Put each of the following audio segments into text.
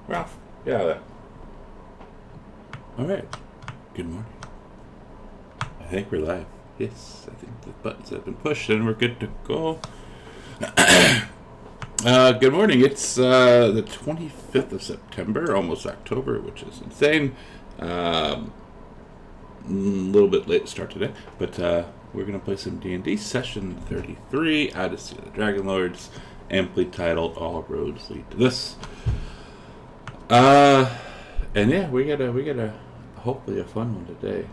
Ralph. Yeah. All right. Good morning. I think we're live. Yes, I think the buttons have been pushed and we're good to go. Good morning. It's the 25th of September, almost October, which is insane. A little bit late start today, but we're going to play some D&D session 33, Odyssey of the Dragonlords, amply titled All Roads Lead to This. And yeah, we got a hopefully a fun one today.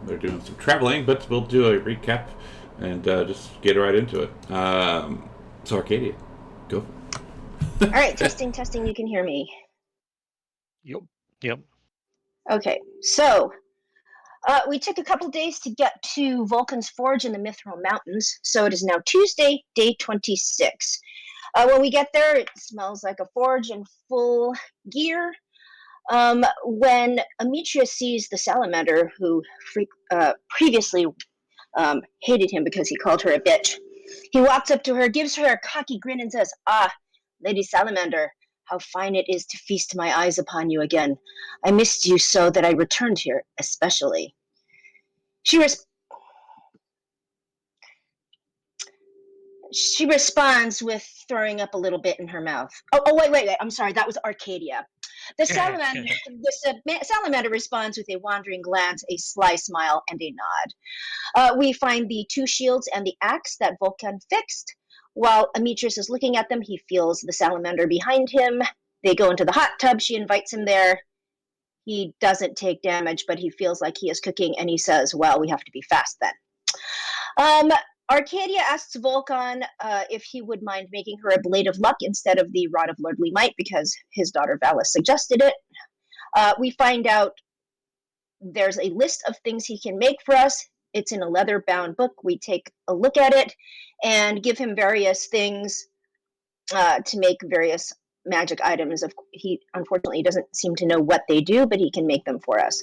We're doing some traveling, but we'll do a recap and just get right into it. So Arcadia, go. All right, testing. You can hear me. Yep. Okay, so we took a couple days to get to Vulcan's Forge in the Mithril Mountains, so it is now Tuesday, day 26. When we get there, it smells like a forge in full gear. When Amicia sees the salamander, who previously hated him because he called her a bitch, he walks up to her, gives her a cocky grin, and says, "Ah, Lady Salamander, how fine it is to feast my eyes upon you again. I missed you so that I returned here, especially." She responds with throwing up a little bit in her mouth. Oh, wait. I'm sorry. That was Arcadia. The salamander responds with a wandering glance, a sly smile, and a nod. We find the two shields and the axe that Vulcan fixed. While Amitrus is looking at them, he feels the salamander behind him. They go into the hot tub. She invites him there. He doesn't take damage, but he feels like he is cooking, and he says, "Well, we have to be fast then." Arcadia asks Vulcan if he would mind making her a Blade of Luck instead of the Rod of Lordly Might, because his daughter Valis suggested it. We find out there's a list of things he can make for us. It's in a leather-bound book. We take a look at it and give him various things to make various magic items. He unfortunately doesn't seem to know what they do, but he can make them for us.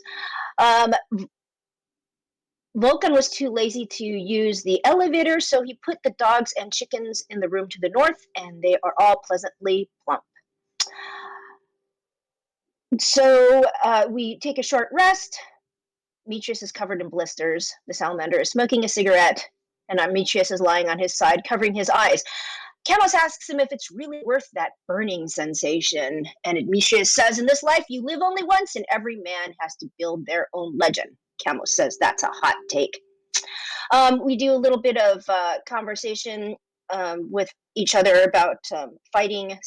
Vulcan was too lazy to use the elevator, so he put the dogs and chickens in the room to the north, and they are all pleasantly plump. So we take a short rest. Demetrius is covered in blisters. The salamander is smoking a cigarette, and Demetrius is lying on his side, covering his eyes. Chamos asks him if it's really worth that burning sensation, and Demetrius says, in this life, you live only once, and every man has to build their own legend. Chamos says that's a hot take. We do a little bit of conversation with each other about fighting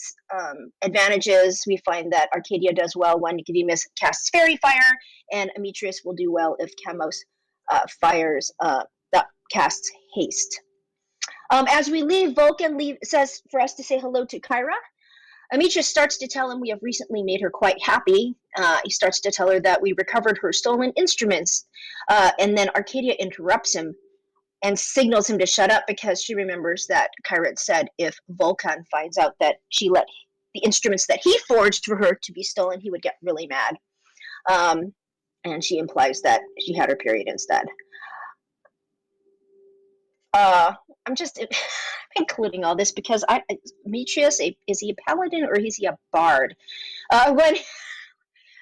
advantages. We find that Arcadia does well when Nicodemus casts fairy fire, and Demetrius will do well if Chamos casts haste. As we leave, Vulcan says for us to say hello to Kyra. Demetrius starts to tell him we have recently made her quite happy. He starts to tell her that we recovered her stolen instruments, and then Arcadia interrupts him and signals him to shut up because she remembers that Kyra had said if Vulcan finds out that she let the instruments that he forged for her to be stolen, he would get really mad. And she implies that she had her period instead. I'm just including all this because Demetrius, is he a paladin or is he a bard?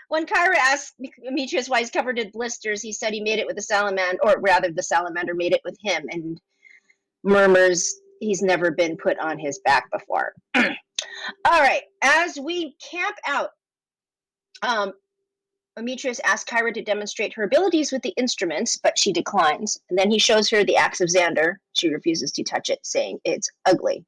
When Kyra asked Demetrius why he's covered in blisters, he said he made it with the salamander, or rather the salamander made it with him, and murmurs he's never been put on his back before. All right, as we camp out, Demetrius asks Kyra to demonstrate her abilities with the instruments, but she declines. And then he shows her the axe of Xander. She refuses to touch it, saying it's ugly.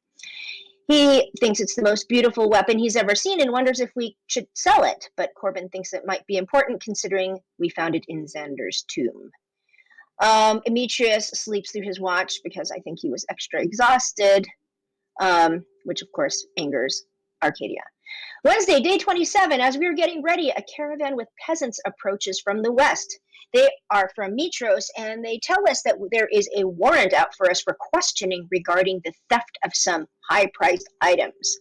He thinks it's the most beautiful weapon he's ever seen and wonders if we should sell it. But Corbin thinks it might be important considering we found it in Xander's tomb. Demetrius sleeps through his watch because I think he was extra exhausted, which of course angers Arcadia. Wednesday, day 27, as we are getting ready, a caravan with peasants approaches from the west. They are from Mitros, and they tell us that there is a warrant out for us for questioning regarding the theft of some high-priced items.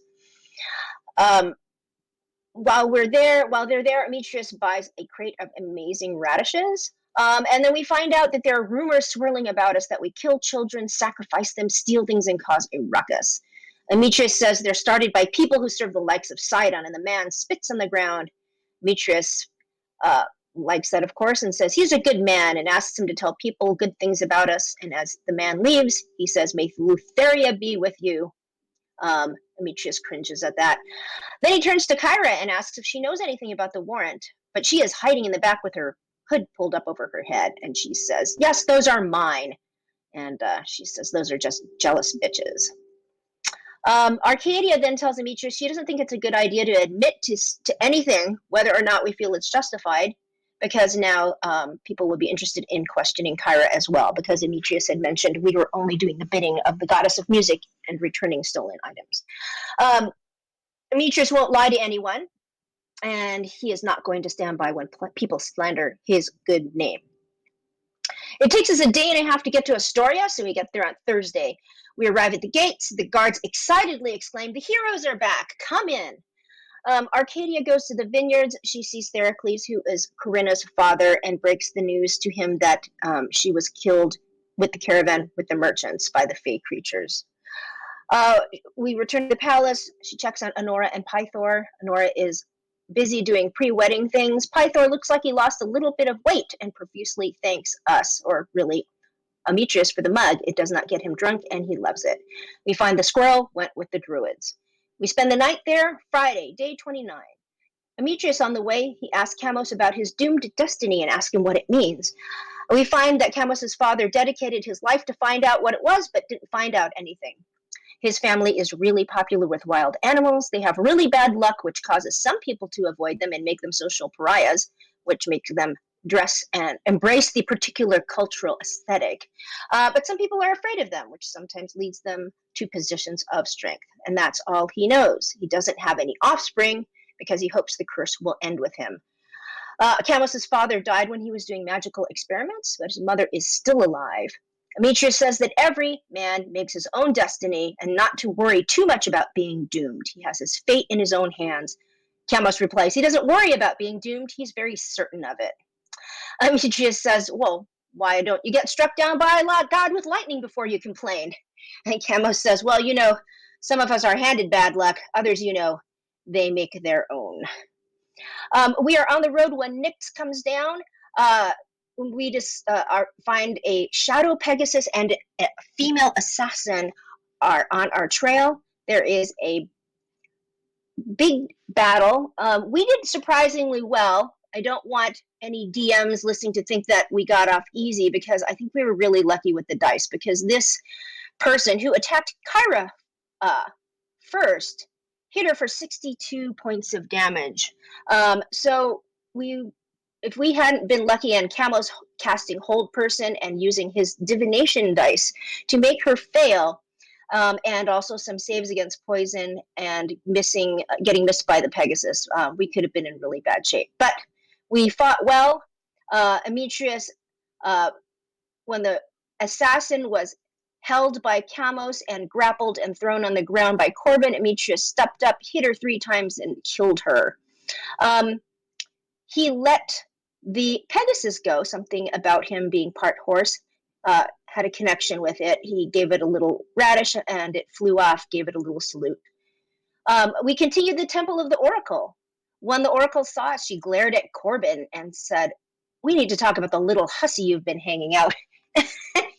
While they're there, Demetrius buys a crate of amazing radishes. And then we find out that there are rumors swirling about us that we kill children, sacrifice them, steal things, and cause a ruckus. Demetrius says they're started by people who serve the likes of Sidon, and the man spits on the ground. Demetrius likes that, of course, and says he's a good man and asks him to tell people good things about us. And as the man leaves, he says, may Lutheria be with you. Demetrius cringes at that. Then he turns to Kyra and asks if she knows anything about the warrant, but she is hiding in the back with her hood pulled up over her head, and she says, yes, those are mine. And she says, those are just jealous bitches. Arcadia then tells Demetrius she doesn't think it's a good idea to admit to anything, whether or not we feel it's justified, because now people will be interested in questioning Kyra as well, because Demetrius had mentioned we were only doing the bidding of the goddess of music and returning stolen items. Demetrius won't lie to anyone, and he is not going to stand by when people slander his good name. It takes us a day and a half to get to Astoria, so we get there on Thursday. We arrive at the gates. The guards excitedly exclaim, the heroes are back, come in. Arcadia goes to the vineyards. She sees Theracles, who is Corinna's father, and breaks the news to him that she was killed with the caravan with the merchants by the Fey creatures. We return to the palace. She checks on Honora and Pythor. Honora is busy doing pre-wedding things. Pythor looks like he lost a little bit of weight and profusely thanks us, or really Demetrius, for the mug. It does not get him drunk, and he loves it. We find the squirrel went with the druids. We spend the night there, Friday, day 29. Demetrius, on the way, he asks Chamos about his doomed destiny and asks him what it means. We find that Chamos' father dedicated his life to find out what it was, but didn't find out anything. His family is really popular with wild animals. They have really bad luck, which causes some people to avoid them and make them social pariahs, which makes them dress and embrace the particular cultural aesthetic. But some people are afraid of them, which sometimes leads them to positions of strength. And that's all he knows. He doesn't have any offspring because he hopes the curse will end with him. Camos's father died when he was doing magical experiments, but his mother is still alive. Demetrius says that every man makes his own destiny and not to worry too much about being doomed. He has his fate in his own hands. Camos replies, he doesn't worry about being doomed. He's very certain of it. Demetrius says, well, why don't you get struck down by God with lightning before you complain? And Camos says, well, some of us are handed bad luck. Others, they make their own. We are on the road when Nyx comes down. We just find a shadow Pegasus and a female assassin are on our trail. There is a big battle. We did surprisingly well. I don't want any DMs listening to think that we got off easy, because I think we were really lucky with the dice, because this person who attacked Kyra first hit her for 62 points of damage. So if we hadn't been lucky and Camo's casting Hold Person and using his divination dice to make her fail, and also some saves against poison and getting missed by the Pegasus, we could have been in really bad shape. But we fought well. Demetrius, when the assassin was held by Camos and grappled and thrown on the ground by Corbin, Demetrius stepped up, hit her 3 times, and killed her. He let the Pegasus go. Something about him being part horse had a connection with it. He gave it a little radish, and it flew off, gave it a little salute. We continued the Temple of the Oracle. When the Oracle saw us, she glared at Corbin and said, we need to talk about the little hussy you've been hanging out.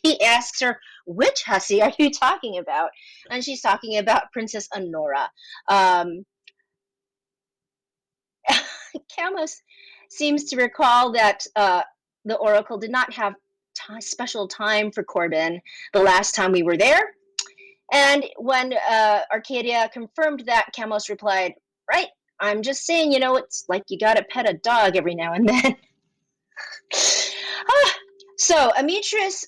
He asks her, which hussy are you talking about? And she's talking about Princess Honora. Camos seems to recall that the Oracle did not have special time for Corbin the last time we were there. And when Arcadia confirmed that, Camos replied, right, I'm just saying, it's like you gotta pet a dog every now and then. So Demetrius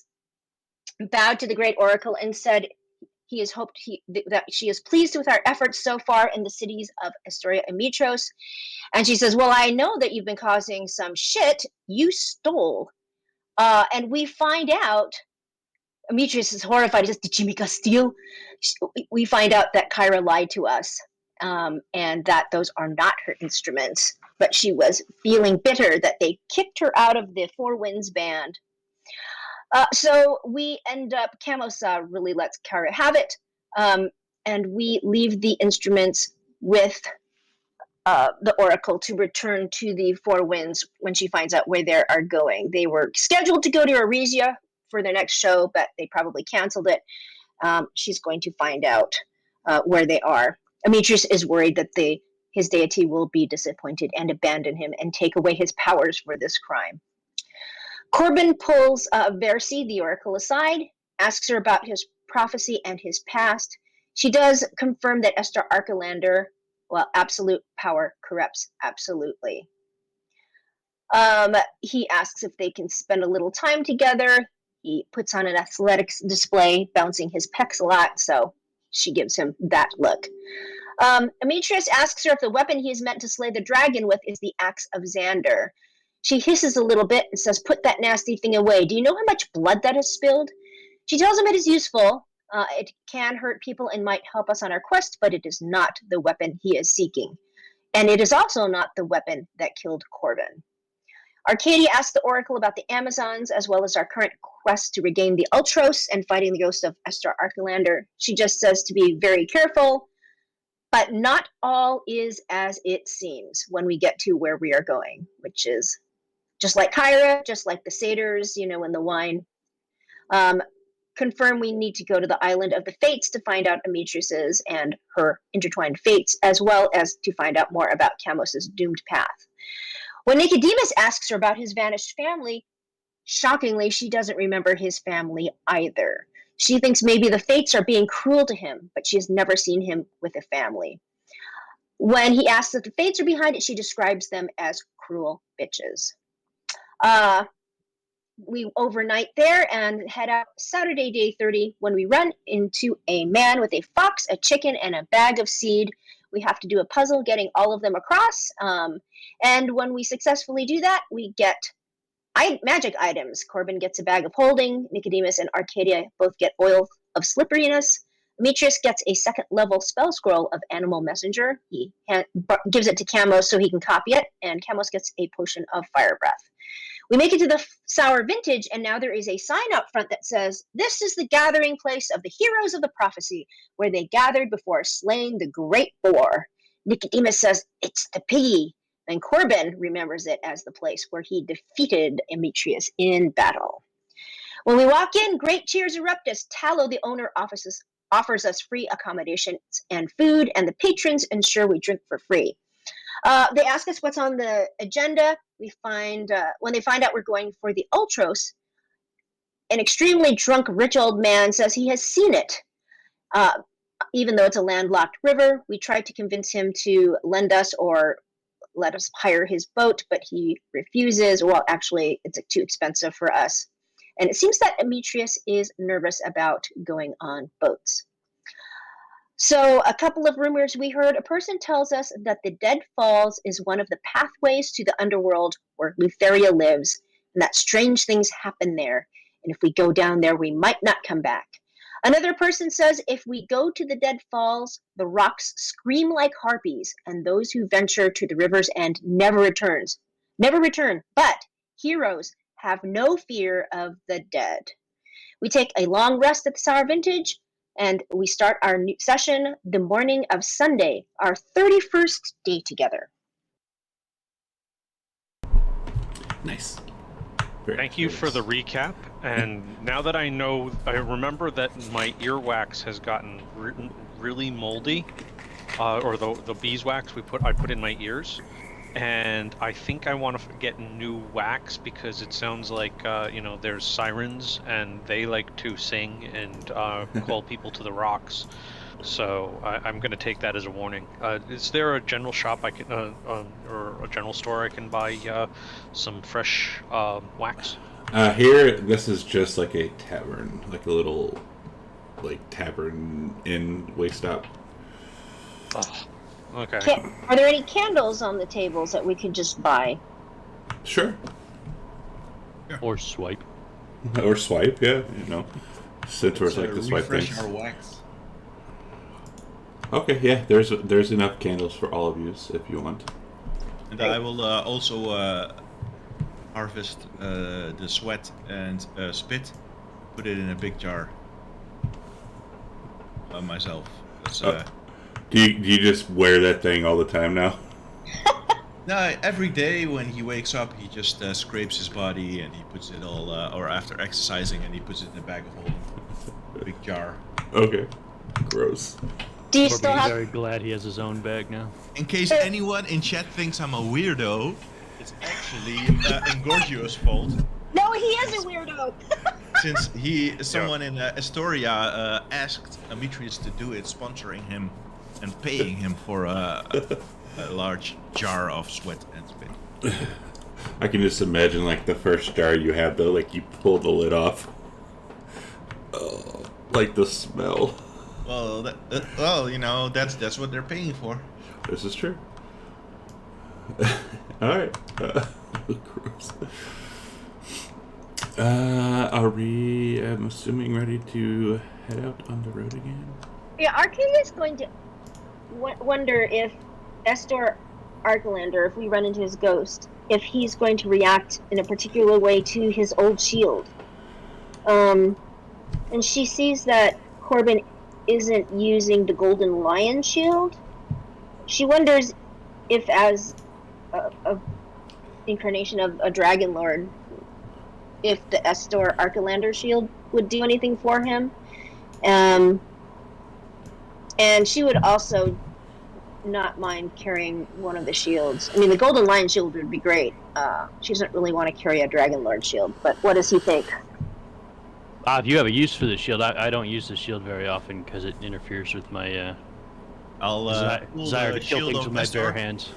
bowed to the great Oracle and said he has hoped that she is pleased with our efforts so far in the cities of Astoria and Mitros. And she says, well, I know that you've been causing some shit. You stole. And we find out, Demetrius is horrified. He says, did you make us steal? We find out that Kyra lied to us, and that those are not her instruments. But she was feeling bitter that they kicked her out of the Four Winds band. So we end up, Camos really lets Kyra have it, and we leave the instruments with the Oracle to return to the Four Winds when she finds out where they are going. They were scheduled to go to Arisia for their next show, but they probably canceled it. She's going to find out where they are. Demetrius is worried that his deity will be disappointed and abandon him and take away his powers for this crime. Corbin pulls Versi, the Oracle, aside, asks her about his prophecy and his past. She does confirm that Esther Archelander, absolute power corrupts absolutely. He asks if they can spend a little time together. He puts on an athletics display, bouncing his pecs a lot, so she gives him that look. Demetrius asks her if the weapon he is meant to slay the dragon with is the axe of Xander. She hisses a little bit and says, put that nasty thing away. Do you know how much blood that has spilled? She tells him it is useful. It can hurt people and might help us on our quest, but it is not the weapon he is seeking. And it is also not the weapon that killed Corbin. Arcadia asks the Oracle about the Amazons, as well as our current quest to regain the Ultros and fighting the ghost of Esther Archelander. She just says to be very careful, but not all is as it seems when we get to where we are going, which is just like Kyra, just like the satyrs, in the wine. Confirm we need to go to the Island of the Fates to find out Demetrius's and her intertwined fates, as well as to find out more about Camos's doomed path. When Nicodemus asks her about his vanished family, shockingly, she doesn't remember his family either. She thinks maybe the Fates are being cruel to him, but she has never seen him with a family. When he asks if the Fates are behind it, she describes them as cruel bitches. We overnight there and head out Saturday, day 30, when we run into a man with a fox, a chicken, and a bag of seed. We have to do a puzzle getting all of them across. And when we successfully do that, we get magic items. Corbin gets a bag of holding. Nicodemus and Arcadia both get oil of slipperiness. Demetrius gets a second level spell scroll of Animal Messenger. He gives it to Camos so he can copy it, and Camos gets a potion of Fire Breath. We make it to the Sour Vintage, and now there is a sign up front that says, "This is the gathering place of the heroes of the prophecy, where they gathered before slaying the great boar." Nicodemus says, "It's the piggy." And Corbin remembers it as the place where he defeated Demetrius in battle. When we walk in, great cheers erupt as Tallow, the owner, offers us free accommodations and food, and the patrons ensure we drink for free. They ask us what's on the agenda. We find when they find out we're going for the Ultros, an extremely drunk rich old man says he has seen it. Even though it's a landlocked river, we tried to convince him to lend us or let us hire his boat, but he refuses. Well, actually, it's too expensive for us. And it seems that Demetrius is nervous about going on boats. So a couple of rumors we heard. A person tells us that the Dead Falls is one of the pathways to the underworld where Lutheria lives, and that strange things happen there. And if we go down there, we might not come back. Another person says if we go to the Dead Falls, the rocks scream like harpies, and those who venture to the river's end never return. But heroes have no fear of the dead. We take a long rest at the Sour Vintage, and we start our new session the morning of Sunday, our 31st day together. Nice. Thank you for the recap. And now that I remember that my earwax has gotten really moldy, or the beeswax I put in my ears, and I think I want to get new wax because it sounds like there's sirens and they like to sing and call people to the rocks. So I'm going to take that as a warning. Is there a general shop I can, or a general store I can buy some fresh wax? Here, this is just like a tavern, like a little, tavern inn way stop. Oh, okay. Are there any candles on the tables that we could just buy? Sure. Or swipe. Or swipe, yeah. Centaurs like to swipe refresh things. our wax. Okay, yeah. There's enough candles for all of you if you want. And I will also harvest the sweat and spit, put it in a big jar myself. Do you just wear that thing all the time now? No, every day when he wakes up, he just scrapes his body and he puts it all, or after exercising, and he puts it in a bag of holding, a big jar. Okay. Gross. Do you Or still be have? very glad he has his own bag now. In case anyone in chat thinks I'm a weirdo, it's actually Engorgio's fault. No, he is a weirdo. Since someone in Astoria asked Demetrius to do it, sponsoring him and paying him for a large jar of sweat and spit. I can just imagine the first jar you have though, you pull the lid off. Oh, the smell. Well, that's what they're paying for. This is true. All right. Gross. Are we? I'm assuming ready to head out on the road again. Yeah, Arcadia is going to wonder if Estor Arcalander, if we run into his ghost, if he's going to react in a particular way to his old shield. And she sees that Corbin isn't using the Golden Lion shield. She wonders if, as a incarnation of a Dragonlord, if the Estor Arcalander shield would do anything for him. And she would also not mind carrying one of the shields. I mean, the Golden Lion shield would be great. She doesn't really want to carry a Dragonlord shield, but what does he think? If you have a use for the shield, I don't use the shield very often because it interferes with my I'll pull desire the to kill shield things of with my bare Estor. hands.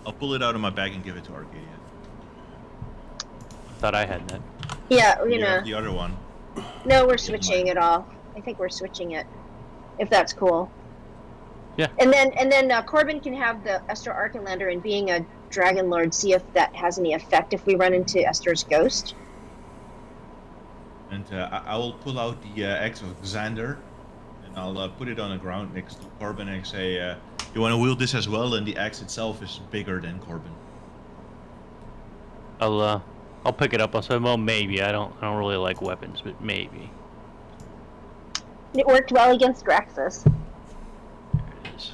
I'll pull it out of my bag and give it to Arcadia. Thought I had that. Yeah, You have the other one. No, we're switching it off. I think we're switching it, if that's cool. Yeah. And then Corbin can have the Esther Archenlander, and being a Dragonlord, see if that has any effect if we run into Esther's ghost. And I will pull out the axe of Xander, and I'll put it on the ground next to Corbin and say, "You want to wield this as well?" And the axe itself is bigger than Corbin. I'll pick it up. I'll say, well, maybe. I don't really like weapons, but maybe. It worked well against Draxus. There it is.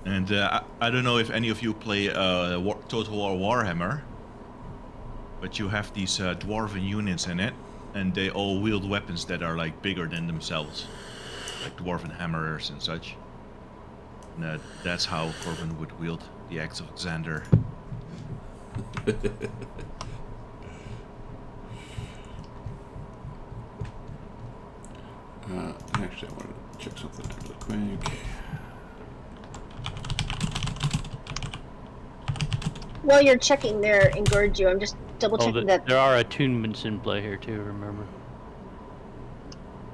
And I don't know if any of you play Total War Warhammer, but you have these dwarven units in it, and they all wield weapons that are like bigger than themselves, like dwarven hammers and such. And that's how Corbin would wield the axe of Xander. Actually, I wanted to check something really quick. While you're checking there, Engorgio, I'm just double checking that. There are attunements in play here too. Remember?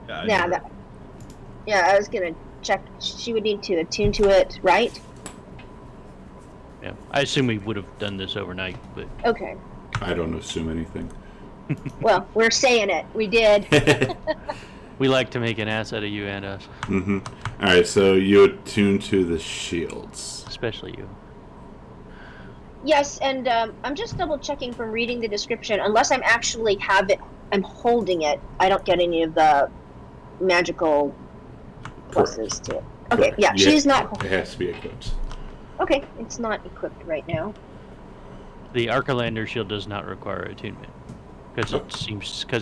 Yeah, I was gonna check. She would need to attune to it, right? Yeah. I assume we would have done this overnight, but Okay. I don't assume anything. Well, we're saying it. We did. we like to make an ass out of you and us, Mm-hmm. All right, so you attune to the shields. especially you. Yes, and I'm just double checking from reading the description. Unless I'm actually I'm holding it. I don't get any of the magical pluses to it. Okay, Correct. yeah, she's not. It has to be equipped. Okay, it's not equipped right now. The Archelander shield does not require attunement, because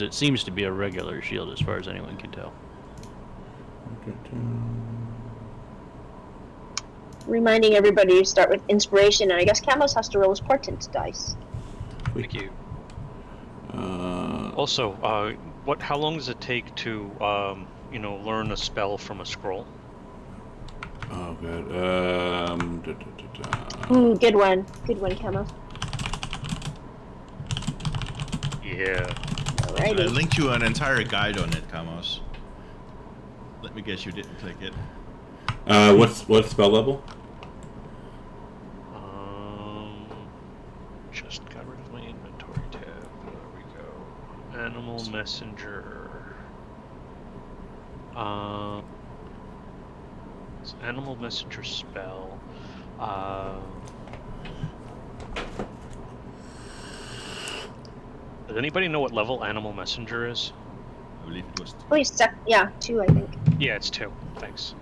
it seems to be a regular shield as far as anyone can tell. Reminding everybody to start with inspiration, and I guess Camos has to roll his portent dice. Thank you. Also, how long does it take to, learn a spell from a scroll? Oh god. Ooh, good one, Camos. Yeah. I Alrighty. linked you an entire guide on it, Kamos. Let me guess you didn't click it. What spell level? Just got rid of my inventory tab. There we go. Animal messenger. It's animal messenger spell. Does anybody know what level animal messenger is? I believe it was. Yeah, 2, I think. Yeah, it's 2. Thanks.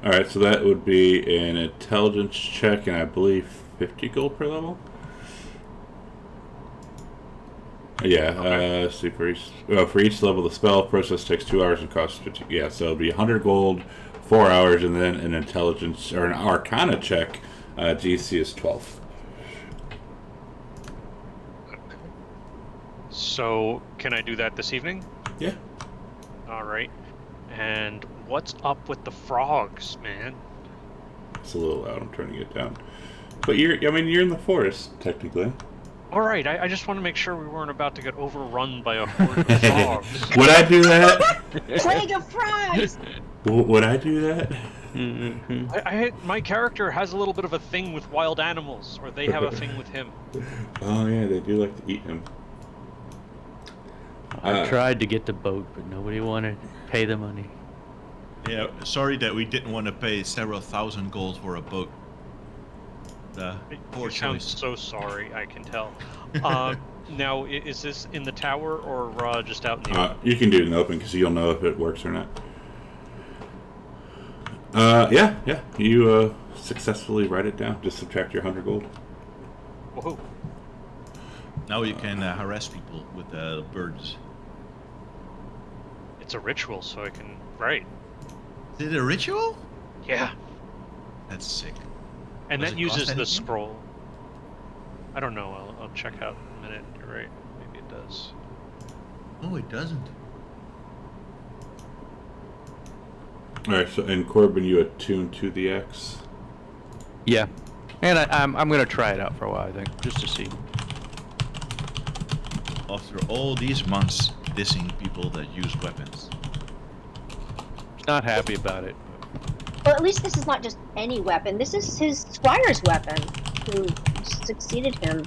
All right, so that would be an intelligence check, and I believe 50 gold per level. Yeah. Okay. See, for each level, the spell process takes 2 hours and costs 50. Yeah, so it'd be 100 gold, 4 hours, and then an intelligence or an Arcana check. DC is 12. Okay. So, can I do that this evening? Yeah. All right. And what's up with the frogs, man? It's a little loud. I'm turning it down. But you're in the forest technically. All right. I just want to make sure we weren't about to get overrun by a horde of frogs. Would I do that? Plague of frogs! Would I do that? Mm-hmm. My character has a little bit of a thing with wild animals, or they have a thing with him. Oh yeah, they do like to eat him. I tried to get the boat, but nobody wanted to pay the money. Yeah, sorry that we didn't want to pay several thousand gold for a boat. You sound so sorry, I can tell. Now, is this in the tower or just out in the open? You can do it in the open because you'll know if it works or not. Yeah. You successfully write it down. Just subtract your 100 gold. Whoa. Now you can harass people with birds. It's a ritual, so I can write. Is it a ritual? Yeah. That's sick. And Does that it cost uses the anything? scroll. I don't know. I'll check out in a minute. You're right. Maybe it does. Oh, it doesn't. All right. So, and Corbin, you attune to the X. Yeah, and I'm gonna try it out for a while, I think, just to see. after all these months dissing people that use weapons. Not happy about it. Well, at least this is not just any weapon. This is his squire's weapon, who succeeded him.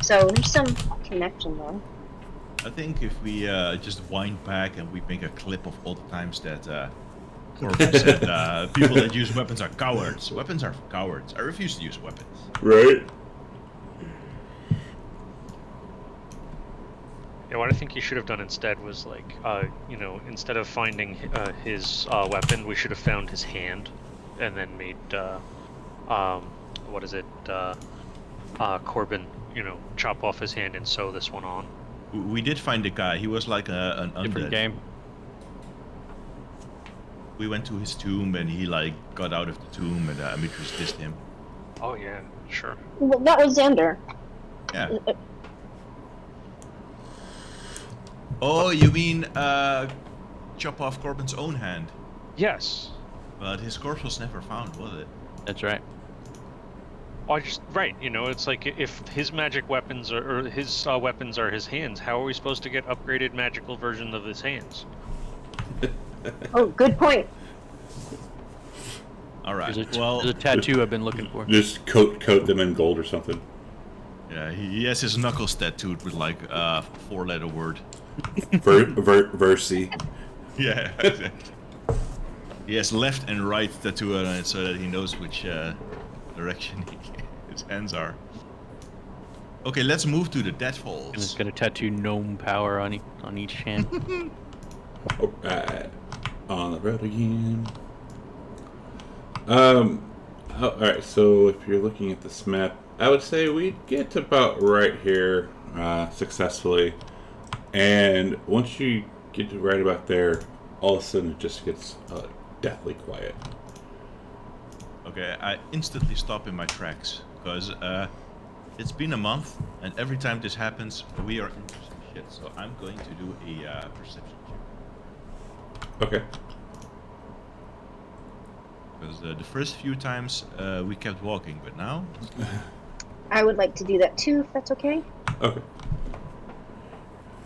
So there's some connection there. I think if we just wind back and we make a clip of all the times that Corbin said people that use weapons are cowards. Weapons are for cowards. I refuse to use weapons. Right. Yeah, what I think you should have done instead was like, instead of finding his weapon, we should have found his hand, and then made, Corbin, chop off his hand and sew this one on. We did find the guy. He was like an Different undead. game. We went to his tomb and he like got out of the tomb and Amitris dissed him. Oh yeah, sure. Well, that was Xander. Yeah. Oh, you mean chop off Corbin's own hand? Yes. But his corpse was never found, was it? That's right. Right. It's like if his magic weapons or his weapons are his hands, how are we supposed to get upgraded magical version of his hands? Oh, good point. All right. There's a tattoo I've been looking for. Just coat them in gold or something. Yeah, he has his knuckles tattooed with like a 4-letter word. Versi. Yeah. He has left and right tattooed on it so that he knows which direction his hands are. Okay, let's move to the Deadfalls. And it's gonna tattoo gnome power on each hand. Alright. On the road again. Alright, so if you're looking at this map, I would say we get about right here successfully. And once you get to right about there, all of a sudden it just gets deathly quiet. Okay, I instantly stop in my tracks because it's been a month, and every time this happens, we are into some shit. So I'm going to do a perception check. Okay. Because the first few times we kept walking, but now. I would like to do that too, if that's okay. Okay.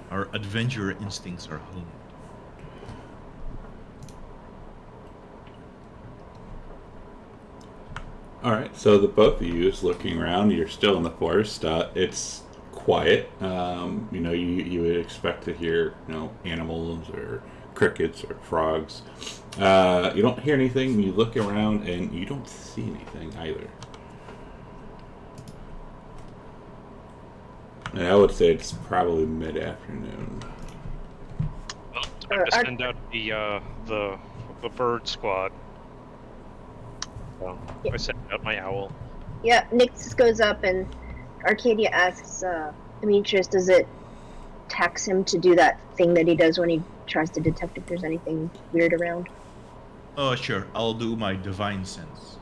Our adventurer instincts are honed. Alright, so the both of you is looking around. You're still in the forest. It's quiet. You would expect to hear, animals or crickets or frogs. You don't hear anything. You look around and you don't see anything either. And I would say it's probably mid-afternoon. Well, time to send out the bird squad. So I sent out my owl. Yeah, Nyx goes up and Arcadia asks Demetrius, does it tax him to do that thing that he does when he tries to detect if there's anything weird around? Oh, sure. I'll do my divine sense.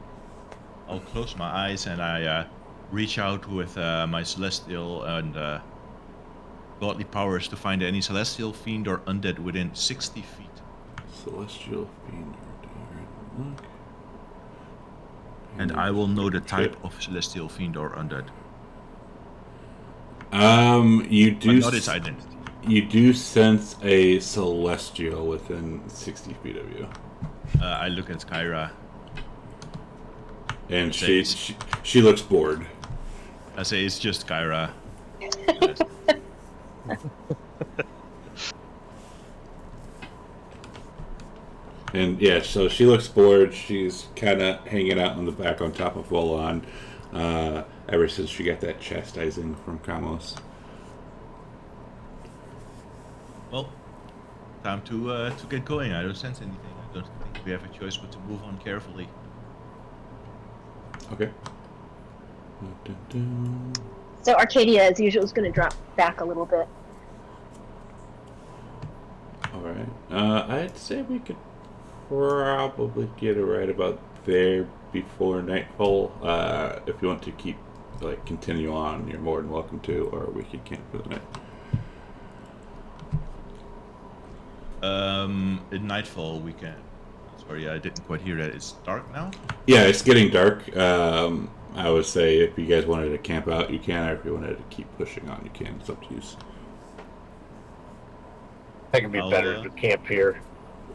I'll close my eyes and I reach out with my celestial and godly powers to find any celestial fiend or undead within 60 feet. Celestial fiend or look. And I will know the type of celestial fiend or undead. You do. But not its identity. You do sense a celestial within 60 feet of you, I look at Kyra. and she looks bored. I say it's just Kyra. And yeah, so she looks bored. She's kind of hanging out in the back on top of Volon, ever since she got that chastising from Kamos. Well, time to get going. I don't sense anything. I don't think we have a choice but to move on carefully. Okay. So Arcadia, as usual, is going to drop back a little bit. All right. I'd say we could probably get it right about there before nightfall. If you want to continue on, you're more than welcome to, or we could camp for the night. At nightfall we can. Sorry, I didn't quite hear that. It's dark now? Yeah, it's getting dark. I would say if you guys wanted to camp out, you can, or if you wanted to keep pushing on, you can. It's up to you. I think it'd be better to camp here.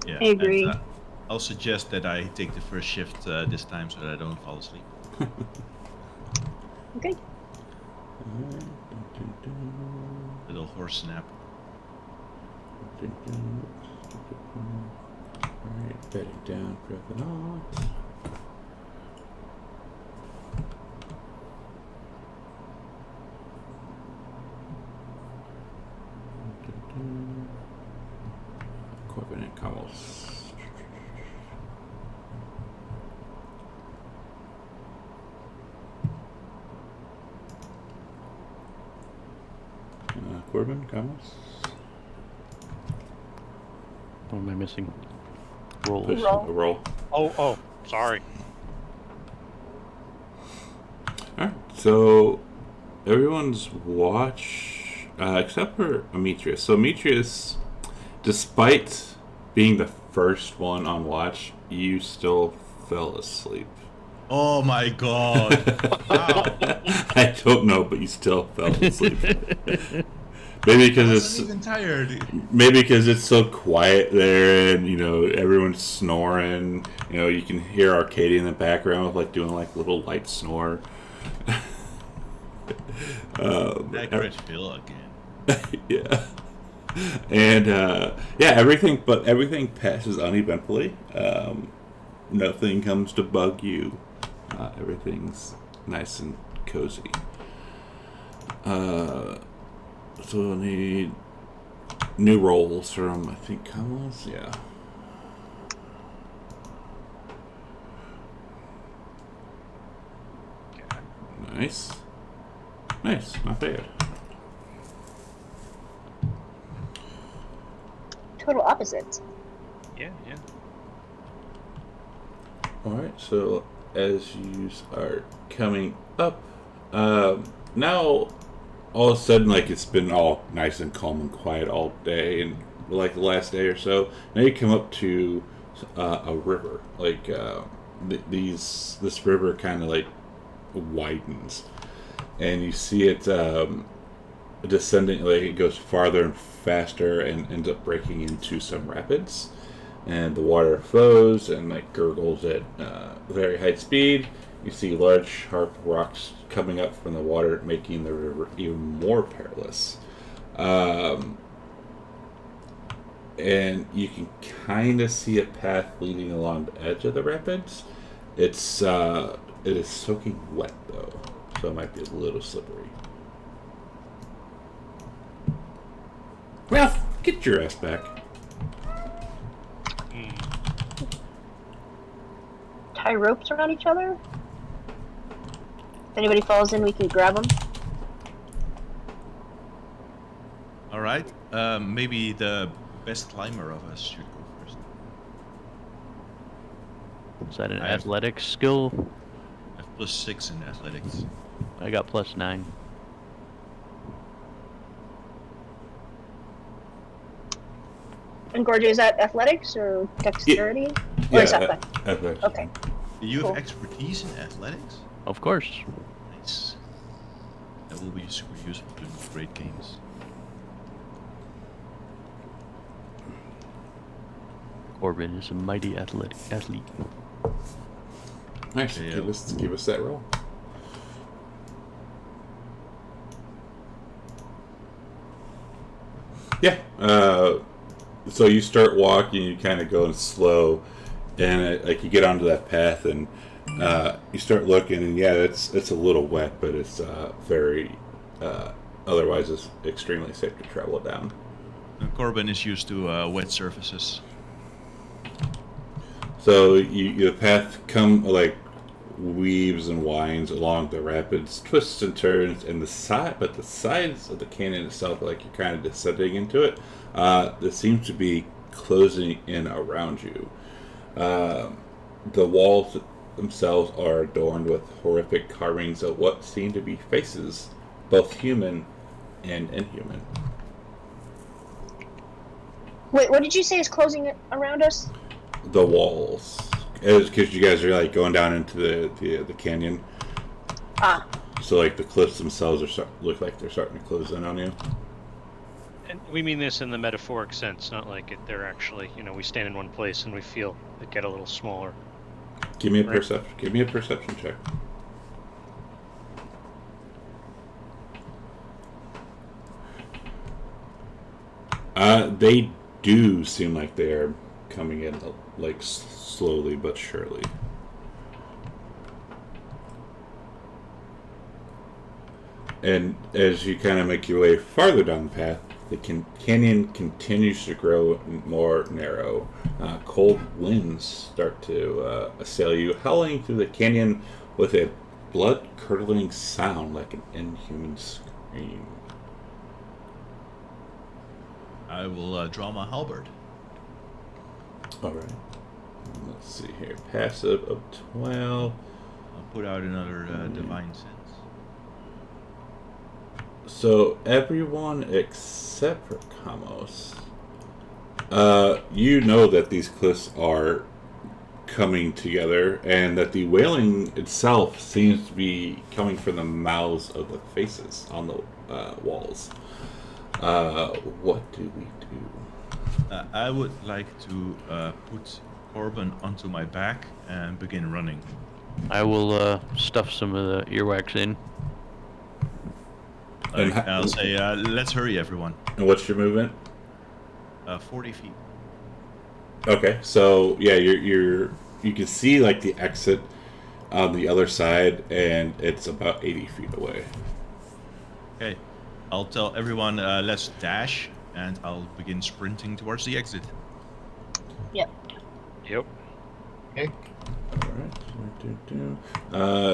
Yeah, I agree. and, I'll suggest that I take the first shift this time so that I don't fall asleep. Okay. Little horse nap. Alright, bedding down for the night. Corbin and Carlos. Corbin, Carlos. What am I missing? Roll. Push Roll. a roll. Oh, sorry. Alright, so everyone's watch, except for Ametreus. So Ametreus, despite being the first one on watch, you still fell asleep. Oh my god! Wow. I don't know, but you still fell asleep. Maybe I because wasn't it's even tired. maybe because it's so quiet there, and everyone's snoring. You can hear Arcadia in the background, like doing like little light snore. That great feel again. Yeah, and everything passes uneventfully. Nothing comes to bug you. Everything's nice and cozy. So we'll need new rolls from, I think, Kama's. Yeah. Nice. Nice. Not bad. Total opposites. Yeah. Alright, so as you are coming up, now all of a sudden, like, it's been all nice and calm and quiet all day, and like the last day or so, now you come up to a river. Like, this river kind of like widens, and you see it descending, like it goes farther and faster and ends up breaking into some rapids. And the water flows and like gurgles at very high speed. You see large, sharp rocks coming up from the water, making the river even more perilous. And you can kind of see a path leading along the edge of the rapids. It is soaking wet though, so it might be a little slippery. Ralph, get your ass back. Tie ropes around each other. If anybody falls in, we can grab them. All right. Maybe the best climber of us should go first. Is that an I have- athletics skill? I have +6 in athletics. I got +9. And Gorgia, is that athletics or dexterity? Or is that athletics. Okay. Do you Cool. have expertise in athletics? Of course. Nice. That will be super useful during great games. Corbin is a mighty athlete. Nice. Okay, Give us that roll. Yeah. So you start walking. You kind of go in slow, and like you get onto that path, and you start looking, and yeah, it's a little wet, but it's very. Otherwise, it's extremely safe to travel down. Corbin is used to wet surfaces. So the path weaves and winds along the rapids, twists and turns, and the sides of the canyon itself, like you're kind of descending into it, there seems to be closing in around you. The walls themselves are adorned with horrific carvings of what seem to be faces, both human and inhuman. Wait, what did you say is closing around us? The walls, because you guys are like going down into the canyon. Ah, So like the cliffs themselves look like they're starting to close in on you. And we mean this in the metaphoric sense, not like they're actually, we stand in one place and we feel it get a little smaller. Give me a Right. perception. Give me a perception check. They do seem like they are coming in like slowly but surely. And as you kind of make your way farther down the path, the canyon continues to grow more narrow. Cold winds start to assail you, howling through the canyon with a blood-curdling sound like an inhuman scream. I will draw my halberd. All right. Let's see here. Passive of 12. I'll put out another divine sense. So everyone except for Kamos, you know that these cliffs are coming together, and that the wailing itself seems to be coming from the mouths of the faces on the walls. What do we do? I would like to put Corbin onto my back and begin running. I will stuff some of the earwax in. And I'll say, let's hurry, everyone. And what's your movement? 40 feet. Okay, so yeah, you can see like the exit on the other side, and it's about 80 feet away. Okay, I'll tell everyone, let's dash, and I'll begin sprinting towards the exit. Yep. Okay. Alright.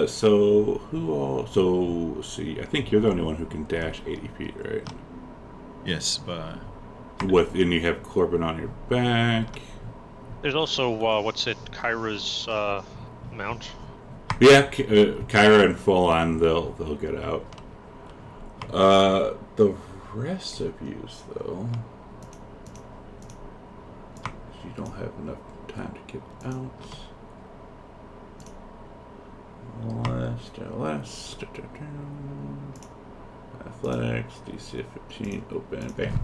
So who all? So let's see. I think you're the only one who can dash 80 feet, right? Yes, but And you have Corbin on your back. There's also, Kyra's mount. Yeah, Kyra and Full On, they'll get out. The rest of yous, though, you don't have enough time to get out. Last. Athletics, DC 15, open, bam.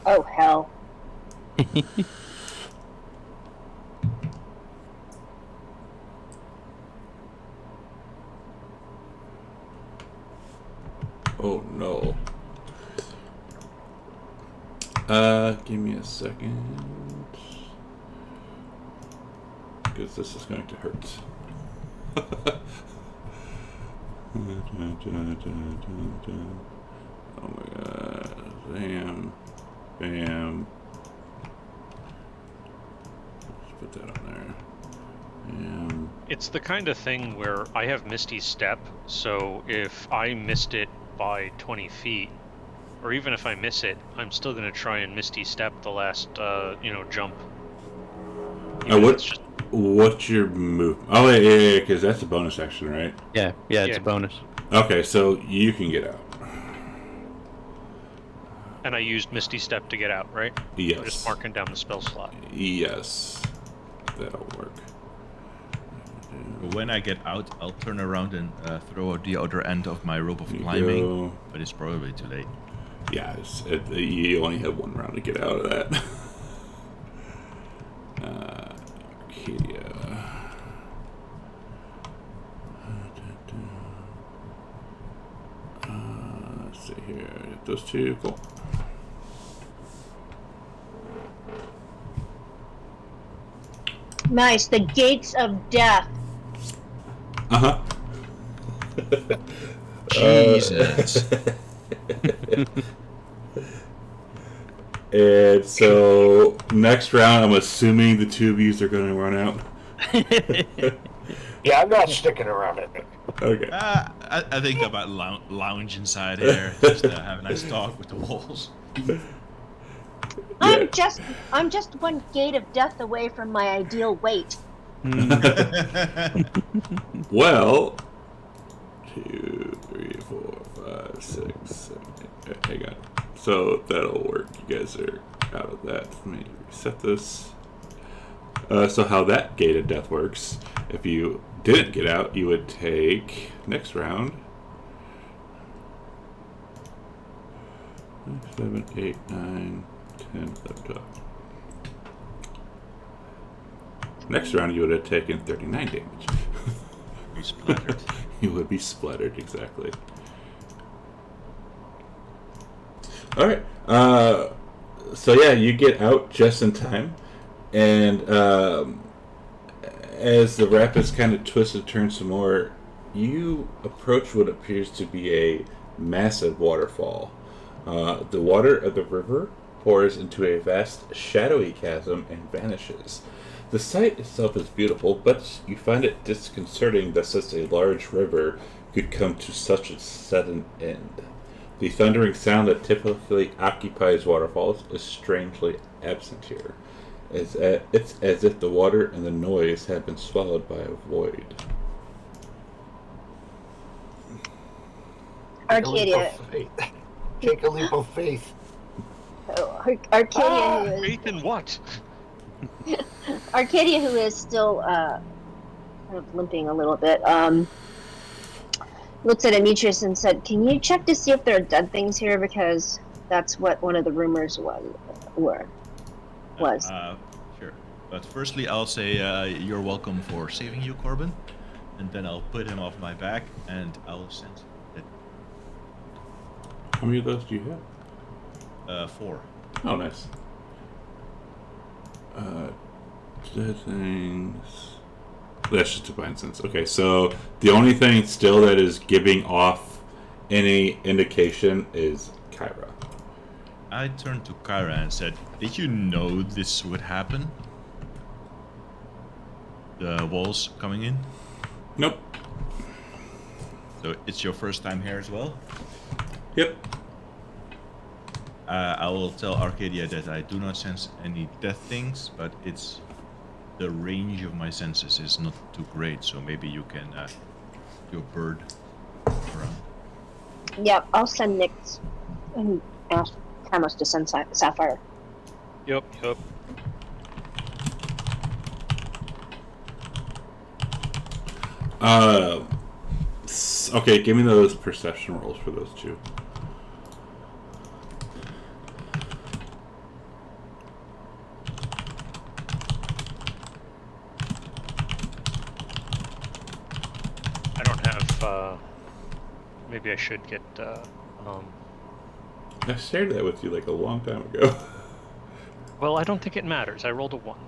Oh, hell. Oh no. Give me a second. Because this is going to hurt. Oh my god. Bam. Bam. Let's put that on there. Bam. It's the kind of thing where I have Misty Step, so if I missed it by 20 feet, or even if I miss it, I'm still going to try and Misty Step the last, jump. What's your move? Oh, yeah, because that's a bonus action, right? Yeah, it's Yeah. a bonus. Okay, so you can get out. And I used Misty Step to get out, right? Yes. I'm just marking down the spell slot. Yes. That'll work. when I get out, I'll turn around and throw out the other end of my rope of climbing. Go. But it's probably too late. Yeah, you only have one round to get out of that. Arcadia. Let's see here. Get those two. Cool. Nice. The gates of death. Uh-huh. Jesus. And so next round, I'm assuming the two of you are going to run out. Yeah, I'm not sticking around it. Okay. I think about lounge inside here, just have a nice talk with the walls. I'm just one gate of death away from my ideal weight. Well, 2, 3, 4, 5, 6, 7, 8. Hang on. So that'll work. You guys are out of that. Let me reset this. So how that gate of death works, if you didn't get out, you would take next round 7, 8, 9, 10, 11, 12. Next round, you would have taken 39 damage. Be splattered. You would be splattered, exactly. Alright, so yeah, you get out just in time, and as the rapids kind of twist and turn some more, you approach what appears to be a massive waterfall. The water of the river pours into a vast shadowy chasm and vanishes. The sight itself is beautiful, but you find it disconcerting that such a large river could come to such a sudden end. The thundering sound that typically occupies waterfalls is strangely absent here. It's as if the water and the noise have been swallowed by a void. Arcadia. Take a leap of faith. Arcadia, who is Faith in what? Arcadia, who is still kind of limping a little bit, looked at Demetrius and said, "Can you check to see if there are dead things here? Because that's what one of the rumors was." Sure. But firstly, I'll say you're welcome for saving you, Corbin. And then I'll put him off my back, and I'll send it. How many of those do you have? 4. Oh, nice. Dead things. That's just divine sense. Okay, so the only thing still that is giving off any indication is Kyra. I turned to Kyra and said, "Did you know this would happen? The walls coming in?" Nope. So it's your first time here as well? Yep. I will tell Arcadia that I do not sense any death things, but it's the range of my senses is not too great, so maybe you can your bird around. Yeah, I'll send Nyx and ask Camos to send Sapphire. Yep. Okay, give me those perception rolls for those two. I don't have. Maybe I should get. I shared that with you like a long time ago. Well, I don't think it matters. I rolled a 1.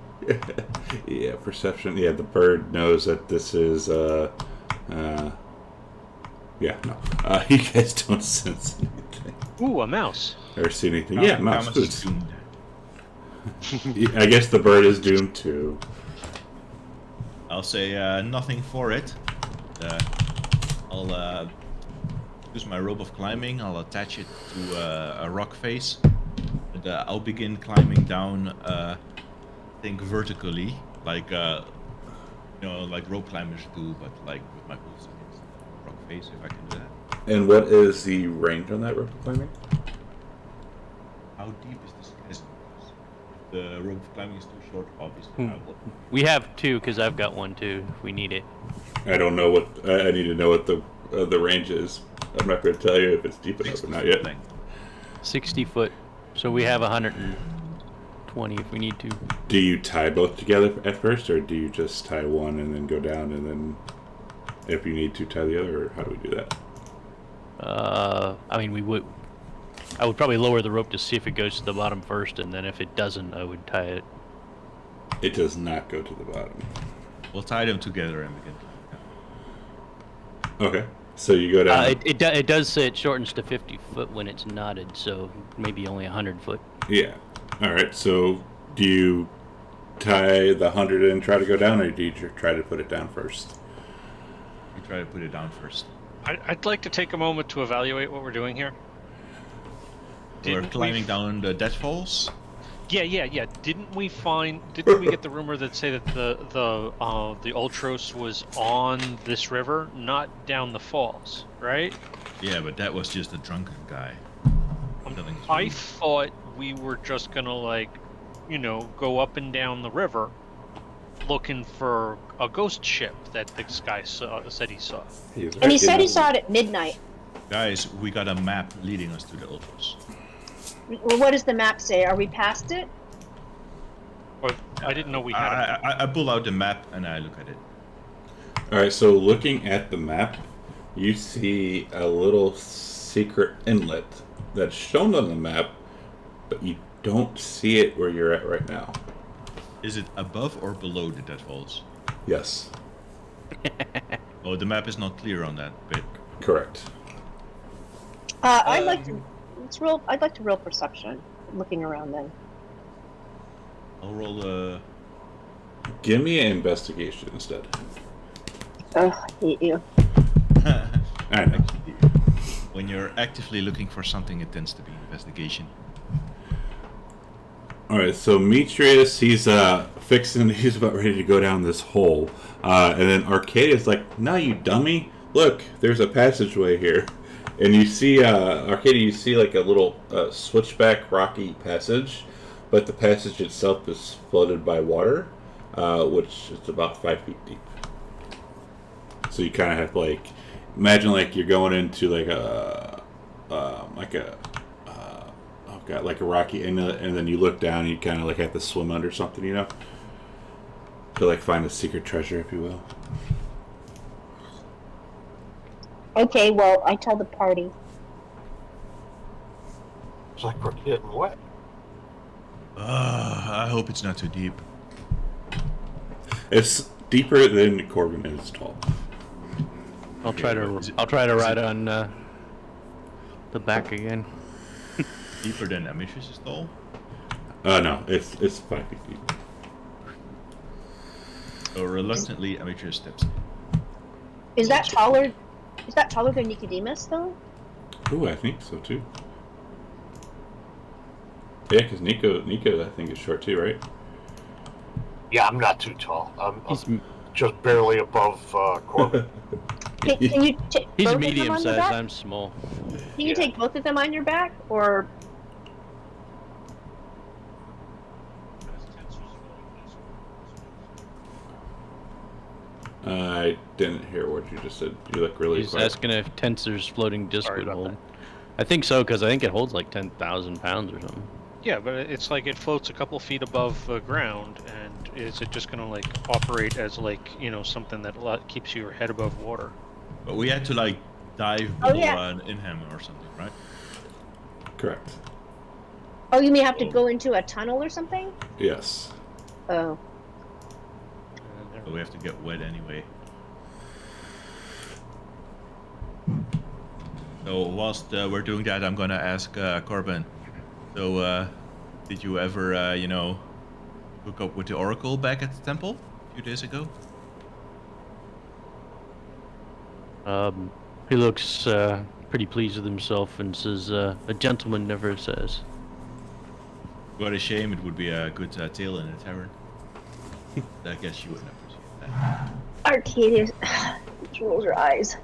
Yeah, perception. Yeah, the bird knows that this is, yeah, no. You guys don't sense anything. Ooh, a mouse. Or see anything. Yeah, mouse. Thomas is doomed. I guess the bird is doomed too. I'll say nothing for it. I'll use my rope of climbing. I'll attach it to a rock face. And, I'll begin climbing down. I think vertically, like like rope climbers do, but like with my boots against the rock face. If I can do that. And what is the range on that rope climbing? How deep is this chasm? The rope climbing is too short, obviously. I will. We have 2 because I've got 1 too. If we need it. I don't know what. I need to know what the range is. I'm not going to tell you if it's deep enough or not yet. 60 foot. So we have 120 if we need to. Do you tie both together at first, or do you just tie one and then go down, and then if you need to tie the other, or how do we do that? I mean, I would probably lower the rope to see if it goes to the bottom first, and then if it doesn't, I would tie it. It does not go to the bottom. We'll tie them together and begin. Okay, so you go down. It does say it shortens to 50 foot when it's knotted, so maybe only 100 foot. Yeah. All right. So do you tie the 100 and try to go down, or do you try to put it down first? We try to put it down first. I'd like to take a moment to evaluate what we're doing here. We're climbing down the deathfalls. Yeah. Didn't we get the rumor that say that the Ultros was on this river, not down the falls, right? Yeah, but that was just a drunken guy. I thought we were just gonna go up and down the river, looking for a ghost ship that this guy said he saw. And he said he saw it at midnight. Guys, we got a map leading us to the Outpost. Well, what does the map say? Are we past it? Or I didn't know we had it. I pull out the map and I look at it. All right, so looking at the map, you see a little secret inlet that's shown on the map, but you don't see it where you're at right now. Is it above or below the Dead Falls? Yes, Oh, the map is not clear on that bit. correct. I'd like to. I'd like to roll perception. Looking around then. I'll roll Give me an investigation instead. Oh, I hate you. I know. When you're actively looking for something, it tends to be investigation. All right, so Metreus, he's he's about ready to go down this hole, and then Arcadia's like, "No, you dummy! Look, there's a passageway here." And you see, Arcadia, you see like a little switchback rocky passage, but the passage itself is flooded by water, which is about 5 feet deep. So you kind of have to like, imagine like you're going into like a like a rocky inlet, and then you look down and you kind of like have to swim under something, you know, to like find the secret treasure, if you will. Okay, well, I tell the party. It's like we're getting wet. I hope it's not too deep. It's deeper than Corbin is tall. I'll try to ride on the back again. Deeper than Amitrus is tall? No, it's 5 feet deep. So reluctantly, Amitrus steps in. Is that taller? Is that taller than Nicodemus though? Ooh, I think so too. Yeah, because Nico, I think is short too, right? Yeah, I'm not too tall. I'm He's just barely above Corbin. Can you take he's both of them medium on your sized. back? I'm small. Can you take both of them on your back, or I didn't hear what you just said. You look really He's quiet. asking if Tensor's floating disc Sorry would about hold. that. I think so, because I think it holds like 10,000 pounds or something. Yeah, but it's like it floats a couple feet above the ground, and is it just gonna like operate as like, you know, something that keeps your head above water? But we had to like dive Oh, below yeah. an inhammer or something, right? Correct. oh, you may have to go into a tunnel or something? Yes. Oh, So we have to get wet anyway. So whilst we're doing that, I'm gonna ask Corbin. So, did you ever, hook up with the Oracle back at the temple a few days ago? He looks pretty pleased with himself and says, "A gentleman never says." What a shame! It would be a good tale in a tavern. I guess you wouldn't appreciate that. Arcadia just rolls her eyes.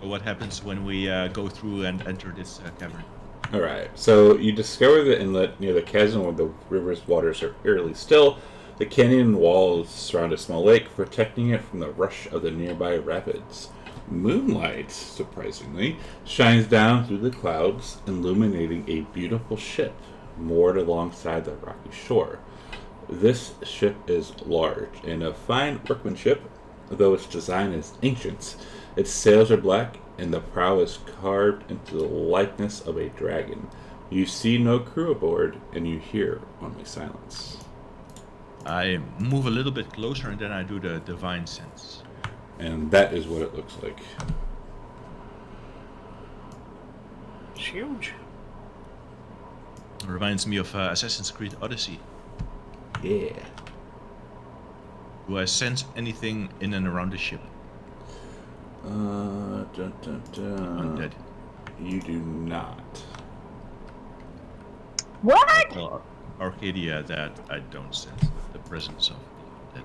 What happens when we go through and enter this cavern? All right. So you discover the inlet near the chasm where the river's waters are eerily still. The canyon walls surround a small lake, protecting it from the rush of the nearby rapids. Moonlight, surprisingly, shines down through the clouds, illuminating a beautiful ship moored alongside the rocky shore. This ship is large and of fine workmanship, though its design is ancient. Its sails are black, and the prow is carved into the likeness of a dragon. You see no crew aboard, and you hear only silence. I move a little bit closer and then I do the divine sense. And that is what it looks like. It's huge. It reminds me of Assassin's Creed Odyssey. Yeah. Do I sense anything in and around the ship? Undead. You do not. What? Well, Arcadia, that I don't sense the presence of the undead.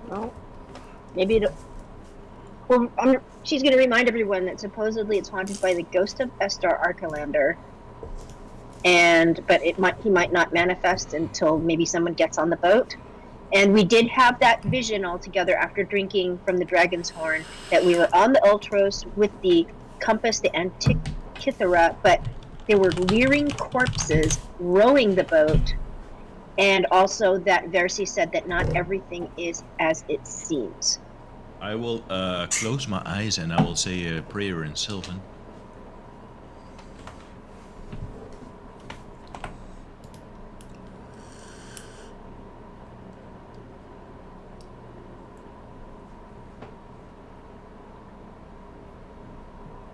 Well, maybe it. Well, she's going to remind everyone that supposedly it's haunted by the ghost of Estar Archelander, but he might not manifest until maybe someone gets on the boat. And we did have that vision all together after drinking from the Dragon's Horn, that we were on the Ultros with the compass, the Antikythera, but there were leering corpses rowing the boat, and also that Versi said that not everything is as it seems. I will close my eyes and I will say a prayer in Sylvan.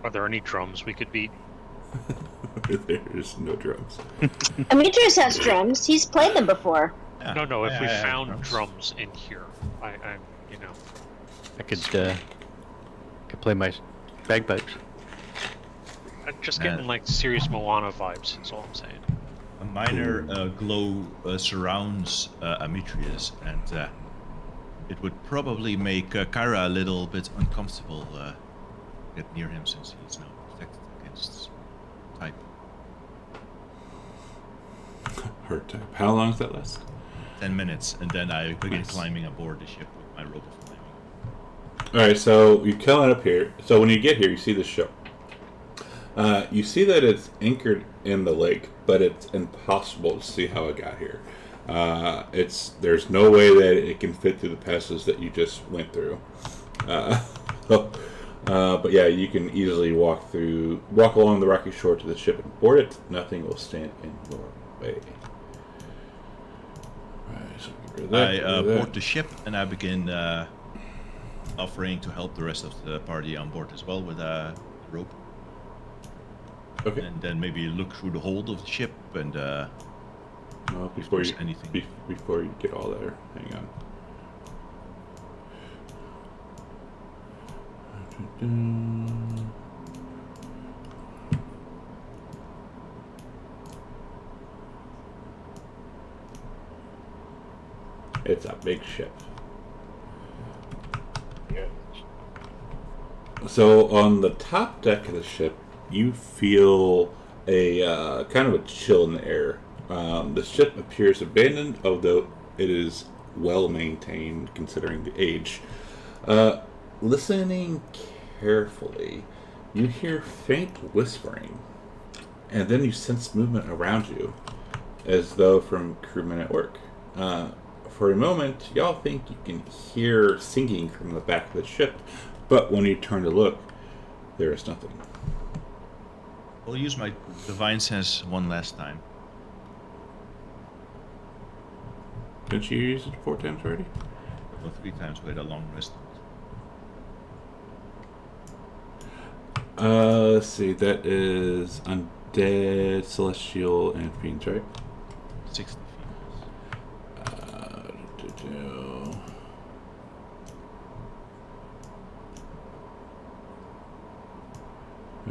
Are there any drums we could beat? There's no drums. Demetrius has drums. He's played them before. Yeah, No. If we I have found drums in here, I I could play my bagpipes. I'm just getting like serious Moana vibes. That's all I'm saying. A minor glow surrounds Amitrius, and it would probably make Kyra a little bit uncomfortable get near him, since he's now protected against type. Her type. How long does that last? 10 minutes, and then I begin Nice. climbing aboard the ship with my rope of climbing. Alright, so you're killing up here. So when you get here, you see the ship. You see that it's anchored in the lake, but it's impossible to see how it got here. There's no way that it can fit through the passes that you just went through. But yeah, you can easily walk along the rocky shore to the ship and board it. Nothing will stand in your way. Alright, so get rid of that, I get rid of that. board the ship, and I begin offering to help the rest of the party on board as well with a rope. Okay. And then maybe look through the hold of the ship and Well, if before there's you anything. before you get all there, hang on. It's a big ship. Yeah. So on the top deck of the ship, you feel a kind of a chill in the air. The ship appears abandoned, although it is well maintained considering the age. Listening carefully, you hear faint whispering, and then you sense movement around you, as though from crewmen at work. For a moment, y'all think you can hear singing from the back of the ship, but when you turn to look, there is nothing. I'll use my divine sense one last time. Didn't you use it 4 times already? Well, 3 times with a long rest. Let's see, that is undead, celestial, and fiends, right? 60 feet.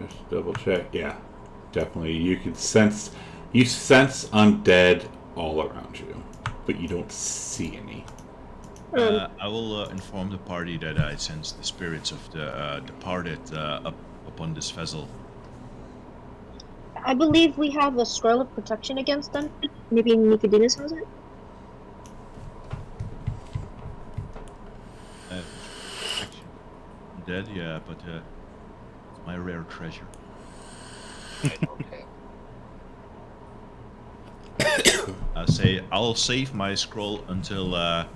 Just double check. Yeah, definitely. You sense undead all around you, but you don't see any. I will inform the party that I sense the spirits of the departed up upon this vessel. I believe we have a scroll of protection against them. Maybe Nicodemus has it? Protection. Dead, yeah, but it's my rare treasure. Okay. I say I'll save my scroll until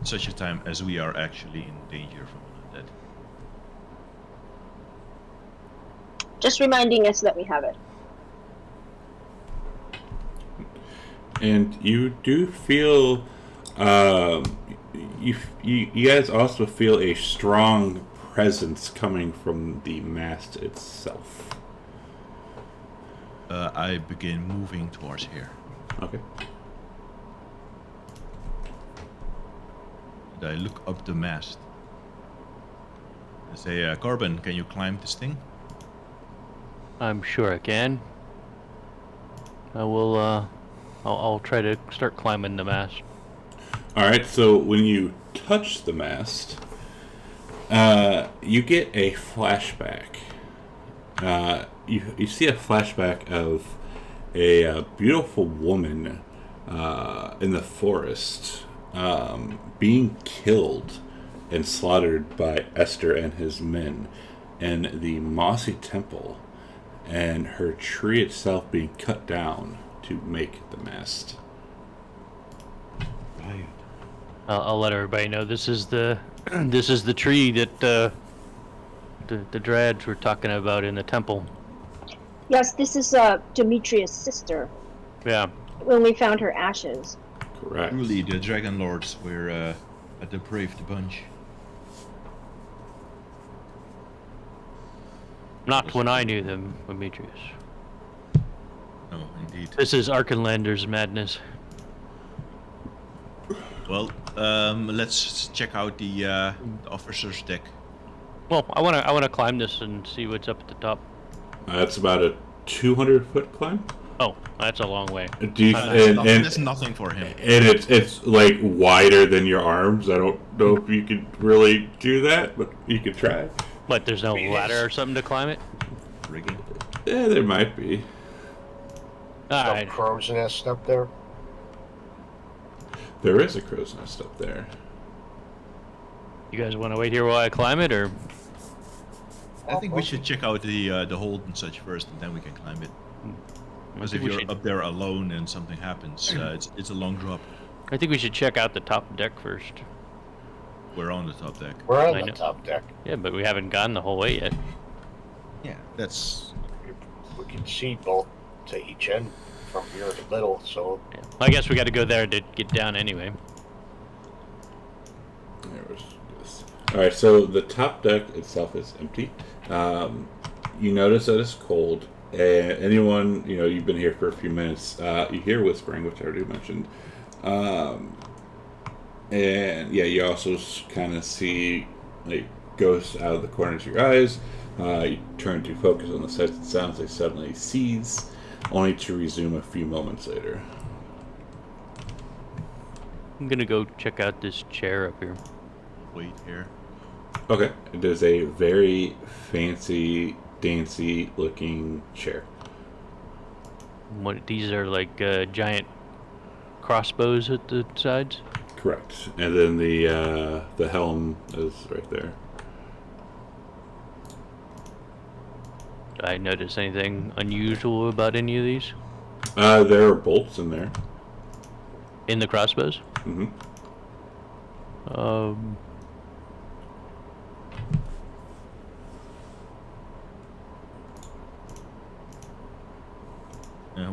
such a time as we are actually in danger from an undead. Just reminding us that we have it. And you do feel, you guys also feel a strong presence coming from the mast itself. I begin moving towards here. Okay. And I look up the mast. I say, Corbin, can you climb this thing? I'm sure I can. I will. I'll try to start climbing the mast. All right. So when you touch the mast, you get a flashback. you see a flashback of a beautiful woman in the forest being killed and slaughtered by Esther and his men in the mossy temple, and her tree itself being cut down to make the mast. Right. I'll let everybody know this is the this is the tree that the Drads were talking about in the temple. Yes, this is Demetrius' sister. Yeah. When we found her ashes. Correct. Truly, the Dragonlords were a depraved bunch. Not when I knew them, Demetrius. No, indeed. This is Arkenlander's madness. Well, let's check out the officer's deck. Well, I wanna climb this and see what's up at the top. That's about a 200-foot climb. Oh, that's a long way. Do you, That's nothing for him. and it's like wider than your arms. I don't know if you could really do that, but you could try. But there's no ladder or something to climb it? Rigging. Yeah, there might be. Alright. Crow's nest up there. There is a crow's nest up there. You guys want to wait here while I climb it, or? I think we should check out the hold and such first, and then we can climb it. Because if you're up there alone and something happens, it's a long drop. I think we should check out the top deck first. We're on the top deck. We're I on the know. top deck. Yeah, but we haven't gone the whole way yet. Yeah, that's... We can see both to each end from here to middle, so Yeah. I guess we got to go there to get down anyway. Alright, so the top deck itself is empty. You notice that it's cold. And anyone, you've been here for a few minutes, you hear whispering, which I already mentioned. And yeah, you also kind of see like ghosts out of the corners of your eyes. You turn to focus on the sights and sounds. They suddenly cease, only to resume a few moments later. I'm gonna go check out this chair up here. Wait here. Okay, it is a very fancy, dancy looking chair. What, these are like giant crossbows at the sides? Correct. And then the helm is right there. Did I notice anything unusual about any of these? There are bolts in there. In the crossbows? Mm-hmm.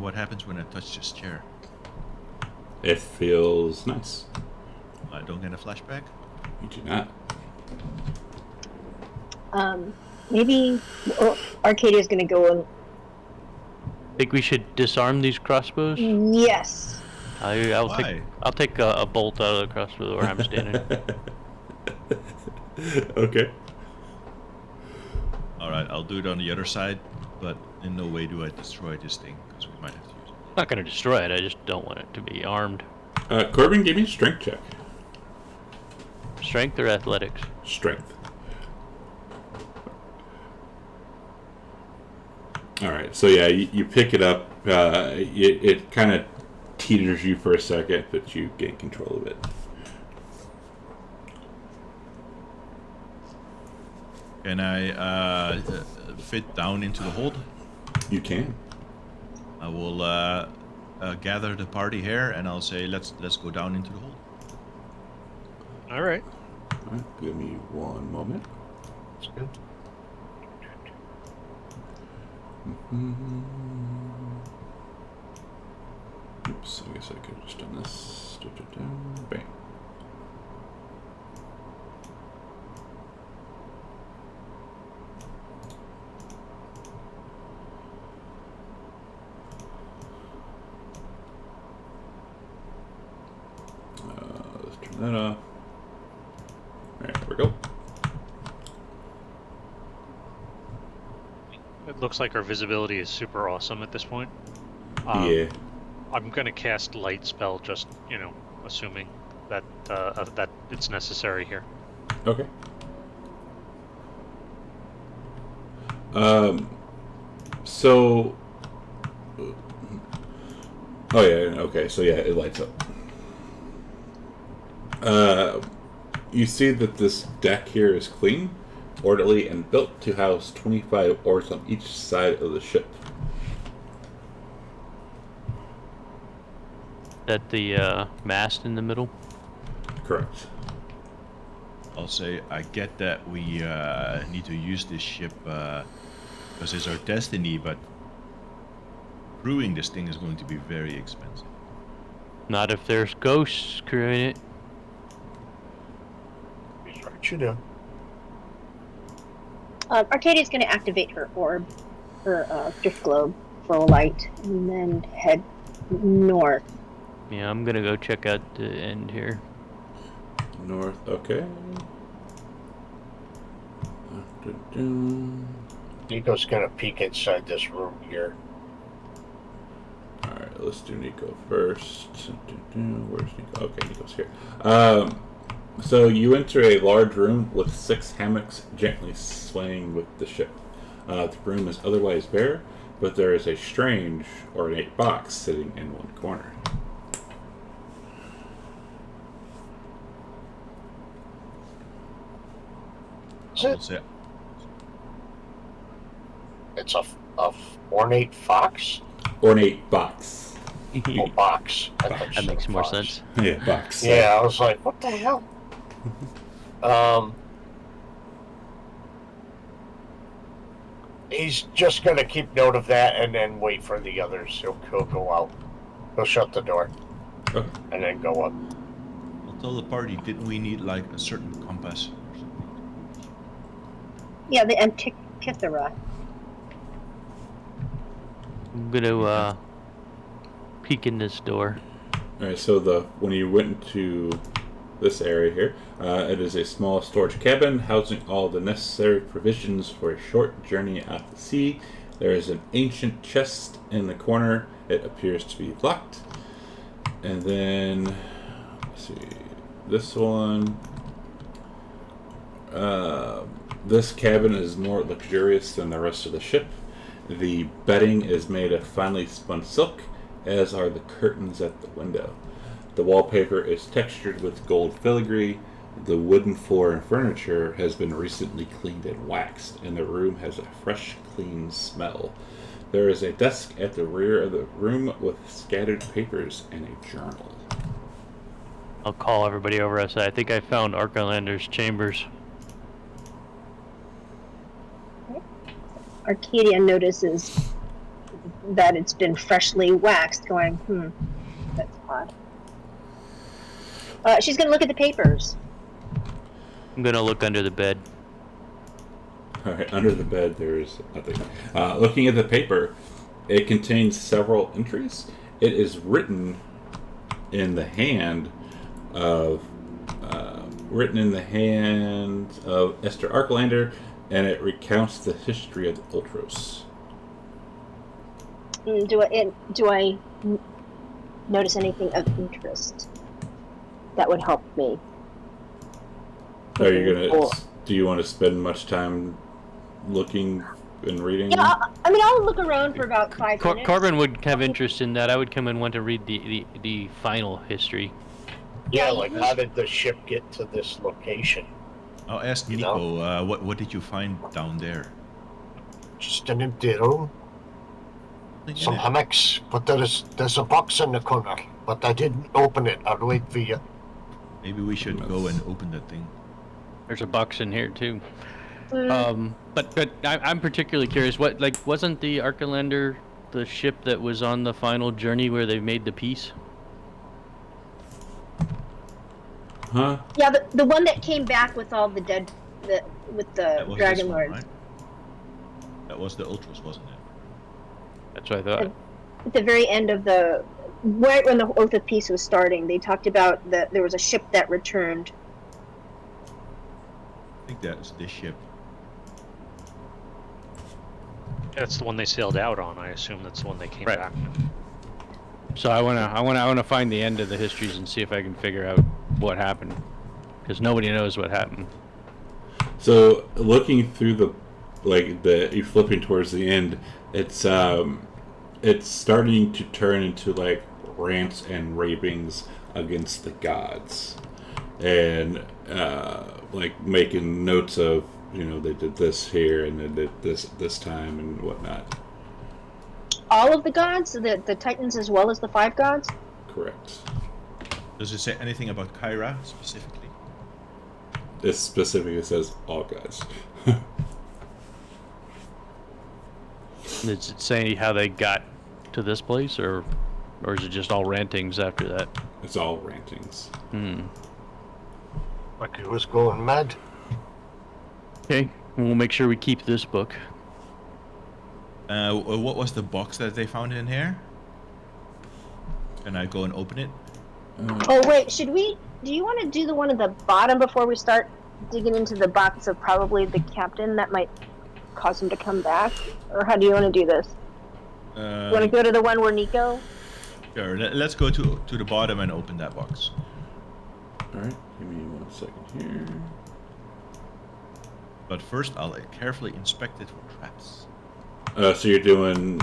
What happens when I touch this chair? It feels nice. I don't get a flashback? You do not. Maybe Arcadia's gonna go and Think we should disarm these crossbows? yes. I'll take a bolt out of the crossbow where I'm standing. Okay. Alright, I'll do it on the other side, but in no way do I destroy this thing, because we might have to use it. I'm not gonna destroy it. I just don't want it to be armed. Corbin, give me a strength check. Strength or athletics? Strength. Alright, so yeah, you pick it up. It kind of teeters you for a second, but you gain control of it. Can I fit down into the hold? You can. I will gather the party here, and I'll say, let's go down into the hold. All right. Alright, give me one moment. it's good. Oops, I guess I could have just done this. Bang. Let's turn that off. Alright, there we go. It looks like our visibility is super awesome at this point. Yeah. I'm gonna cast light spell, just assuming that that it's necessary here. So. Oh yeah. Okay. So yeah, it lights up. You see that this deck here is clean, orderly, and built to house 25 oars on each side of the ship. That the mast in the middle. Correct. I'll say I get that we need to use this ship because it's our destiny, but crewing this thing is going to be very expensive. Not if there's ghosts crewing it. He's right, you do. Arcadia's going to activate her orb, her drift globe for light, and then head north. Yeah, I'm gonna go check out the end here. North. Okay. Nico's gonna peek inside this room here. Alright, let's do Nico first. Where's Nico? Okay, Nico's here. So you enter a large room with 6 hammocks gently swaying with the ship. The room is otherwise bare, but there is a strange, ornate box sitting in one corner. I would say It's a ornate fox? Ornate box. Oh, box. I thought you That said makes more fox. sense. Yeah, box. Yeah, I was like, what the hell? He's just gonna keep note of that and then wait for the others. He'll go out. He'll shut the door Okay. and then go up. I'll tell the party, didn't we need like a certain compass or something? Yeah, the Antikythera. I'm gonna peek in this door. Alright, so when you went into this area here, it is a small storage cabin housing all the necessary provisions for a short journey out to sea. There is an ancient chest in the corner. It appears to be locked. And then, let's see, this one. This cabin is more luxurious than the rest of the ship. The bedding is made of finely spun silk, as are the curtains at the window. The wallpaper is textured with gold filigree. The wooden floor and furniture has been recently cleaned and waxed, and the room has a fresh, clean smell. There is a desk at the rear of the room with scattered papers and a journal. I'll call everybody over. I say, I think I found Arcalander's chambers. Arcadia notices that it's been freshly waxed, going, that's odd. She's going to look at the papers. I'm gonna look under the bed. Alright, under the bed there is nothing. Looking at the paper, it contains several entries. It is written in the hand of Esther Arcalander, and it recounts the history of the Ultros. Do I notice anything of interest that would help me? Are you gonna? Do you want to spend much time looking and reading? Yeah, I'll look around for about 5 minutes. Corbin would have interest in that. I would come and want to read the final history. Yeah, like how did the ship get to this location? I'll ask Nico, what did you find down there? Just an empty room. Some hammocks, but there's a box in the corner, but I didn't open it. I'll wait for you. Maybe we should go and open that thing. There's a box in here too. But I'm particularly curious. What, like, wasn't the Arcalander the ship that was on the final journey where they made the peace? Huh? Yeah, the one that came back with all the dead, with the That was this one, Dragonlords. right? That was the Ultras, wasn't it? That's what I thought. At the very end of right when the Oath of Peace was starting, they talked about that there was a ship that returned. I think that's this ship. That's the one they sailed out on. I assume that's the one they came Right. back. So I wanna find the end of the histories and see if I can figure out what happened, because nobody knows what happened. So, looking through like you're flipping towards the end, it's starting to turn into like rants and ravings against the gods, and like making notes of, you know, they did this here and they did this time and whatnot. All of the gods, the Titans as well as the 5 gods. Correct. Does it say anything about Kyra specifically? It specifically says all gods. Does it say how they got to this place, or is it just all rantings after that? It's all rantings. Like he was going mad. Okay, we'll make sure we keep this book. What was the box that they found in here? Can I go and open it? Oh wait, do you want to do the one at the bottom before we start digging into the box of probably the captain that might cause him to come back? Or how do you want to do this? You want to go to the one where Nico? Sure, let's go to the bottom and open that box. Alright, give me 1 second here. But first, I'll carefully inspect it for traps. So you're doing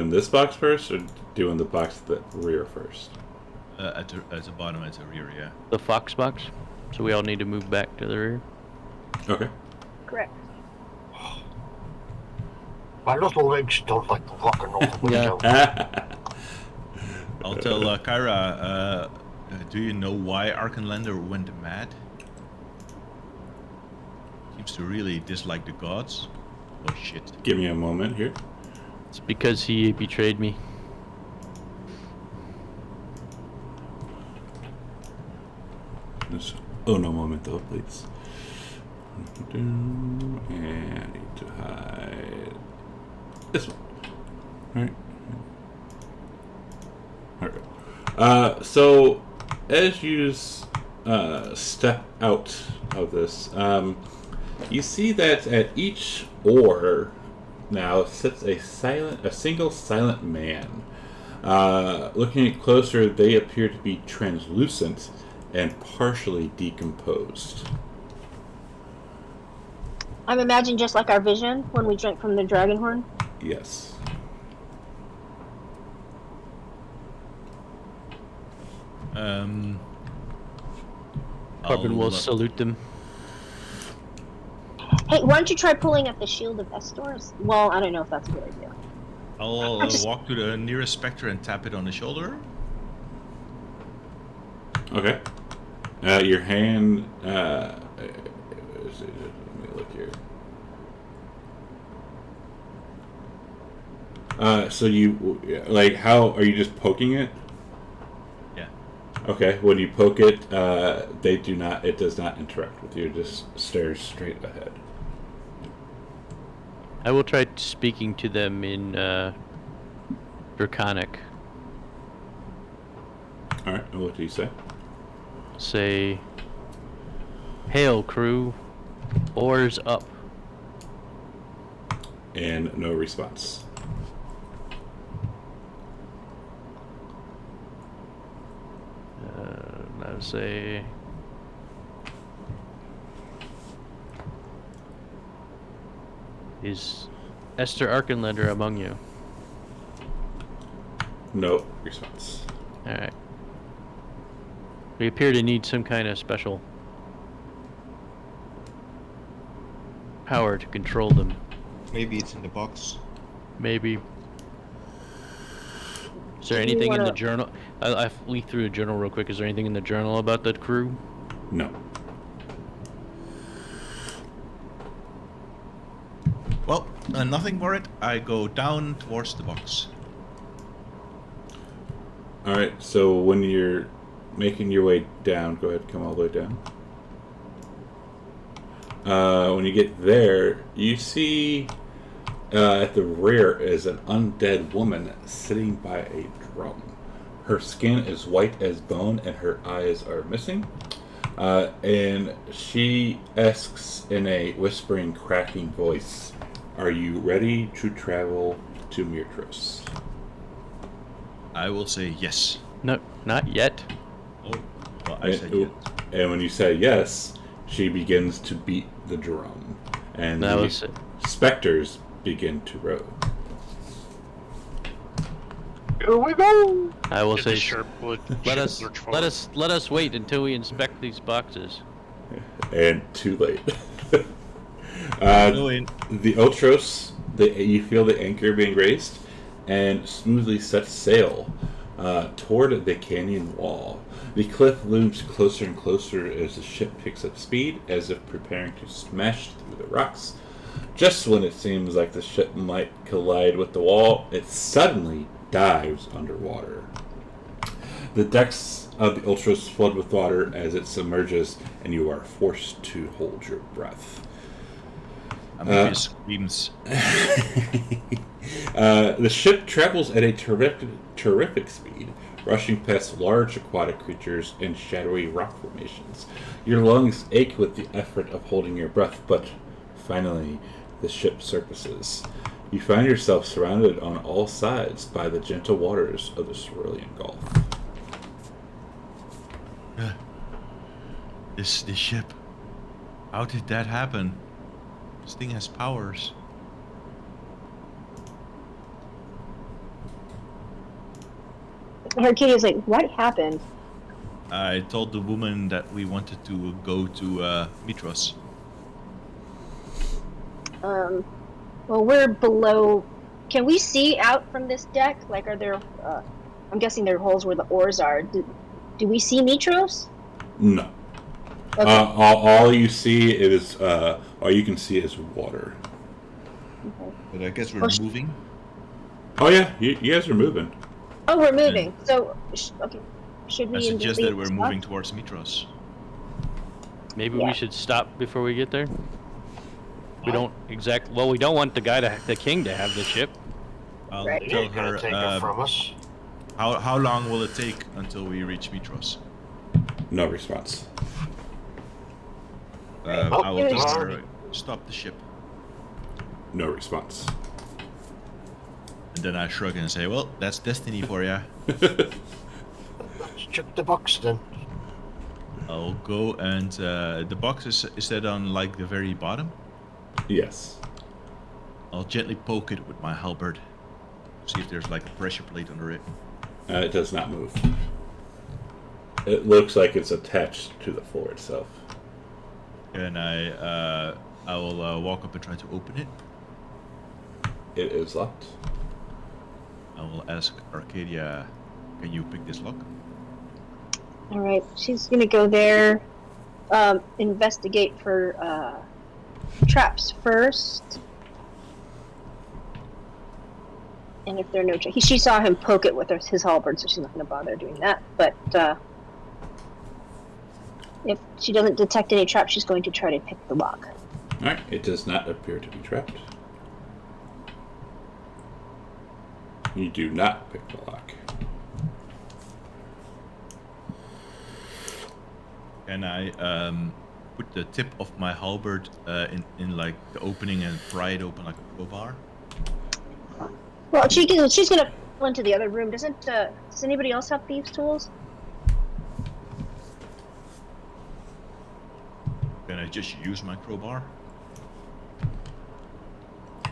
this box first, or doing the box at the rear first? At the bottom, at the rear, yeah. The fox box. So we all need to move back to the rear. Okay. Correct. My little legs don't like walking over the window. I'll tell Kyra, do you know why Arkenlander went mad? Seems to really dislike the gods. Oh shit. Give me a moment here. It's because he betrayed me. Oh, no momento, please. And I need to hide this one. Alright. So, as you step out of this, you see that at each oar now sits a single silent man. Looking at closer, they appear to be translucent and partially decomposed. I'm imagining just like our vision when we drank from the dragon horn. Yes. Corbin will salute them. Hey, why don't you try pulling at the shield of Estor's? Well, I don't know if that's a good idea. I'll walk to the nearest specter and tap it on the shoulder. Okay. Your hand. Let me look here. So you how are you just poking it? Yeah. Okay. When you poke it, it does not interact with you. It just stares straight ahead. I will try speaking to them in Draconic. All right. And what do you say? Say, "Hail, crew! Oars up!" And no response. I would say, "Is Esther Arkenlander among you?" No response. All right. We appear to need some kind of special power to control them. Maybe it's in the box. Maybe. Is there anything in the journal? I leafed through a journal real quick. Is there anything in the journal about the crew? No. Well, nothing for it. I go down towards the box. All right. So when you're making your way down, go ahead, come all the way down. When you get there, you see at the rear is an undead woman sitting by a drum. Her skin is white as bone and her eyes are missing. And she asks in a whispering, cracking voice, "Are you ready to travel to Mirtros?" I will say yes. No, not yet. Oh, well, I said yes. And when you say yes, she begins to beat the drum. and That the was it. specters begin to row. Here we go. I will Did say, the ship let us lurch forward? let us wait until we inspect these boxes. And too late. Go in. The Ultros, you feel the anchor being raised, and smoothly sets sail toward the canyon wall. The cliff looms closer and closer as the ship picks up speed, as if preparing to smash through the rocks. Just when it seems like the ship might collide with the wall, it suddenly dives underwater. The decks of the Ultros flood with water as it submerges, and you are forced to hold your breath. Amelia screams. The ship travels at a terrific speed, rushing past large aquatic creatures and shadowy rock formations. Your lungs ache with the effort of holding your breath, but finally the ship surfaces. You find yourself surrounded on all sides by the gentle waters of the Cerulean Gulf. This ship. How did that happen? This thing has powers. Arcadia's like, what happened? I told the woman that we wanted to go to Mitros. Well, we're below. Can we see out from this deck? Like, are there? I'm guessing there are holes where the oars are. Do we see Mitros? No. Okay. All you see is all you can see is water. Okay. But I guess we're Oh, moving. Oh yeah, you guys are moving. Oh, we're moving. So, okay. Should we? I suggest leave that we're this moving up? towards Mitros. Maybe Yeah. we should stop before we get there. We Why? don't well, we don't want the king to have the ship. I'll Right. You tell ain't gonna her. take it from us. How long will it take until we reach Mitros? No response. I will Here's- tell her stop the ship, No response. and then I shrug and say, "Well, that's destiny for ya." Let's check the box then. I'll go and the box is that on like the very bottom? Yes. I'll gently poke it with my halberd, see if there's like a pressure plate under it. It does not move. It looks like it's attached to the floor itself. And I will walk up and try to open it. It is locked. I will ask Arcadia, "Can you pick this lock?" All right. She's gonna go there. Investigate for traps first. And if there are no traps, she saw him poke it with his halberd, so she's not going to bother doing that. But if she doesn't detect any traps, she's going to try to pick the lock. Alright, it does not appear to be trapped. You do not pick the lock. Can I put the tip of my halberd in like the opening and pry it open like a crowbar? Well, she's going to go into the other room. Does anybody else have thieves' tools? Can I just use my crowbar?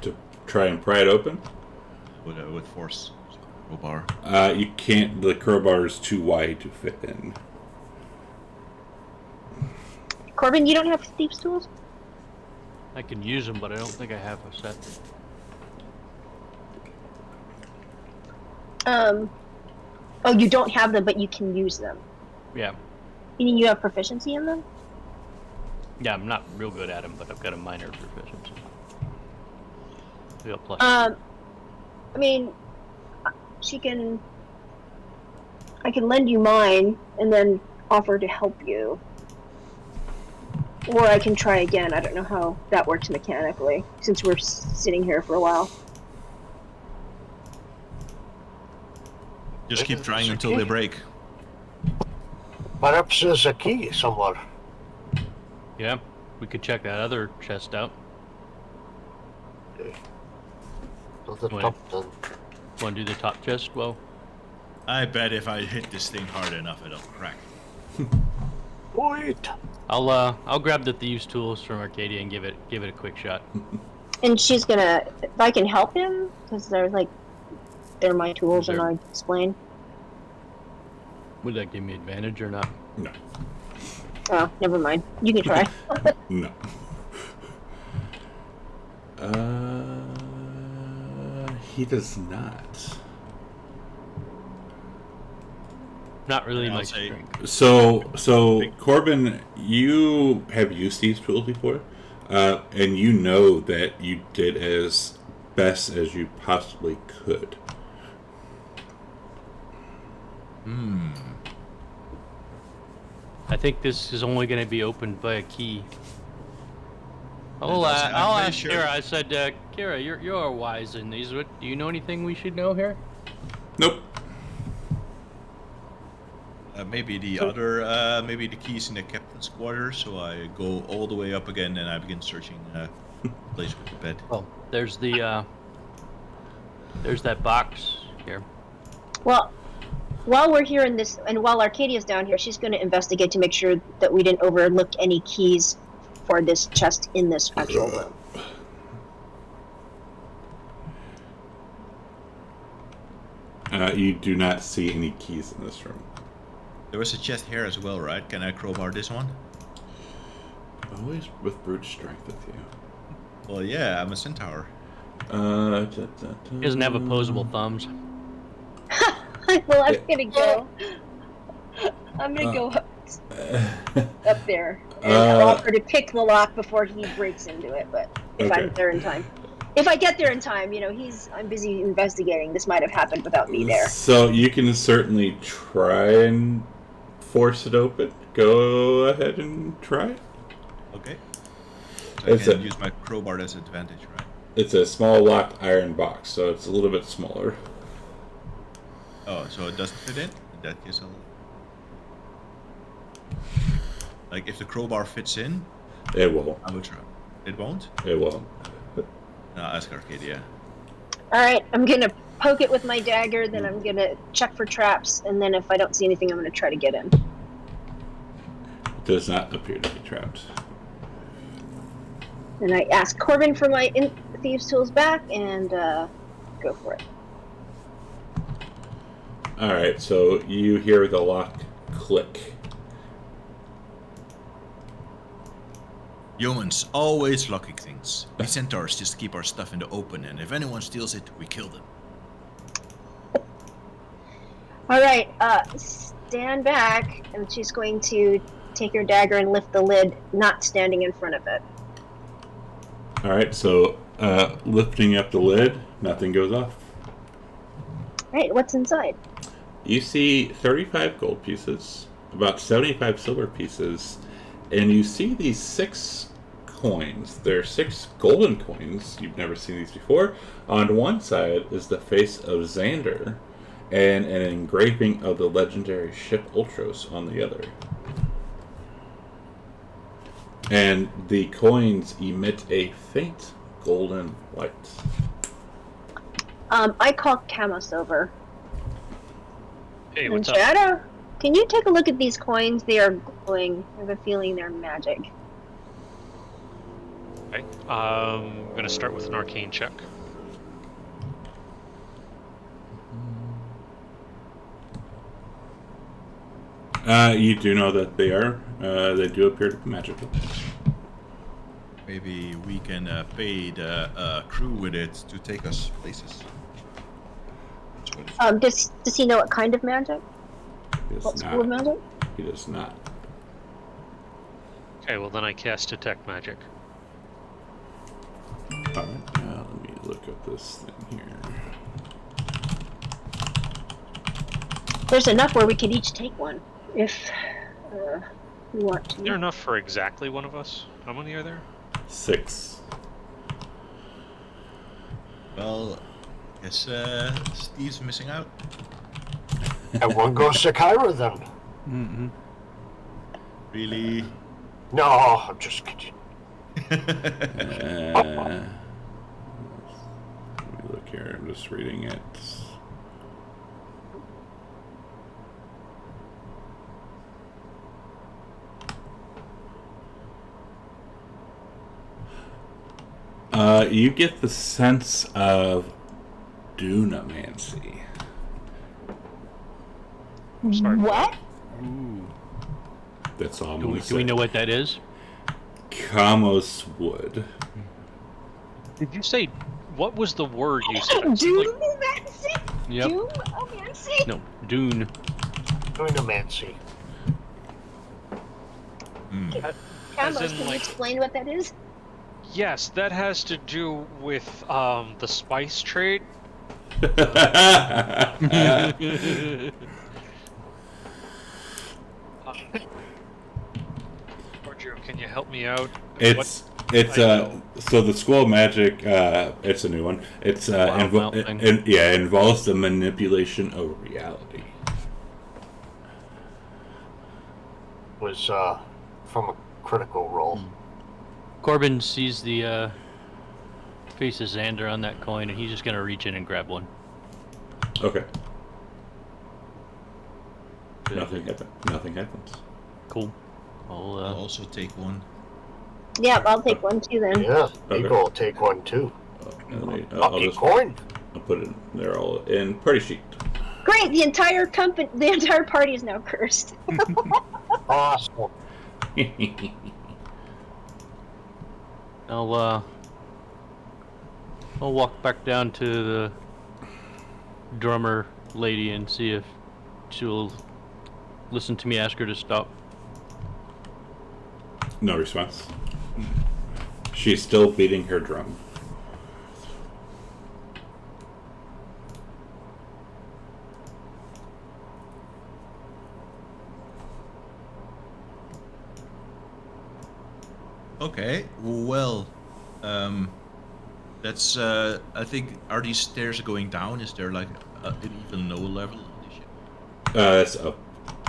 To try and pry it open? With force. Crowbar. You can't. The crowbar is too wide to fit in. Corbin, you don't have thieves' tools? I can use them, but I don't think I have a set. Oh, you don't have them, but you can use them. Yeah. Meaning you have proficiency in them? Yeah, I'm not real good at them, but I've got a minor proficiency. I got plus. I mean, I can lend you mine and then offer to help you. Or I can try again. I don't know how that works mechanically, since we're sitting here for a while. Just keep trying until they break. Perhaps there's a key somewhere. Yeah, we could check that other chest out. To the Wait. top then. Want to do the top chest? Well, I bet if I hit this thing hard enough, it'll crack. Wait. I'll grab the thieves' tools from Arcadia and give it a quick shot. And she's gonna, if I can help him, because they're my tools, and I explain. Would that give me advantage or not? No. Oh, never mind. You can try. No. He does not. Not really I'll my say- strength. So Corbin, you have used these tools before, and you know that you did as best as you possibly could. I think this is only going to be opened by a key. I'll I'm pretty ask sure- Kira. I said, Kira, you're wise in these. Do you know anything we should know here? Nope. Maybe the keys in the captain's quarters. So I go all the way up again and I begin searching place with the bed. Well, there's that box here. Well, while we're here in this, and while Arcadia's down here, she's going to investigate to make sure that we didn't overlook any keys for this chest in this actual room. You do not see any keys in this room. There was a chest here as well, right? Can I crowbar this one? Always with brute strength with you. Well, yeah, I'm a centaur. He doesn't have opposable thumbs. Well, I'm going to go. I'm going to go up there and offer to pick the lock before he breaks into it. But if I'm there in time. If I get there in time, I'm busy investigating. This might have happened without me there. So you can certainly try and force it open. Go ahead and try. Okay. So I It's can a- use my crowbar as advantage, right? It's a small locked iron box, so it's a little bit smaller. Oh, so it doesn't fit in? In that case, like, if the crowbar fits in, It won't. I will try. It won't? It won't. No, ask Arcadia. All right, I'm going to poke it with my dagger, then I'm going to check for traps, and then if I don't see anything, I'm going to try to get in. It does not appear to be trapped. And I ask Corbin for my thieves' tools back, and go for it. Alright, so you hear the lock click. Humans always locking things. We centaurs just keep our stuff in the open, and if anyone steals it, we kill them. All right, stand back, and she's going to take her dagger and lift the lid, not standing in front of it. Alright, so lifting up the lid, nothing goes off. All right, what's inside? You see 35 gold pieces, about 75 silver pieces, and you see these 6 coins. They're 6 golden coins. You've never seen these before. On one side is the face of Xander, and an engraving of the legendary ship Ultros on the other. And the coins emit a faint golden light. I call Camus over. Hey, And what's up? Shadow, can you take a look at these coins? They are glowing. I have a feeling they're magic. Okay. I'm gonna start with an arcane check. You do know that they are. They do appear to be magical. Maybe we can pay the crew with it to take us places. That's what it's Does he know what kind of magic? He What does school of not. magic? He does not. Okay, well then I cast detect magic. Alright, now let me look up this thing here. There's enough where we could each take one, if we want Is there to. enough for exactly one of us? How many are there? 6. Well, guess Steve's missing out. And one goes to Kyra then. Mm-hmm. Really? No, I'm just kidding. Let me look here. I'm just reading it. You get the sense of dunamancy. Sorry, What? Ooh. That's all I'm Do going we, to do we say. know what that is? Kamos wood. Did you say, what was the word you said? It seemed like- Doomancy? Yep. Doomancy? No, Dune. Dunamancy. As Camos, in, can you like- explain what that is? Yes, that has to do with the spice trade. Giorgio, can you help me out? It's so the School of Magic. It's a new one. It's Wild thing. it involves the manipulation of reality. Was from a critical roll. Corbin sees the face of Xander on that coin, and he's just gonna reach in and grab one. Okay. Nothing happens. Cool. I'll I'll, also take one. Yeah, I'll take one too then. Yeah, Okay. Eagle will take one too. I'll Lucky just coin. I'll put it in. They're all in party sheet. Great, the entire party is now cursed. Awesome. I'll walk back down to the drummer lady and see if she'll listen to me ask her to stop. No response. She's still beating her drum. Okay, well, that's, I think, are these stairs going down? Is there like an even lower level on the ship? It's up.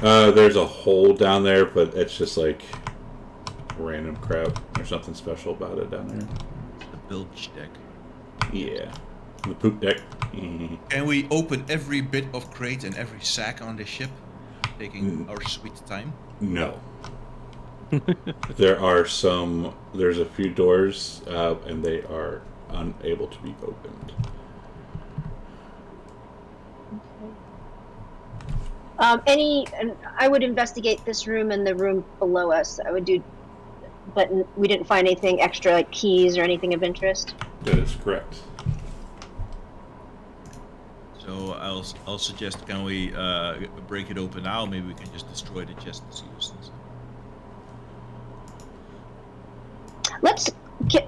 There's a hole down there, but it's just like random crap. There's nothing special about it down there. The bilge deck. Yeah. The poop deck. Can we open every bit of crate and every sack on the ship, taking our sweet time? No. There's a few doors, and they are unable to be opened. I would investigate this room and the room below us. I would do, but we didn't find anything extra like keys or anything of interest. That is correct. So I'll suggest, can we break it open now? Maybe we can just destroy the chest and see what's inside.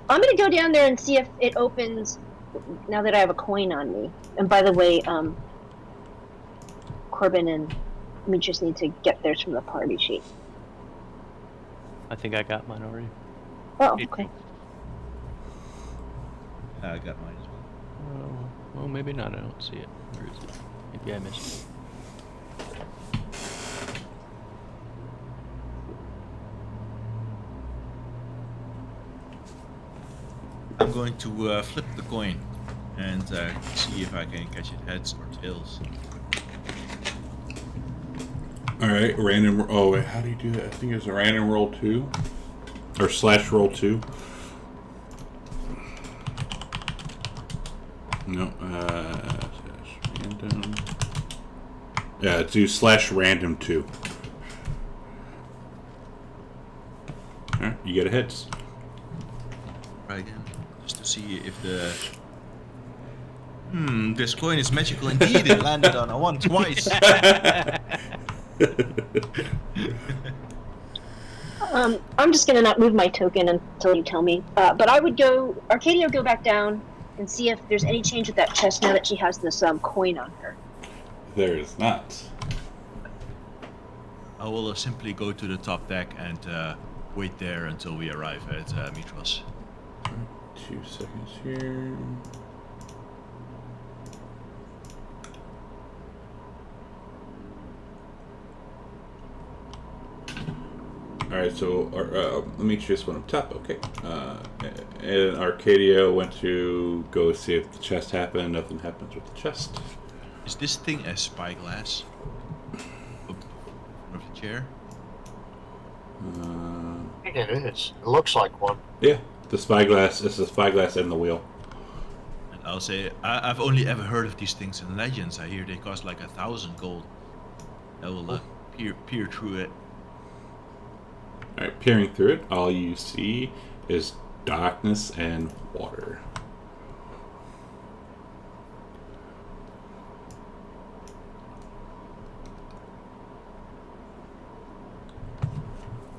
I'm gonna go down there and see if it opens now that I have a coin on me. And by the way, Corbin and Demetrius need to get theirs from the party sheet. I think I got mine already. Oh, okay. I got mine as well. Well, maybe not. I don't see it. Where is it? Maybe I missed it. I'm going to flip the coin and see if I can catch it heads or tails. Alright, random. Oh, wait, how do you do that? I think it's a random roll 2. Or / roll 2. No, random. Yeah, do / random 2. Alright, you get a hits. Try again, just to see if the... this coin is magical indeed. It landed on a 1 twice. I'm just gonna not move my token until you tell me. But I would go, Arcadia would go back down and see if there's any change with that chest now that she has this coin on her. There is not. I will simply go to the top deck and wait there until we arrive at Mitros. 2 seconds here. Alright, so Demetrius went up top, okay. And Arcadia went to go see if the chest happened. Nothing happens with the chest. Is this thing a spyglass? Of the chair? I think it is. It looks like one. Yeah, The spyglass is the spyglass and the wheel. And I'll say, I've only ever heard of these things in legends. I hear they cost like 1,000 gold. I will peer through it. Alright, peering through it, all you see is darkness and water.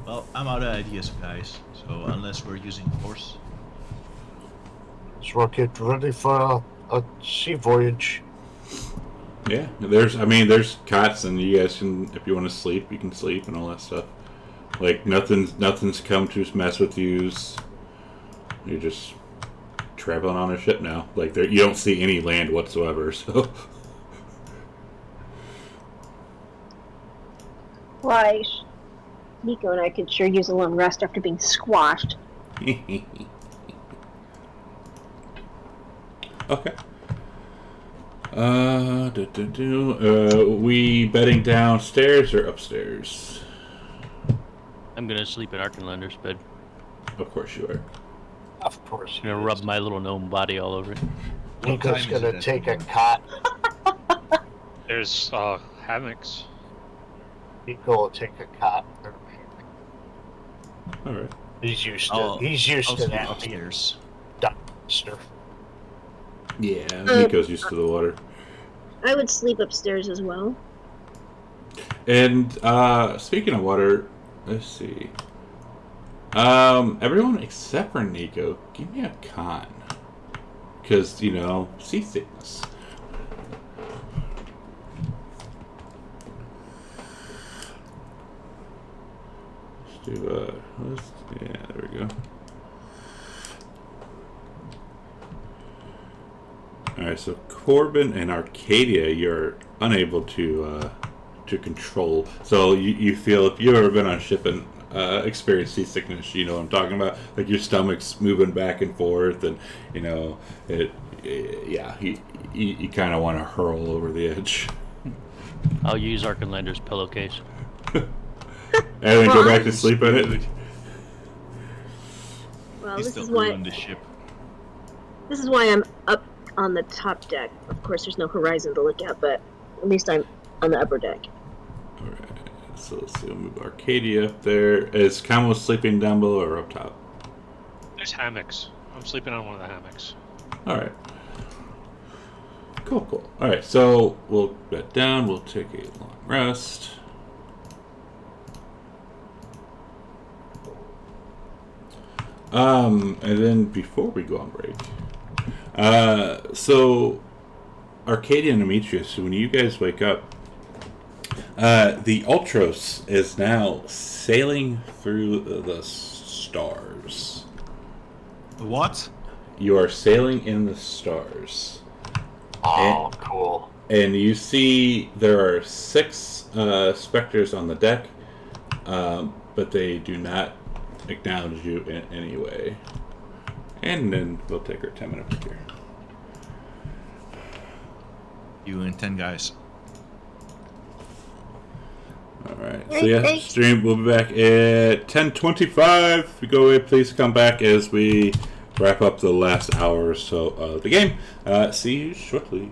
Well, I'm out of ideas, guys. So unless we're using force. So we'll get ready for a sea voyage. Yeah, there's cots, and you guys can, if you want to sleep, you can sleep and all that stuff. Like nothing's come to mess with you. You're just traveling on a ship now. Like you don't see any land whatsoever. So Right. Nico and I could sure use a little rest after being squashed. okay. We bedding downstairs or upstairs? I'm gonna sleep in Arkenlander's bed. Of course you are. Of course. I'm gonna rub my little gnome body all over it. Nico's time is gonna it? take a cot. There's hammocks. Nico will take a cot. All right. He's used to. I'll He's used to sleep that. upstairs. Dumpster. Yeah, Nico's used to the water. I would sleep upstairs as well. And speaking of water, let's see. Everyone except for Nico, give me a con. Because, seasickness. Let's do, yeah, there we go. Alright, so Corbin and Arcadia, you're unable to control. So you feel, if you've ever been on a ship and experienced seasickness, you know what I'm talking about. Like your stomach's moving back and forth, and you kind of want to hurl over the edge. I'll use Arkenlander's pillowcase. And then go back to sleep in it. Well, He's this is still why ruined the ship. I'm up on the top deck. Of course, there's no horizon to look at, but at least I'm on the upper deck. Alright, so let's see, we'll move Arcadia up there. Is Camo sleeping down below or up top? There's hammocks. I'm sleeping on one of the hammocks. Alright. Cool. Alright, so we'll bed down, we'll take a long rest. And then before we go on break, so Arcadia and Demetrius, when you guys wake up, the Ultros is now sailing through the stars. What? You are sailing in the stars. Oh, cool. And you see there are 6 specters on the deck, but they do not acknowledge you in any way. And then we'll take our 10-minute break here. You and 10 guys. Alright, so yeah, stream, we'll be back at 10:25. If you go away, please come back as we wrap up the last hour or so of the game. See you shortly.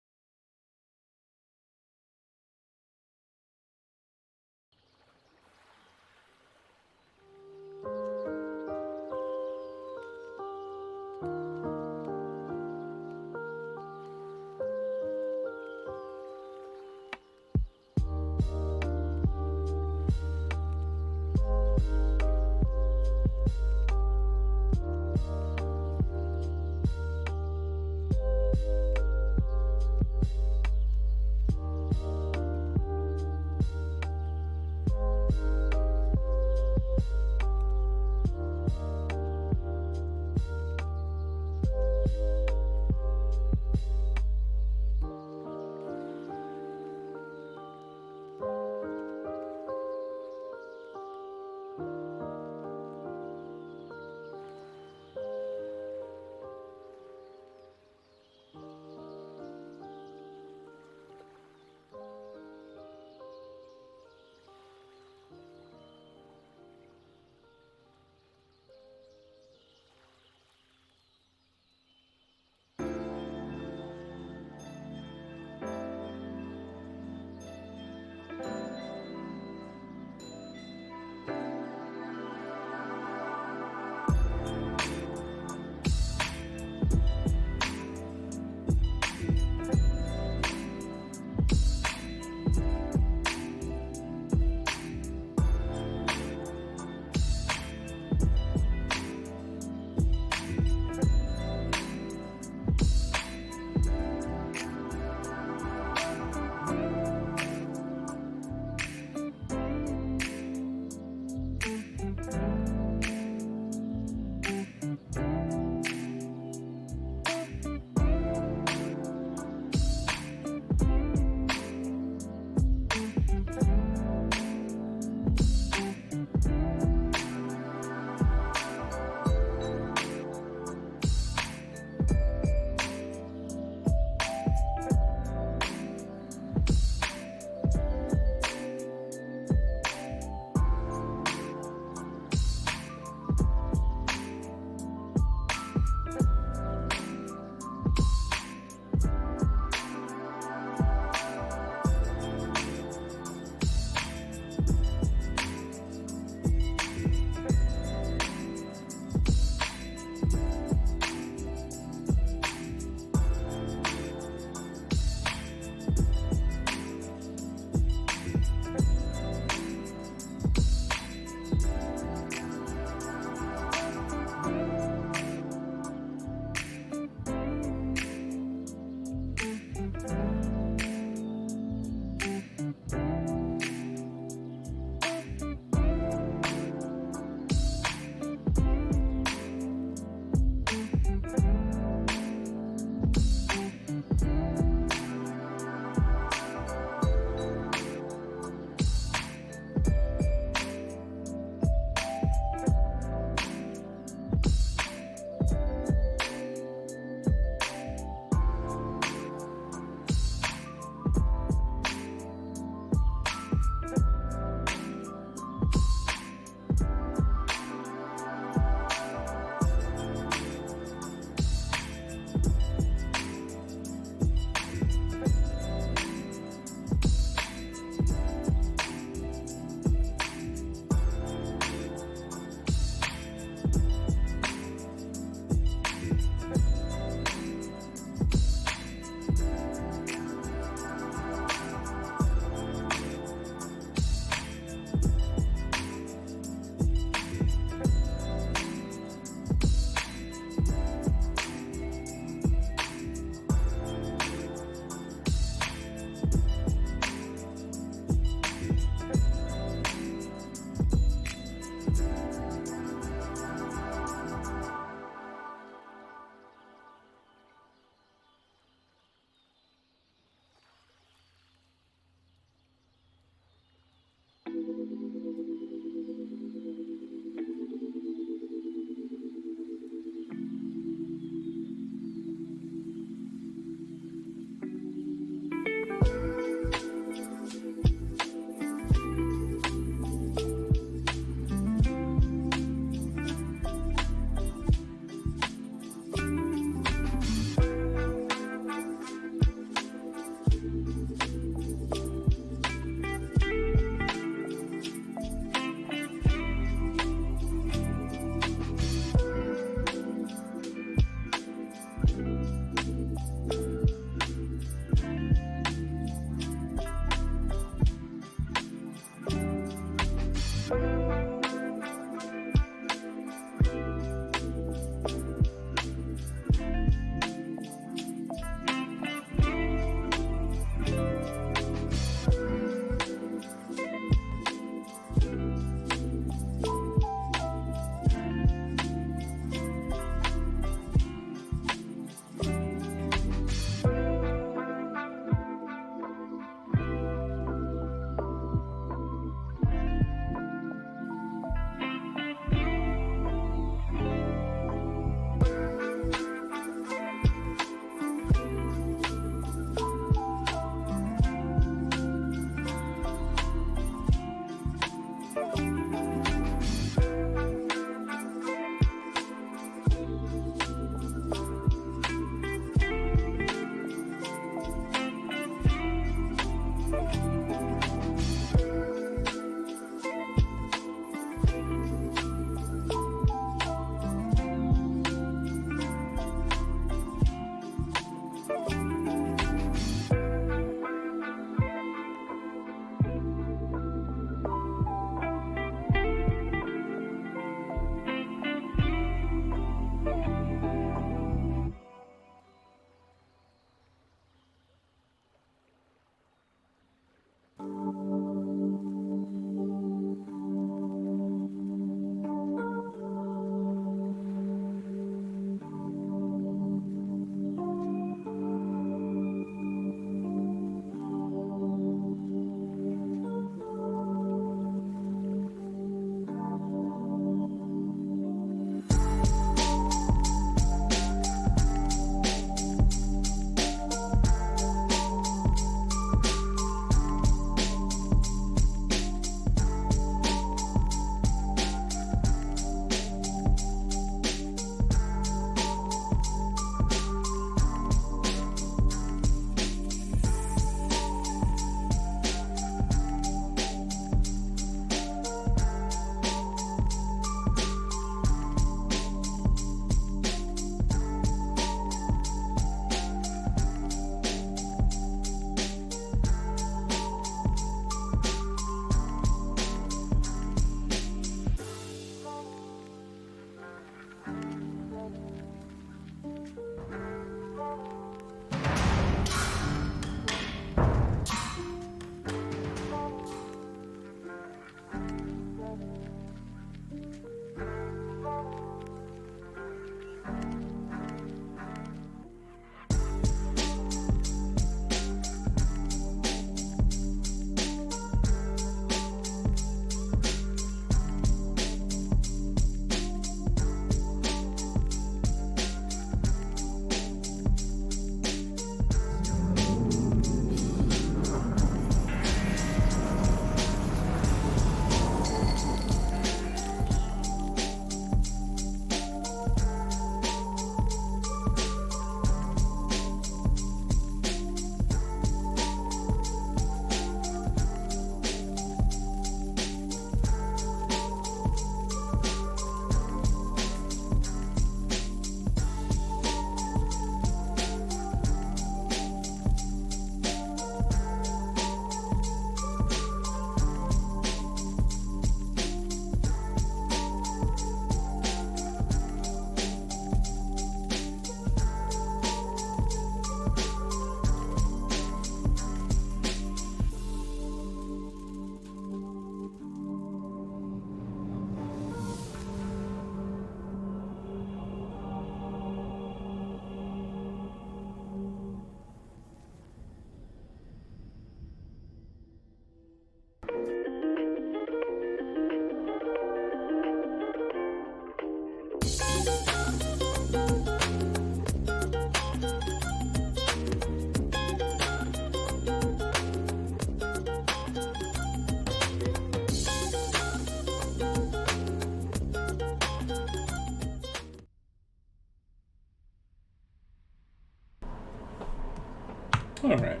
All right.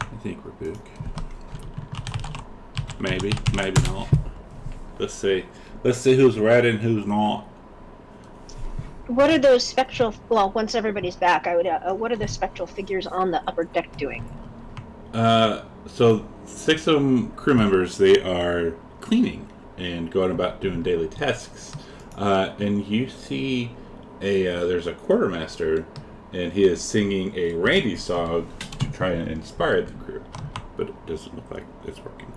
I think we're good. Maybe not. Let's see. Let's see who's right and who's not. What are those spectral? Well, once everybody's back, I would. What are the spectral figures on the upper deck doing? So 6 of them crew members, they are cleaning and going about doing daily tasks. And you see there's a quartermaster, and he is singing a Randy song to try and inspire the crew, but it doesn't look like it's working.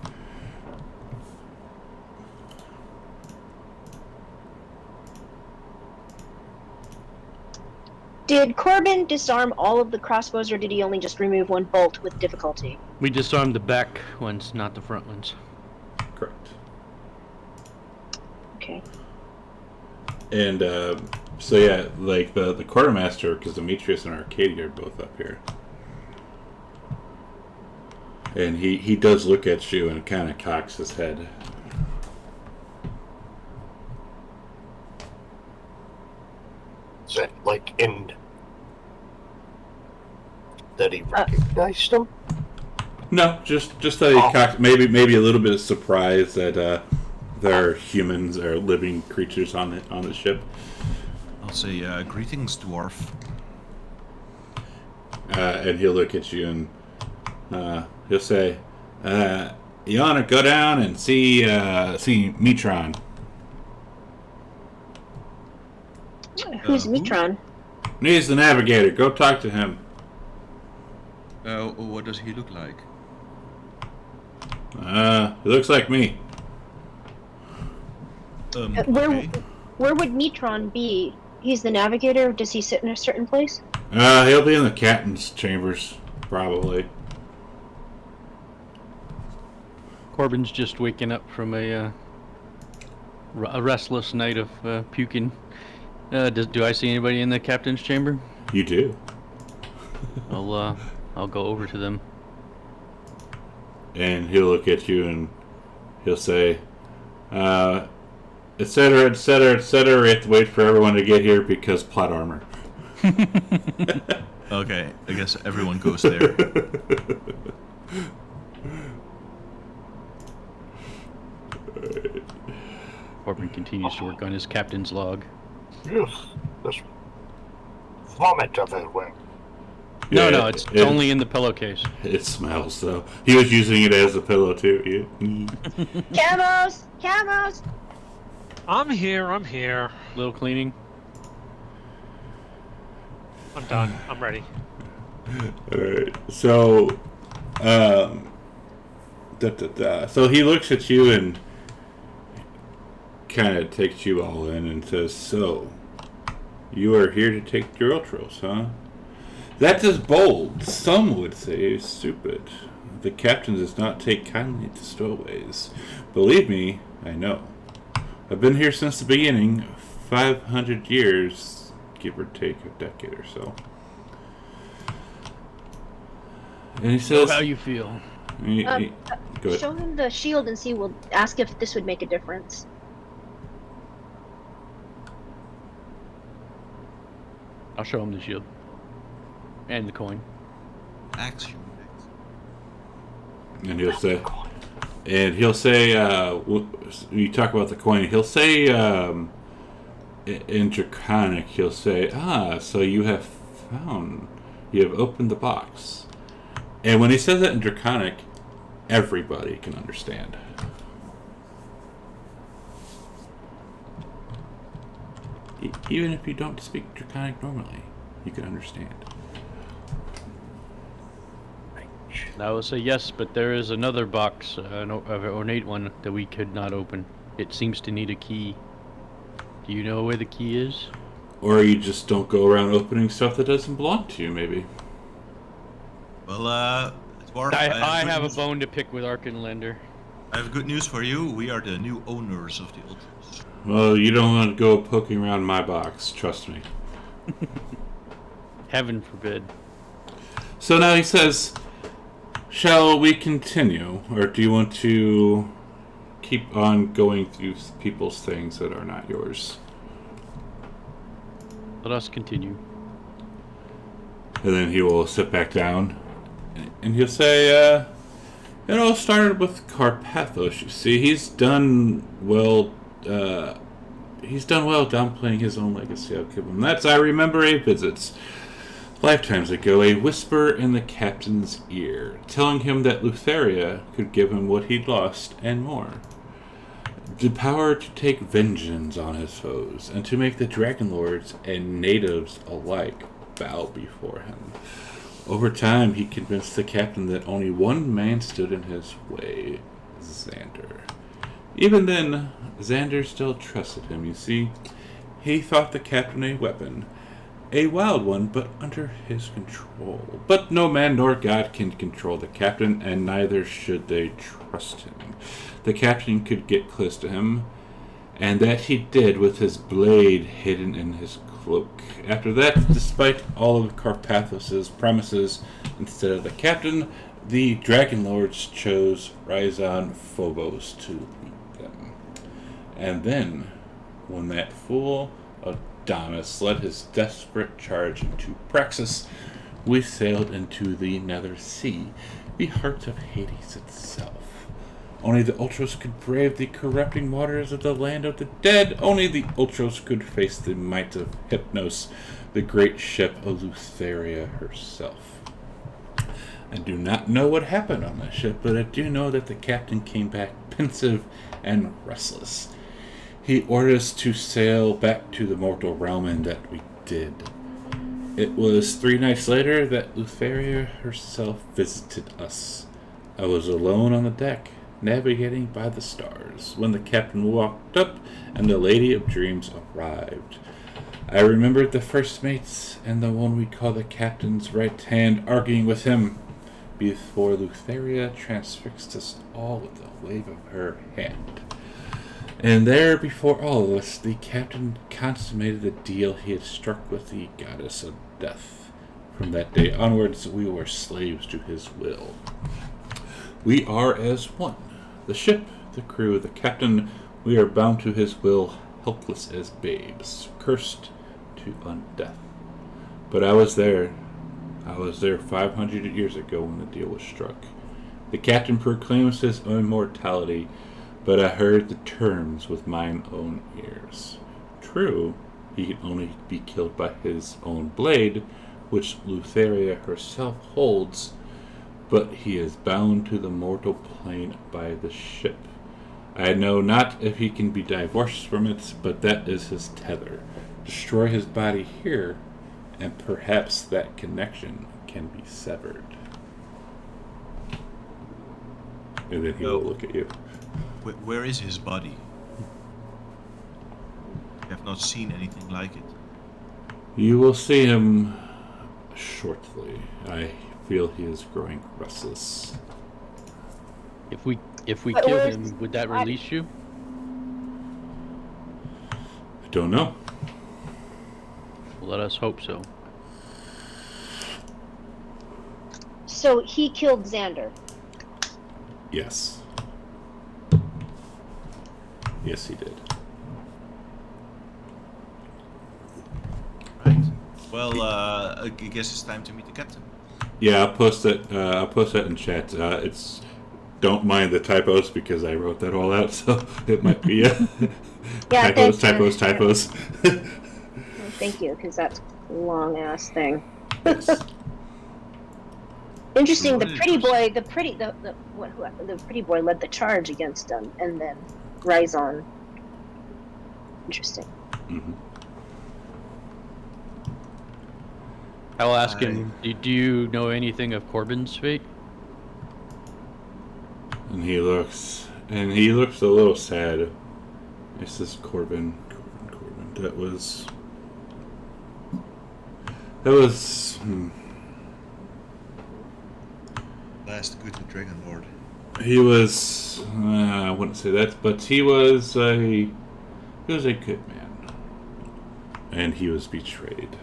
Did Corbin disarm all of the crossbows, or did he only just remove one bolt with difficulty? We disarmed the back ones, not the front ones. Correct. Okay. And so yeah, like the quartermaster, because Demetrius and Arcadia are both up here, and he does look at you and kind of cocks his head. Is that like in that he recognized him? No, just that he cocked, maybe a little bit of surprise that there are humans or living creatures on the ship. I'll say, greetings, dwarf. And he'll look at you and he'll say, "You want to go down and see Metron?" Who's Metron? He's the navigator. Go talk to him. What does he look like? He looks like me. Okay. Where would Metron be? He's the navigator. Does he sit in a certain place? He'll be in the captain's chambers, probably. Corbin's just waking up from a restless night of puking. Do I see anybody in the captain's chamber? You do. I'll go over to them. And he'll look at you and he'll say, etc., etc., etc. We have to wait for everyone to get here because plot armor. Okay, I guess everyone goes there. Corbin continues to work on his captain's log. Ugh, there's vomit everywhere. Yeah, No, it's only in the pillowcase. It smells, though. He was using it as a pillow, too. Camos! Camos! I'm here. Little cleaning. I'm done. I'm ready. Alright, so, so he looks at you and kind of takes you all in and says, "So, you are here to take your ultros, huh? That is bold. Some would say stupid. The captain does not take kindly to stowaways. Believe me, I know. I've been here since the beginning, 500 years, give or take a decade or so." And he says, How you feel? Go ahead. Show him the shield and see. We'll ask if this would make a difference. I'll show him the shield. And the coin. Action. And he'll say, you talk about the coin, he'll say, in Draconic, he'll say, so you have opened the box. And when he says that in Draconic, everybody can understand. Even if you don't speak Draconic normally, you can understand. I will say yes, but there is another box, an ornate one, that we could not open. It seems to need a key. Do you know where the key is? Or you just don't go around opening stuff that doesn't belong to you, maybe. Well, Dwarf, I have a bone to pick with Arkenlander. I have good news for you. We are the new owners of the Ultras. Well, you don't want to go poking around my box, trust me. Heaven forbid. So now he says, shall we continue, or do you want to keep on going through people's things that are not yours? Let us continue. And then he will sit back down and he'll say, it all started with Carpathos. You see, he's done well downplaying his own legacy. I'll give him that. I remember a visit lifetimes ago, a whisper in the captain's ear, telling him that Lutheria could give him what he'd lost and more. The power to take vengeance on his foes, and to make the Dragonlords and natives alike bow before him. Over time, he convinced the captain that only one man stood in his way, Xander. Even then, Xander still trusted him, you see. He thought the captain a weapon, a wild one, but under his control. But no man nor god can control the captain, and neither should they trust him. The captain could get close to him, and that he did with his blade hidden in his cloak. After that, despite all of Carpathos' promises, instead of the captain, the Dragonlords chose Rhizon Phobos to lead them. And then, when that fool Adonis led his desperate charge into Praxis, we sailed into the Nether Sea, the heart of Hades itself. Only the Ultros could brave the corrupting waters of the land of the dead. Only the Ultros could face the might of Hypnos, the great ship of Lutheria herself. I do not know what happened on that ship, but I do know that the captain came back pensive and restless. He ordered us to sail back to the mortal realm, and that we did. It was 3 nights later that Lutheria herself visited us. I was alone on the deck, navigating by the stars, when the captain walked up and the Lady of Dreams arrived. I remembered the first mates and the one we call the captain's right hand arguing with him before Lutheria transfixed us all with a wave of her hand. And there, before all of us, the captain consummated the deal he had struck with the goddess of death. From that day onwards, we were slaves to his will. We are as one. The ship, the crew, the captain, we are bound to his will, helpless as babes, cursed to undeath. But I was there 500 years ago when the deal was struck. The captain proclaims his immortality, but I heard the terms with mine own ears. True, he can only be killed by his own blade, which Lutheria herself holds, but he is bound to the mortal plane by the ship. I know not if he can be divorced from it, but that is his tether. Destroy his body here, and perhaps that connection can be severed. And then he will look at you. Where is his body? I have not seen anything like it. You will see him shortly. I feel he is growing restless. If we But kill where's him, his would that body? release you? I don't know. Well, let us hope so. So he killed Xander. Yes. Yes, he did. Right. Well, I guess it's time to meet the captain. Yeah, I'll post that. I'll post that in chat. It's don't mind the typos because I wrote that all out, so it might be Yeah, typos. Thank you, because that's a long ass thing. Yes. Interesting. The Really pretty interesting. boy, the pretty boy led the charge against them, and then Rhizon. Interesting. Mhm. I'll ask him. Do you know anything of Corbin's fate? And he looks a little sad. It's this Corbin. That was. Last good Dragonlord. He was. I wouldn't say that, but he was a good man, and he was betrayed.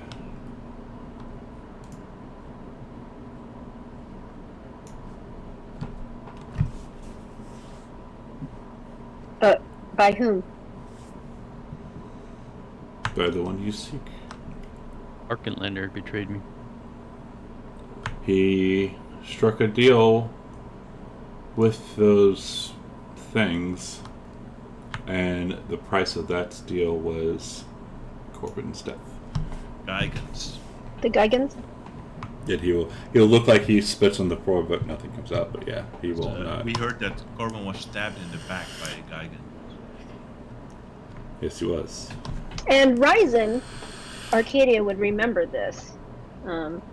But by whom? By the one you seek. Arkenlander betrayed me. He struck a deal with those things, and the price of that deal was Corbin's death. Geigens. The Geigens? Yet he'll look like he spits on the floor, but nothing comes out. But yeah, he will not. We heard that Corbin was stabbed in the back by Geigen. Yes, he was. And Ryzen, Arcadia would remember this.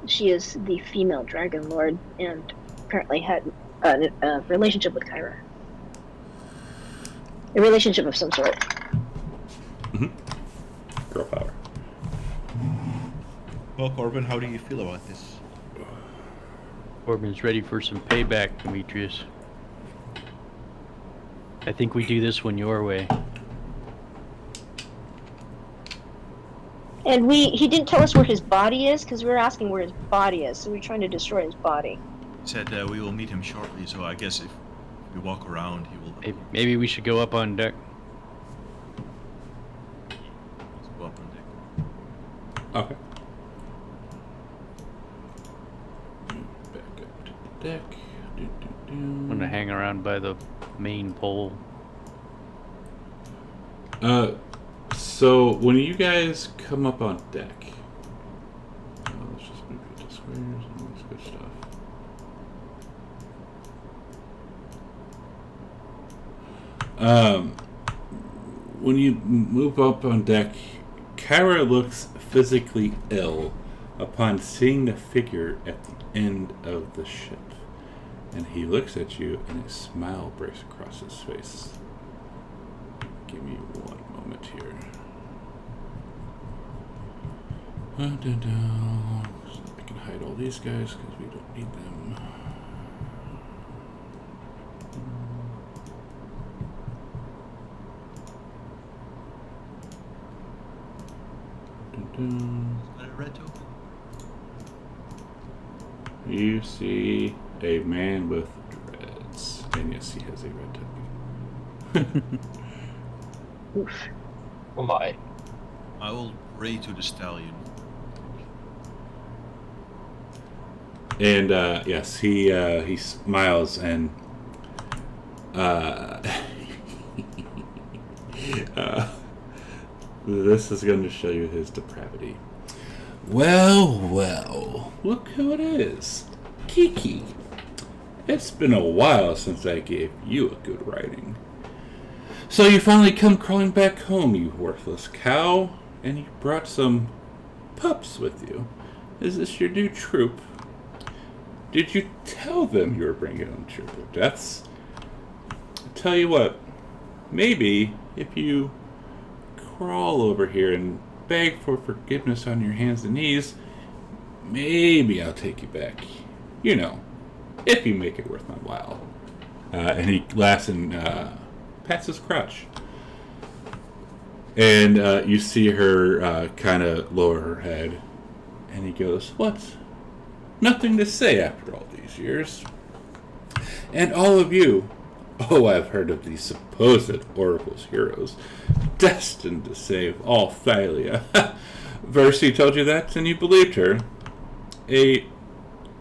She is the female Dragonlord and apparently had a relationship with Kyra. A relationship of some sort. Mm-hmm. Girl power. Well, Corbin, how do you feel about this? Corbin's ready for some payback, Demetrius. I think we do this one your way. And he didn't tell us where his body is, because we were asking where his body is, so we're trying to destroy his body. He said we will meet him shortly, so I guess if we walk around, he will... Maybe we should go up on deck. Let's go up on deck. Okay. Back up to the deck. I'm gonna hang around by the main pole. So when you guys come up on deck, let's just move it to squares and all this good stuff. When you move up on deck, Kyra looks physically ill upon seeing the figure at the end of the ship. And he looks at you and a smile breaks across his face. Give me one moment here. So I can hide all these guys because we don't need them. Is that a red token? You see a man with dreads. And yes, he has a red token. Oof. Oh my. I will pray to the stallion. And yes, he smiles and this is going to show you his depravity. Well, look who it is. Kiki. It's been a while since I gave you a good riding. So you finally come crawling back home, you worthless cow, and you brought some pups with you. Is this your new troop? Did you tell them you were bringing them to their deaths? I'll tell you what, maybe if you crawl over here and beg for forgiveness on your hands and knees, maybe I'll take you back. You know, if you make it worth my while. And he laughs and pats his crotch. And you see her kind of lower her head. And he goes, "What? Nothing to say after all these years. And all of you, oh, I've heard of these supposed Oracle's heroes, destined to save all Thylia. Versi told you that, and you believed her. A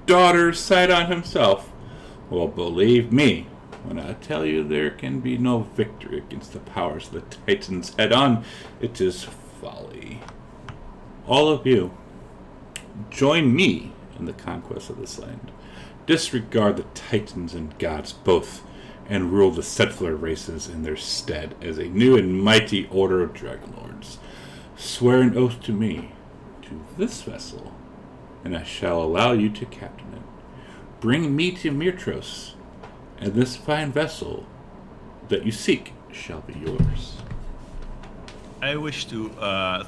daughter Sidon himself. Well, believe me, when I tell you there can be no victory against the powers of the Titans head on, it is folly. All of you, join me in the conquest of this land. Disregard the Titans and gods both, and rule the settler races in their stead as a new and mighty order of Dragonlords. Swear an oath to me, to this vessel, and I shall allow you to captain it. Bring me to Mirtros, and this fine vessel that you seek shall be yours." I wish to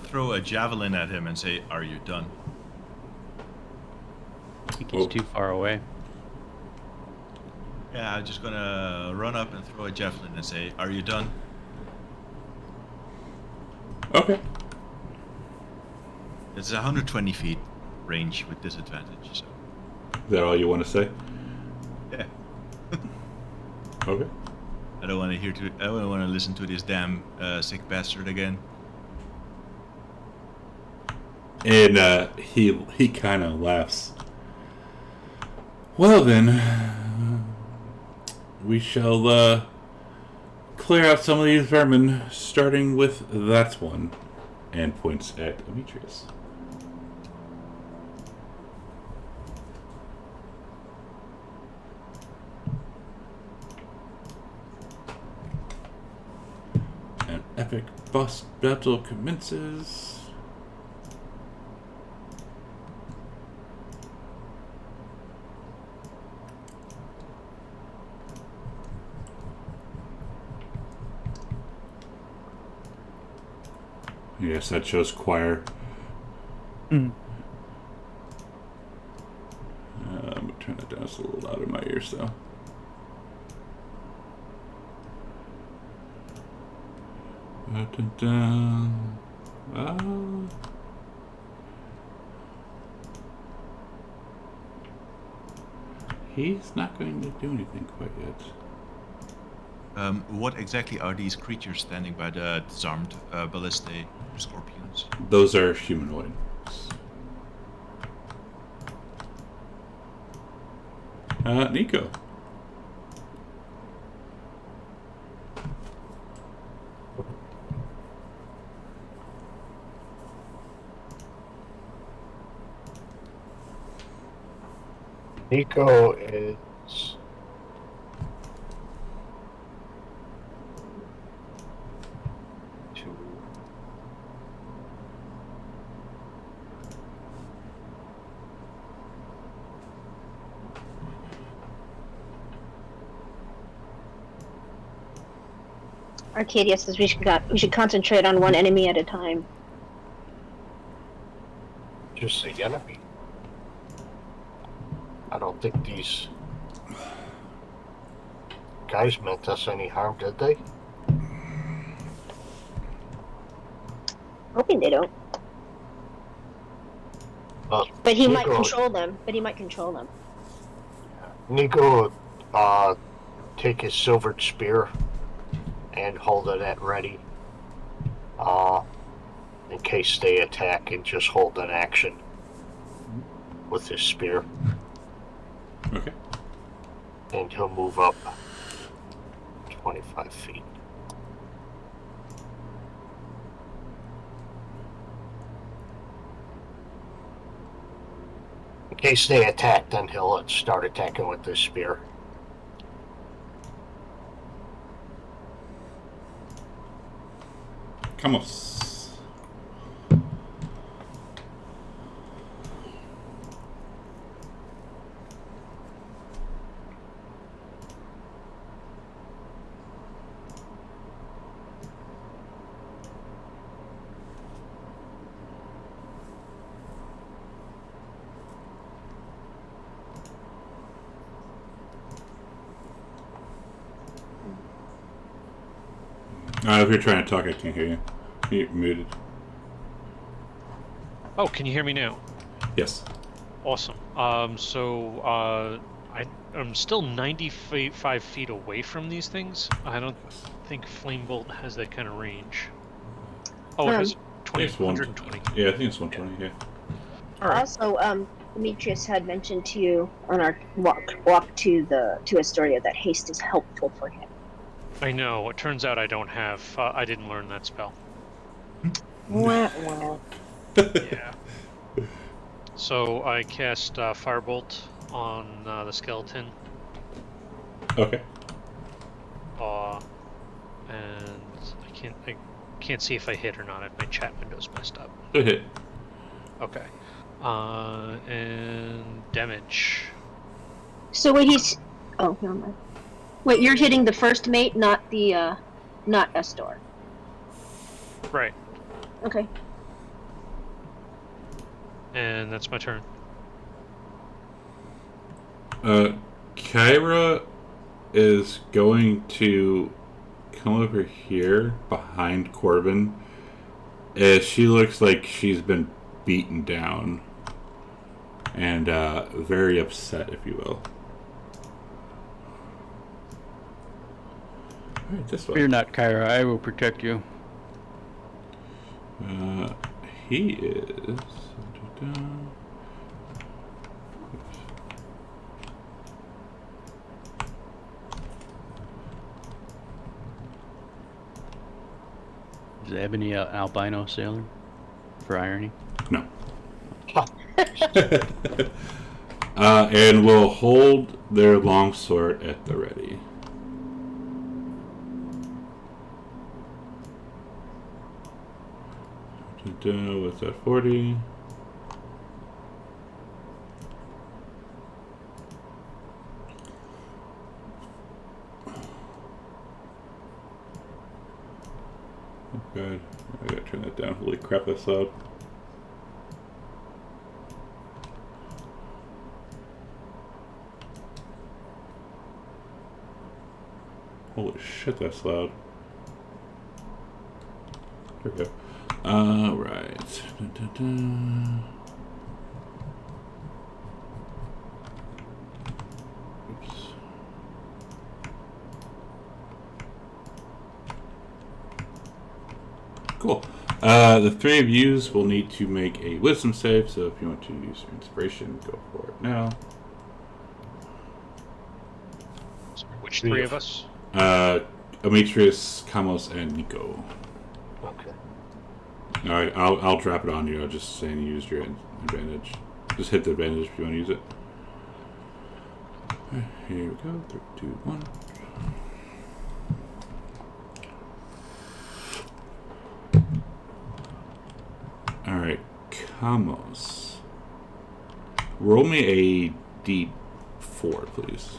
throw a javelin at him and say, "Are you done?" I think he's too far away. Yeah, I'm just gonna run up and throw a javelin and say, "Are you done?" Okay. It's 120 feet range with disadvantage, so Is that all you want to say? yeah. Okay. I don't want to I don't want to listen to this damn sick bastard again. And he kind of laughs. Well then, we shall clear out some of these vermin, starting with that one, and points at Demetrius. An epic boss battle commences. Yes, that shows choir. Mm. I'm gonna turn that down. It's a little loud in my ears, though. He's not going to do anything quite yet. What exactly are these creatures standing by the disarmed ballistae scorpions? Those are humanoid. Nico. Nico is two. Arcadia says we should concentrate on one enemy at a time. Just the enemy. I don't think these guys meant us any harm, did they? Hoping they don't. But he might control them. Nico take his silvered spear and hold it at ready. In case they attack, and just hold an action with his spear. Okay. And he'll move up 25 feet. In case they attack, then he'll start attacking with his spear. Vamos. If you're trying to talk, I can't hear you. You're muted. Oh, can you hear me now? Yes. Awesome. I'm still 95 feet away from these things. I don't think Flamebolt has that kind of range. Oh, it has 120. Yeah, I think it's 120. Yeah. All right. Also, Demetrius had mentioned to you on our walk to Astoria that haste is helpful for him. I know. It turns out I don't have. I didn't learn that spell. Wah, wah. Yeah. So I cast Firebolt on the skeleton. Okay. And I can't see if I hit or not. If my chat window's messed up. Good hit. Okay. And damage. So wait, never mind. Wait, you're hitting the first mate, not Estor. Right. Okay. And that's my turn. Kyra is going to come over here behind Corbin, as she looks like she's been beaten down and very upset, if you will. All right, this way. Fear not, Kyra. I will protect you. He is. Is Ebony an albino sailor? For irony? No. And will hold their longsword at the ready. What's that, 40? Oh, God. I gotta turn that down. Holy crap, that's loud. Holy shit, that's loud. There we go. Right. Dun, dun, dun. Oops. Cool. The three of yous will need to make a wisdom save, so if you want to use your inspiration, go for it now. Which three of us? Demetrius, Kamos, and Nico. Okay. Alright, I'll drop it on you. I'm just saying you used your advantage. Just hit the advantage if you want to use it. Alright, here we go. 3, 2, 1. Alright, Kamos. Roll me a D4, please.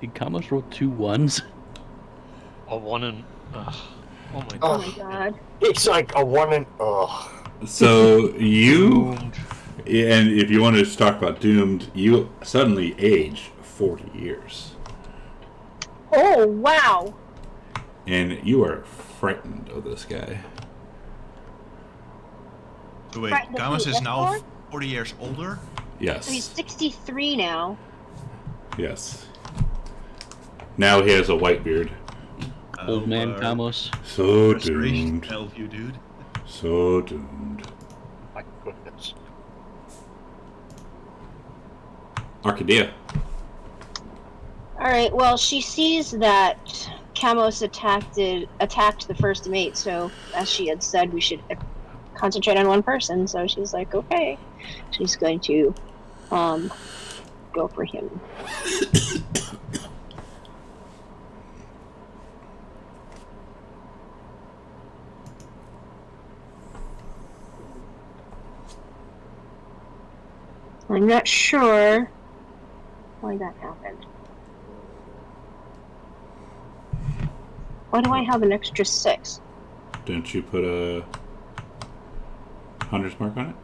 Did Kamos roll 2 1s? A 1 and. Oh my god. Oh my god. It's like a 1 and So you, and if you want to talk about doomed, you suddenly age 40 years. Oh, wow. And you are frightened of this guy. So wait, Right, Gamos the is now F4? 40 years older? So he's Yes. 63 now. Yes. Now he has a white beard. Old man Kamos. So Restoration doomed. help you, dude. So doomed. my goodness. Arcadia. Alright, well, she sees that Kamos attacked the first mate, so as she had said, we should concentrate on one person, so she's like, okay. She's going to go for him. I'm not sure why that happened. Why do I have an extra 6? Didn't you put a 100's mark on it?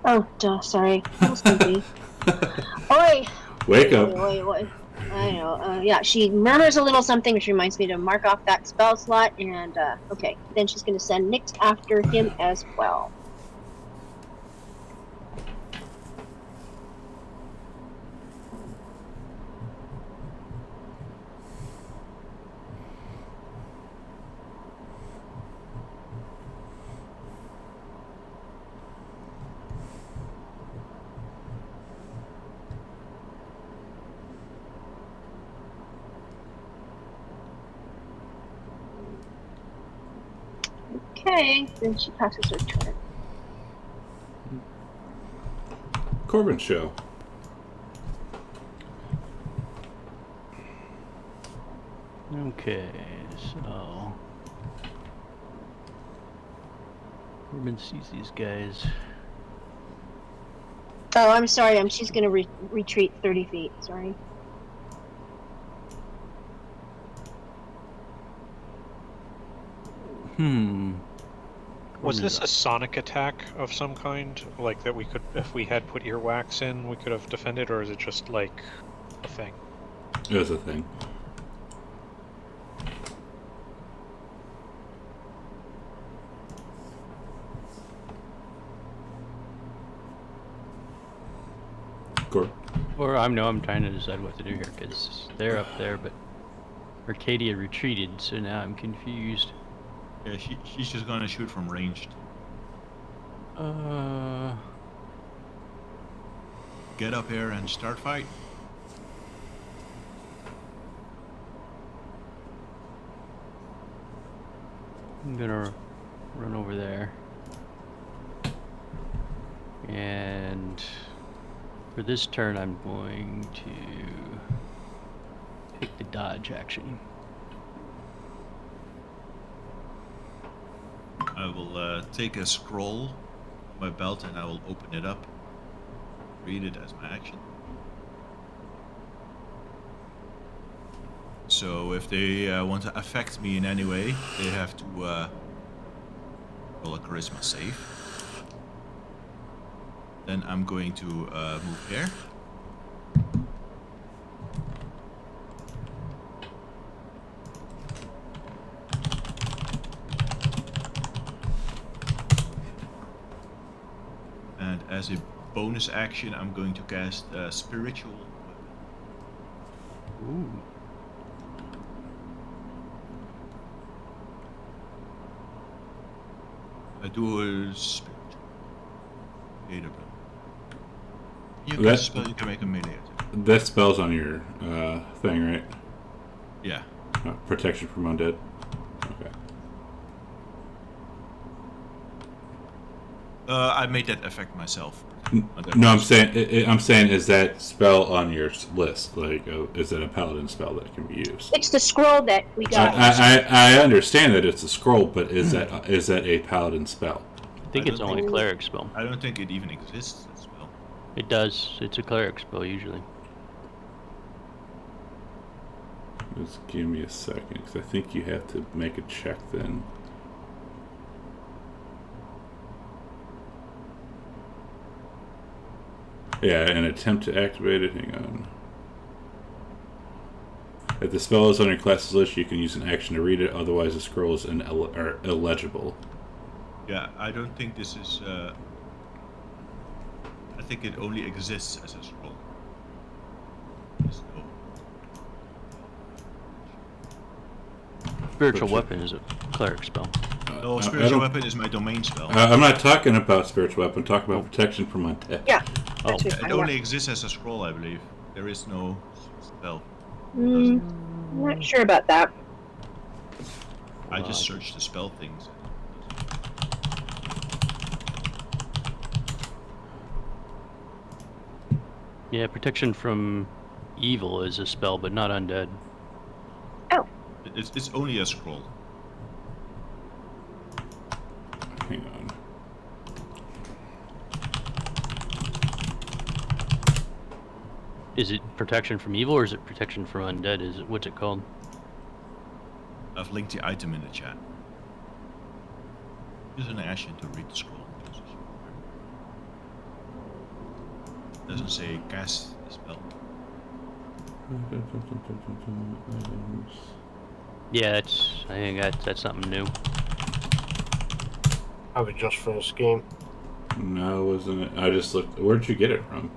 Oh, duh, sorry. That was me. Oi! Wake up. Wait. I know. Yeah, she murmurs a little something, which reminds me to mark off that spell slot, and, okay. Then she's going to send Nyx after him as well. Okay, then she passes her turn. Corbin show. Okay, so Corbin sees these guys. Oh, I'm sorry. She's going to retreat 30 feet. Sorry. Was this a sonic attack of some kind? Like that we could, if we had put earwax in, we could have defended, or is it just like a thing? It was a thing. Corbin. Or I'm trying to decide what to do here because they're up there, but Arcadia retreated, so now I'm confused. Yeah, she's just gonna shoot from ranged. Get up here and start fight. I'm gonna run over there. And for this turn, I'm going to take the dodge action. I will take a scroll from my belt and I will open it up. Read it as my action. So if they want to affect me in any way, they have to roll a charisma save. Then I'm going to move here. And as a bonus action, I'm going to cast Spiritual Weapon. Ooh. I do a spiritual. You can That- spell. You can make a melee attack. That spell's on your thing, right? Yeah. Protection from undead. Okay. I made that effect myself. No, I'm saying, is that spell on your list? Like, is it a paladin spell that can be used? It's the scroll that we got. I understand that it's a scroll, but is that a paladin spell? I think it's only a cleric spell. I don't think it even exists. That spell. It does. It's a cleric spell usually. Just give me a second, because I think you have to make a check then. Yeah, an attempt to activate it. Hang on. If the spell is on your class's list, you can use an action to read it. Otherwise, the scroll is illegible. Yeah, I don't think this is. I think it only exists as a scroll. There's no- Spiritual weapon is a cleric spell. No, I spiritual don't- weapon is my domain spell. I'm not talking about spiritual weapon. I'm talking about protection from undead. Yeah. Oh, That's what It I only know. exists as a scroll, I believe. There is no spell. I'm not sure about that. I just searched the spell things. Yeah, protection from evil is a spell, but not undead. It's only a scroll. Hang on. Is it protection from evil or is it protection from undead? Is it what's it called? I've linked the item in the chat. Use an action to read the scroll. Doesn't say cast the spell. Yeah, I think that's something new. I was just for this game. No, wasn't it? I just looked. Where'd you get it from?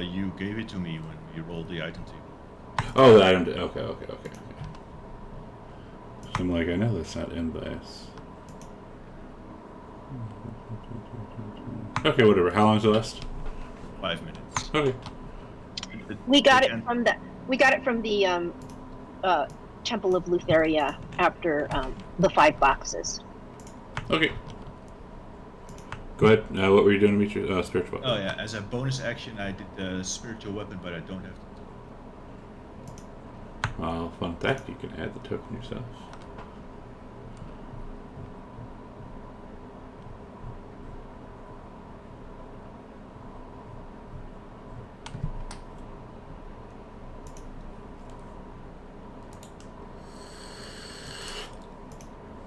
You gave it to me when we rolled the item table. Oh, the item. Okay. So I'm like, I know that's not in bias. Okay, whatever. How long does it last? 5 minutes. Okay. We got it from the Temple of Lutheria after the 5 boxes. Okay. Go ahead. What were you doing, Dimitri? Spiritual weapon. Oh yeah, as a bonus action, I did the spiritual weapon, but I don't have to. Well, fun fact, you can add the token yourself.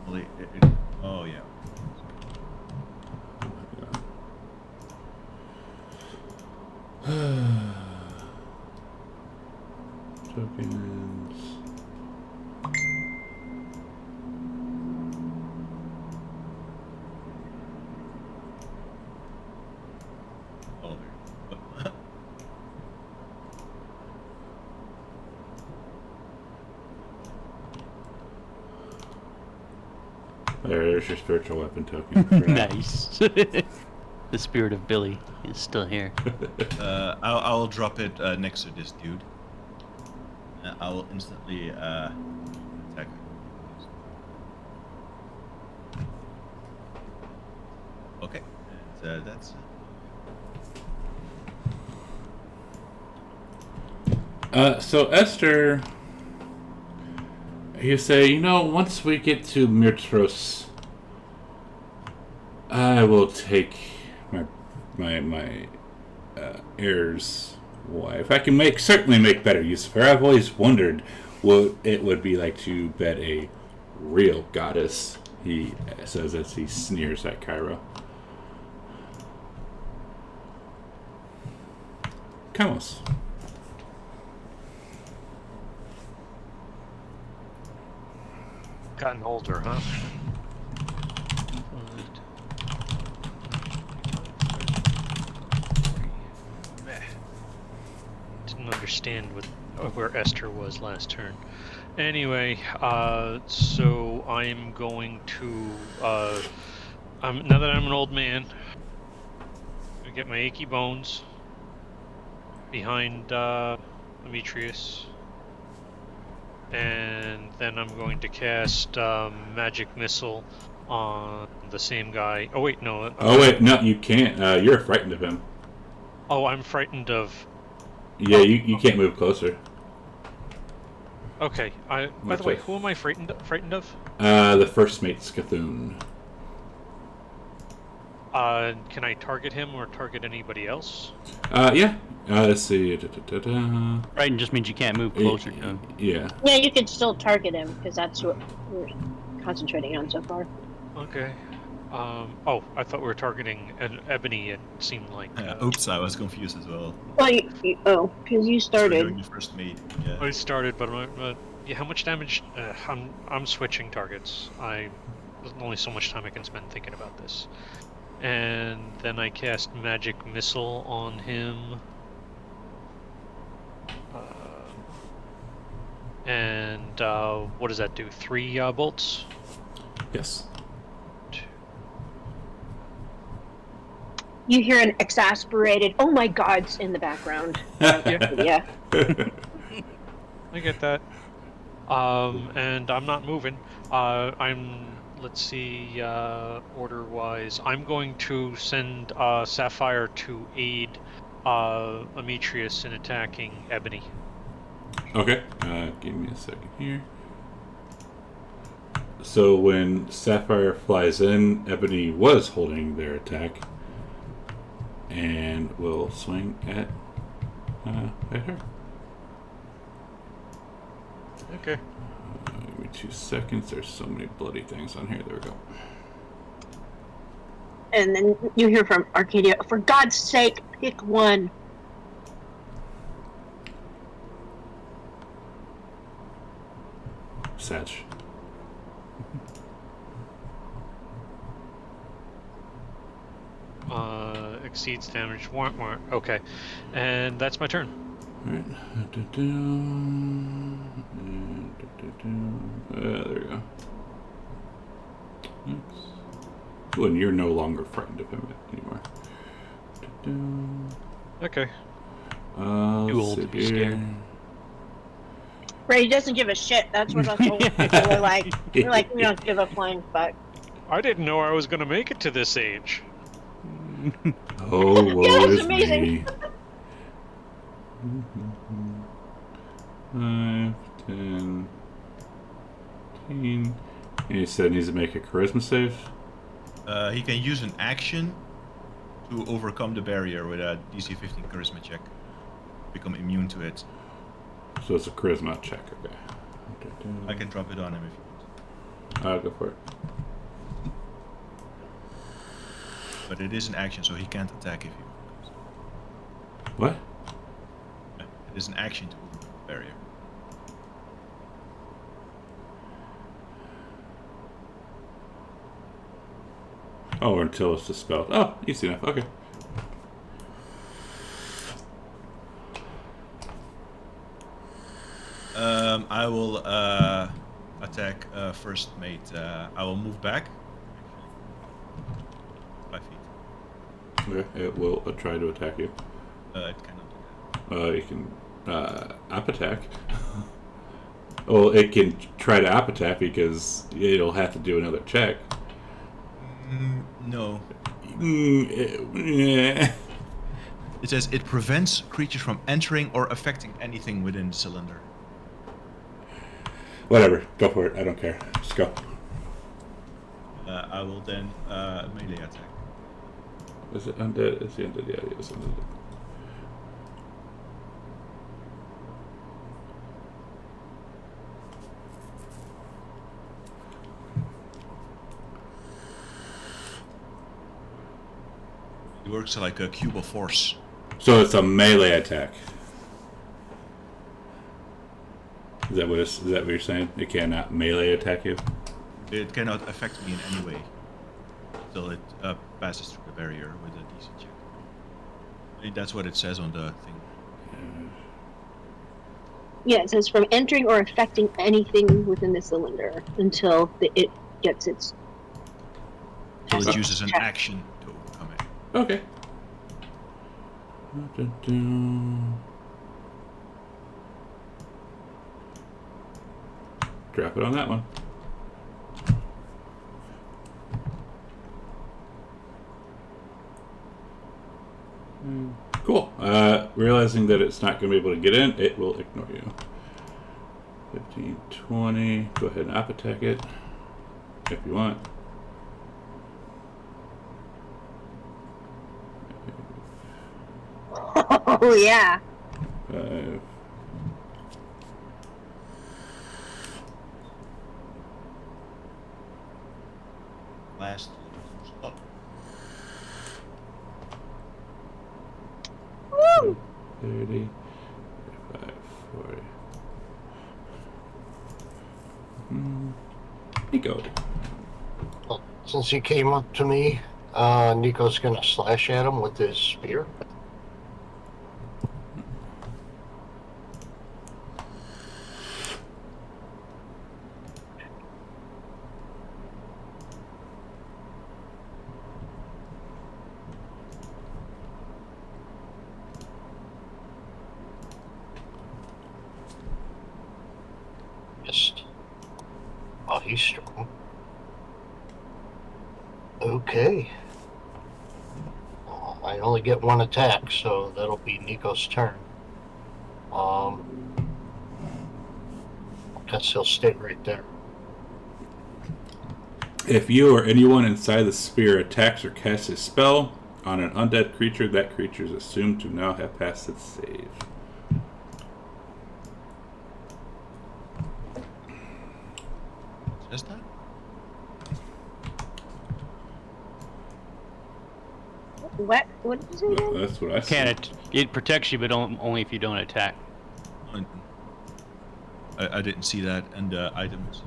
Well, oh yeah. Tokens. Oh, there. There's your spiritual weapon token. Nice. The spirit of Billy is still here. I'll drop it next to this dude. I will instantly attack. that's. So Esther, you say, once we get to Mirtros, I will take my heir's wife. I can certainly make better use of her. I've always wondered what it would be like to bed a real goddess, he says as he sneers at Cairo. Kamos. Gotten older, huh? Didn't understand where Esther was last turn. Anyway, so I'm going to, now that I'm an old man, I get my achy bones behind Demetrius, and then I'm going to cast Magic Missile on the same guy. Oh wait, no. No, you can't. You're frightened of him. Oh, I'm frightened of... Yeah, you can't move closer. Okay, by the way, who am I frightened of? The first mate, Scathun. Can I target him or target anybody else? Yeah. Let's see. Frightened just means you can't move closer to him. Yeah. Yeah, you could still target him because that's what we're concentrating on so far. Okay. Oh, I thought we were targeting Ebony. It seemed like. Oops, I was confused as well. Well, because you So you're started. the first mate. Yeah. I started, but yeah, how much damage? I'm switching targets. There's only so much time I can spend thinking about this. And then I cast Magic Missile on him. And what does that do? 3 bolts? Yes. You hear an exasperated "Oh my gods" in the background. Yeah. I get that. And I'm not moving. Let's see, order-wise. I'm going to send Sapphire to aid Demetrius in attacking Ebony. Okay. Give me a second here. So when Sapphire flies in, Ebony was holding their attack, and will swing at her. Okay. Give me 2 seconds. There's so many bloody things on here. There we go. And then you hear from Arcadia, "For God's sake, pick one." Satch. Exceeds damage. Okay. And that's my turn. Alright. There we go. Ooh, and you're no longer frightened of him anymore. Okay. Too old to be scared. Right, he doesn't give a shit. That's what us old people are like. We're like, we don't give a flying fuck. I didn't know I was going to make it to this age. Oh, woe Yeah, that's is amazing. me. 5, 10, 15. And he said he needs to make a charisma save. He can use an action to overcome the barrier with a DC 15 charisma check. Become immune to it. So it's a charisma check, okay. I can drop it on him if you want. I'll go for it. But it is an action, so he can't attack if you What? It is an action to overcome the barrier. Oh, until it's dispelled. Oh, easy enough. Okay. I will attack first mate. I will move back. 5 feet. Okay, it will try to attack you. It cannot do that. You can up attack. Well, it can try to up attack because it'll have to do another check. No. It says it prevents creatures from entering or affecting anything within the cylinder. Whatever. Go for it. I don't care. Just go. I will then melee attack. Is it undead? Is he undead? Yeah, he is undead. It works like a cube of force. So it's a melee attack. Is that what you're saying? It cannot melee attack you? It cannot affect me in any way until it passes through the barrier with a DC check. I think that's what it says on the thing. Yeah, it says from entering or affecting anything within the cylinder until it gets its. Until it uses an action to come in. Okay. Drop it on that one. Cool. Realizing that it's not going to be able to get in, it will ignore you. 15, 20. Go ahead and up attack it if you want. Oh yeah. 5. Last. Oh, 30, 35, 40. Nico. Well, since he came up to me, Nico's gonna slash at him with his spear. Missed. Oh, he's strong. Okay. I only get one attack, so that'll be Nico's turn. Guess he'll stay right there. If you or anyone inside the sphere attacks or casts a spell on an undead creature, that creature is assumed to now have passed its save. says that? What? What did you say again? That's what I said. It protects you, but only if you don't attack. I didn't see that in the items.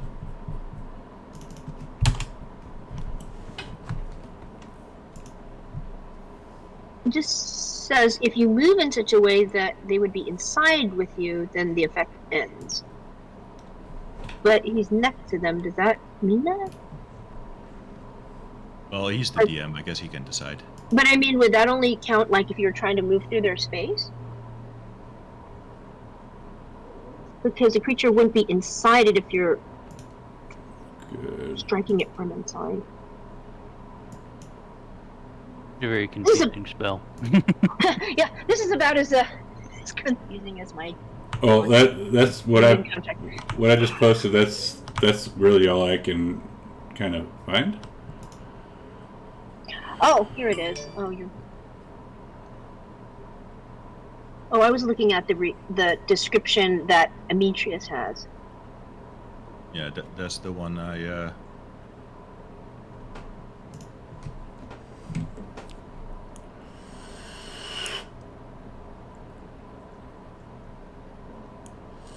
It just says if you move in such a way that they would be inside with you, then the effect ends. But he's next to them. Does that mean that? Well, he's the DM. I guess he can decide. But I mean, would that only count like if you're trying to move through their space? Because the creature wouldn't be inside it if you're Good. striking it from inside. It's a very confusing spell. Yeah, this is about as confusing as my. Oh, that's what I contact. what I just posted. That's really all I can kind of find. Oh, here it is. Oh, you're. Oh, I was looking at the description that Demetrius has. Yeah, that's the one I.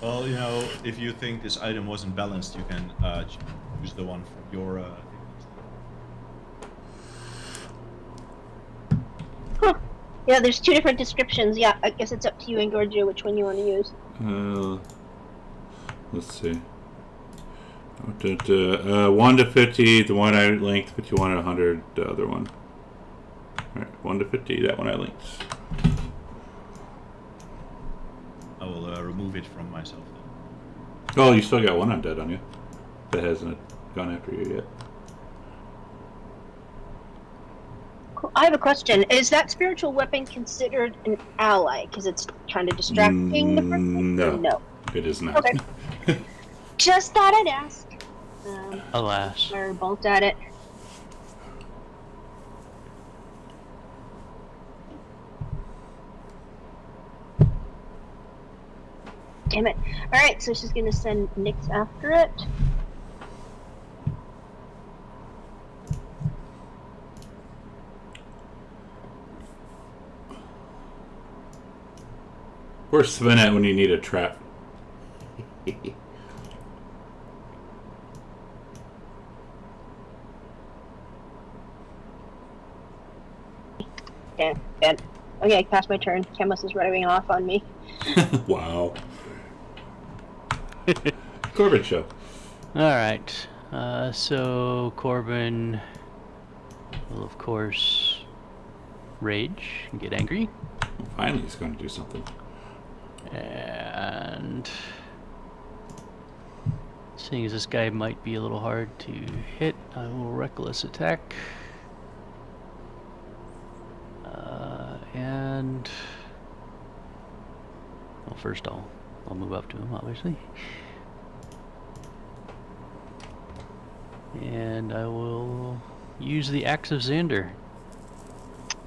Well, you know, if you think this item wasn't balanced, you can use the one from your. Huh. Yeah, there's two different descriptions. Yeah, I guess it's up to you and Giorgio which one you want to use. Let's see. 1 to 50, the one I linked. 51 to 100, the other one. Alright, 1 to 50, that one I linked. I will remove it from myself. Oh, you still got one undead on you. That hasn't gone after you yet. Cool. I have a question. Is that spiritual weapon considered an ally? Because it's kind of distracting the person? No, No. it is not. Okay. Just thought I'd ask. Alas. Fire bolt at it. Damn it. Alright, so she's gonna send Nyx after it. Where's Sven at when you need a trap? Okay, good. Okay, pass my turn. Chemist is running off on me. Wow. Corbin show. Alright. So Corbin will, of course, rage and get angry. Finally, he's going to do something. And seeing as this guy might be a little hard to hit, I will reckless attack. And well, first I'll move up to him, obviously. And I will use the Axe of Xander.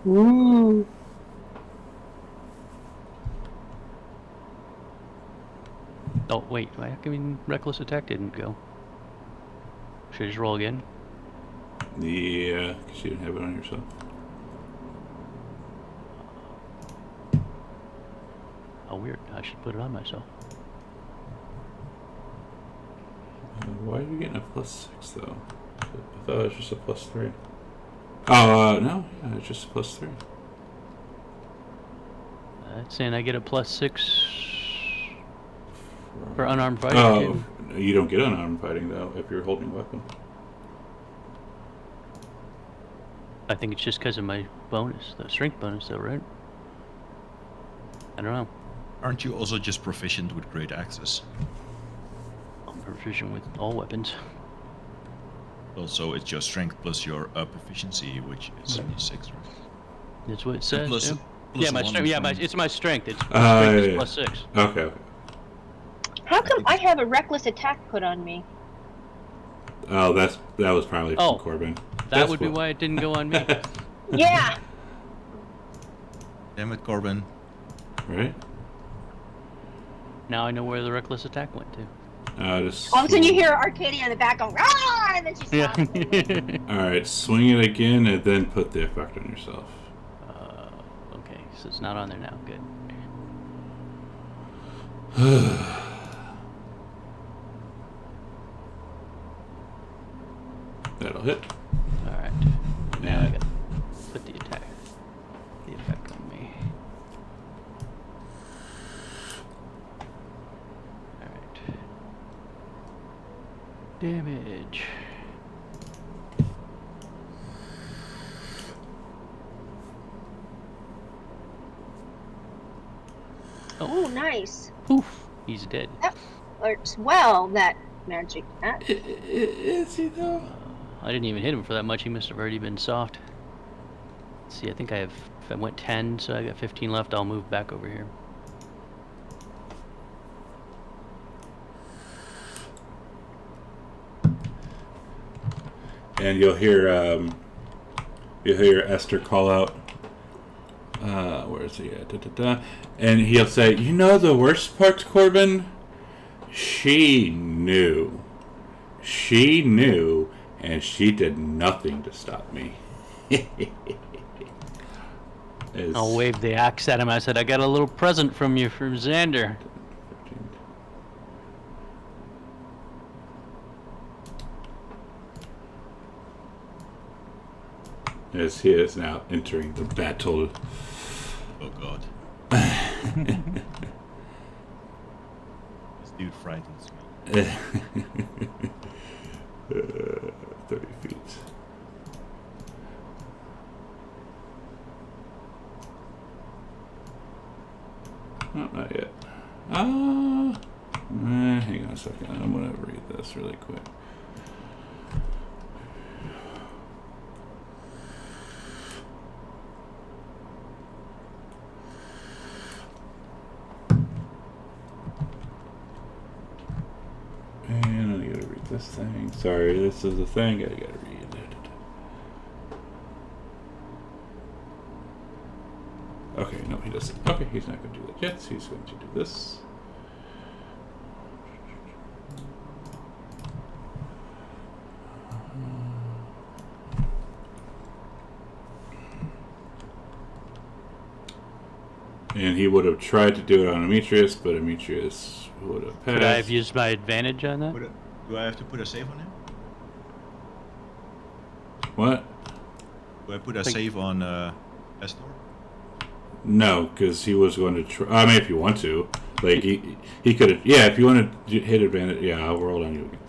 Ooh. Oh, wait, I mean, reckless attack didn't go. Should I just roll again? Yeah, because you didn't have it on yourself. Oh, weird. I should put it on myself. Why are you getting a +6 though? I thought it was just a +3. Oh, no, yeah, it's just a +3. That's saying I get a +6 for unarmed fighting. Oh, you don't get unarmed fighting though if you're holding a weapon. I think it's just because of my bonus, the strength bonus, though, right? I don't know. Aren't you also just proficient with great axes? I'm proficient with all weapons. Also, it's your strength plus your proficiency, which is +6, right? That's what it says. Plus- yeah. plus Yeah, my one strength. Yeah, from- it's my strength. It's strength is yeah. +6. Okay. How come I have a reckless attack put on me? Oh, that was probably from Corbin. That would be why it didn't go on me. Yeah. Damn it, Corbin. Right? Now I know where the reckless attack went to. Just All of a sudden you hear Arcadia in the back going, "Ah!" and then she stops. Alright, swing it again and then put the effect on yourself. Okay, so it's not on there now. Good. That'll hit. Alright. Now I gotta put the effect on me. Alright. Damage. Oh, nice. Poof. He's dead. That works well, that magic act. Is he though? I didn't even hit him for that much. He must have already been soft. Let's see, I think if I went 10, so I got 15 left, I'll move back over here. And you'll hear Esther call out. Where is he at? Da, da, da. And he'll say, "You know the worst part, Corbin? She knew. She knew, and she did nothing to stop me." I'll wave the axe at him. I said, I got a little present from you from Xander. As he is now entering the battle. Oh god. This dude frightens me. 30 feet. No, not yet. Hang on a second. I'm going to read this really quick. this thing? Sorry, this is the thing. I gotta read it. Okay, no, he doesn't. Okay, he's not going to do that yet. He's going to do this. And he would have tried to do it on Demetrius, but Demetrius would have passed. Could I have used my advantage on that? Do I have to put a save on him? What? Do I put a save on Estor? No, because he was going to try. I mean, if you want to. Like, he could have. Yeah, if you want to hit advantage. Yeah, I'll roll on you again.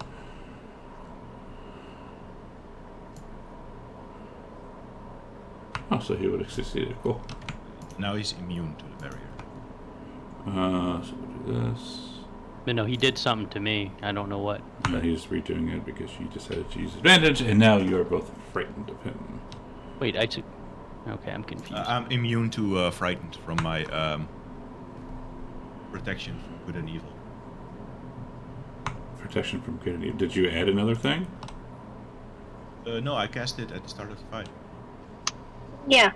Oh, so he would have succeeded. Cool. Now he's immune to the barrier. So we'll do this. But no, he did something to me. I don't know what. And he's redoing it because you decided to use advantage, and now you are both frightened of him. Wait, I took. Okay, I'm confused. I'm immune to frightened from my protection from good and evil. Protection from good and evil. Did you add another thing? No, I cast it at the start of the fight. Yeah.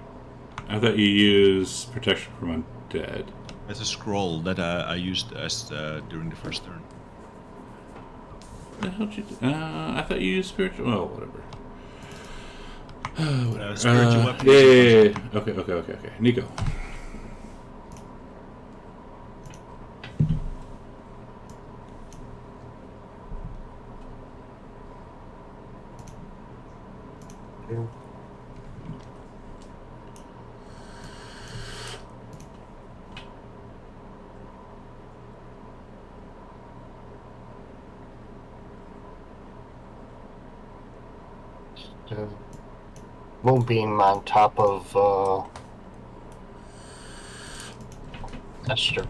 I thought you used protection from undead. It's a scroll that I used as during the first turn. What the hell did you do? I thought you used spiritual. Oh, whatever. Spiritual weapon. Yeah. Okay. Nico. Moonbeam on top of Esther.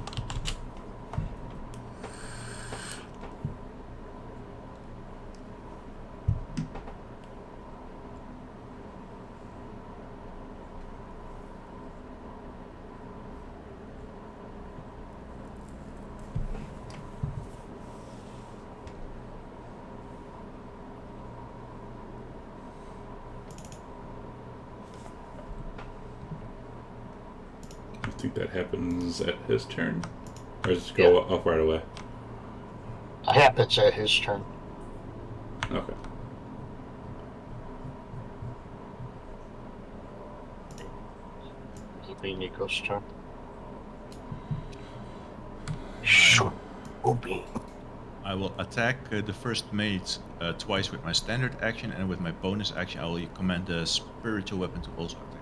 I think that happens at his turn? Or does it go up right away? It happens at his turn. Okay. It'll be Nico's turn. Sure. Moonbeam. I will attack the first mate twice with my standard action, and with my bonus action, I will command the spiritual weapon to also attack.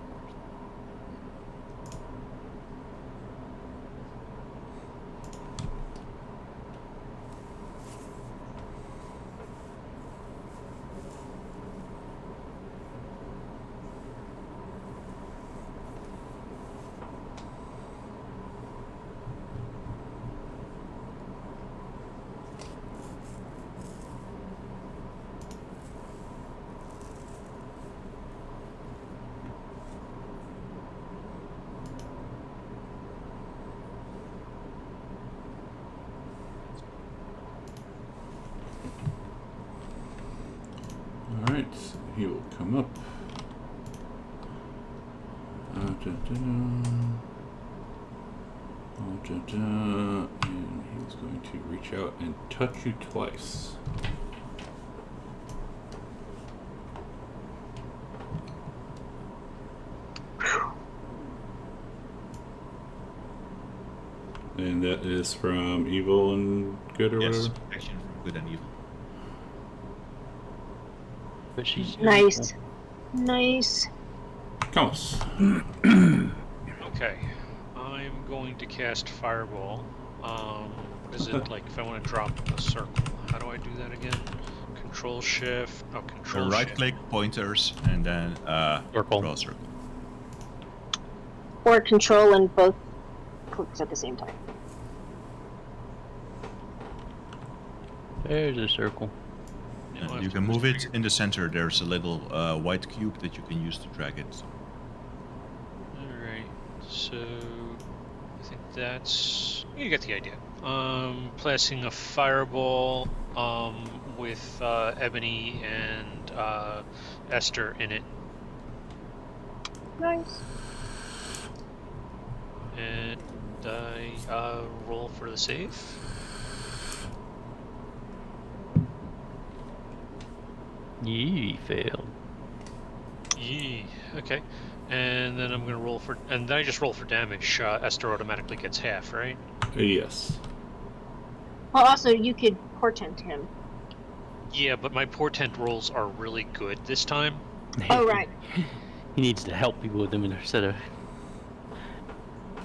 Alright, he will come up. And he's going to reach out and touch you twice. And that is from evil and good or Yes, whatever? protection from good and evil. But she's Nice. Nice. Counts. Okay, I'm going to cast Fireball. Is it like if I want to drop a circle? How do I do that again? Control Shift. Oh, Control Right Shift. click, pointers, and then Circle. draw a circle. Or control and both clicks at the same time. There's a circle. Yeah, I'll You have can to move it figure- in the center. There's a little white cube that you can use to drag it. Alright, so I think that's you get the idea. Placing a fireball with Ebony and Esther in it. Nice. And I roll for the save. Yee, failed. Yee. Okay. And then I'm going to roll for... And then I just roll for damage. Esther automatically gets half, right? Yes. Well, also, you could portent him. Yeah, but my portent rolls are really good this time. Oh, right. He needs to help people with them instead of...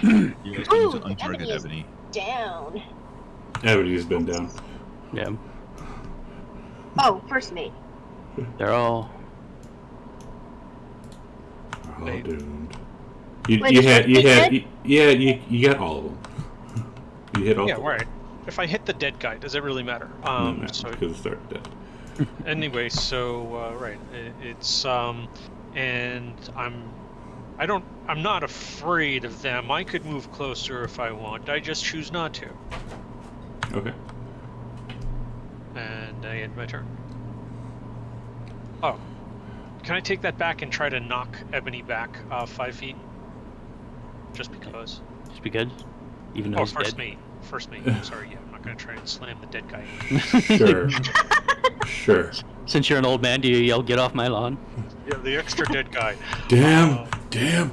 You guys need Ooh, to the untarget Ebony is Ebony. down. Everybody's been down. Yeah, Oh, first mate. they're all... We're all Wait. doomed. Wait, You got all of them. You hit all Yeah, of them. right. If I hit the dead guy, does it really matter? No, no, So because it started dead. anyway, so right, it's and I'm not afraid of them. I could move closer if I want. I just choose not to. Okay. And I end my turn. Oh, can I take that back and try to knock Ebony back 5 feet? Just because. Just because? Even though Oh, he's first dead? mate. First mate. I'm sorry. Yeah, I'm not gonna try and slam the dead guy. Sure. Sure. Since you're an old man, do you yell, "Get off my lawn"? Yeah, the extra dead guy. Damn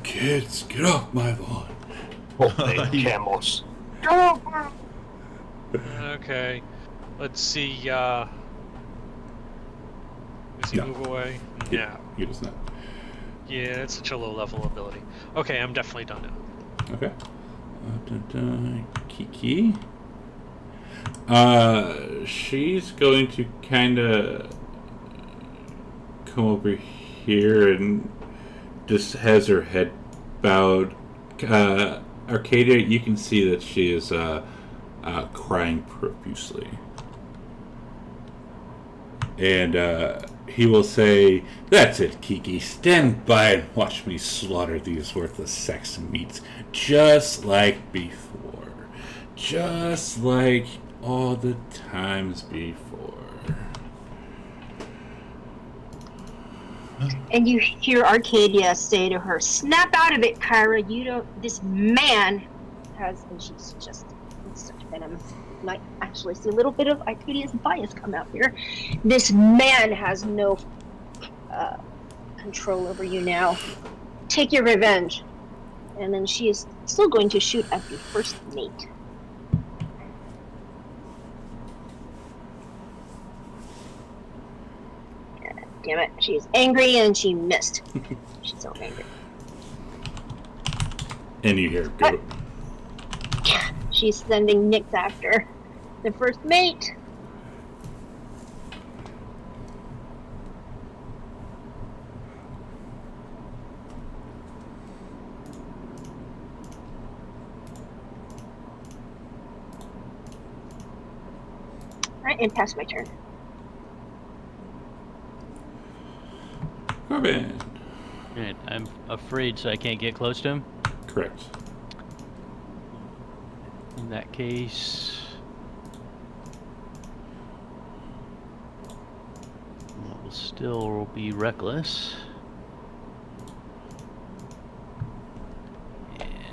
kids, get off my lawn. Oh, camels. Okay. Let's see. Does he No. move away? Yeah. No. You just not. Yeah, it's such a low level ability. Okay, I'm definitely done now. Okay. Kiki. She's going to kind of come over here and just has her head bowed. Arcadia, you can see that she is crying profusely. And he will say, "That's it, Kiki. Stand by and watch me slaughter these worthless sex meats, just like before. Just like all the times before." And you hear Arcadia say to her, "Snap out of it, Kyra. You don't. This man has," and she's just in such venom. Might actually see a little bit of Arcadia's bias come out here. This man has no control over you now. Take your revenge. And then she is still going to shoot at the first mate. Damn it, she's angry and she missed. She's so angry. And you hear goat. She's sending Nyx after the first mate. Alright, and pass my turn. Corbin. Right, I'm afraid, so I can't get close to him. Correct. In that case, I will still be reckless.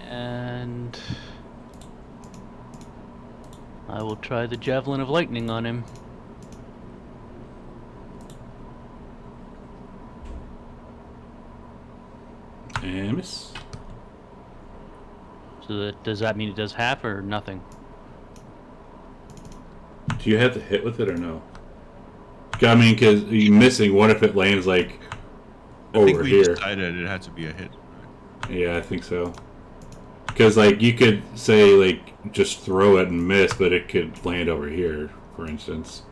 And I will try the Javelin of Lightning on him. And miss. So does that mean it does half or nothing? Do you have to hit with it or no? I mean, because you're missing. What if it lands like I think over we here? decided it had to be a hit. Yeah, I think so. Because like you could say like just throw it and miss, but it could land over here, for instance.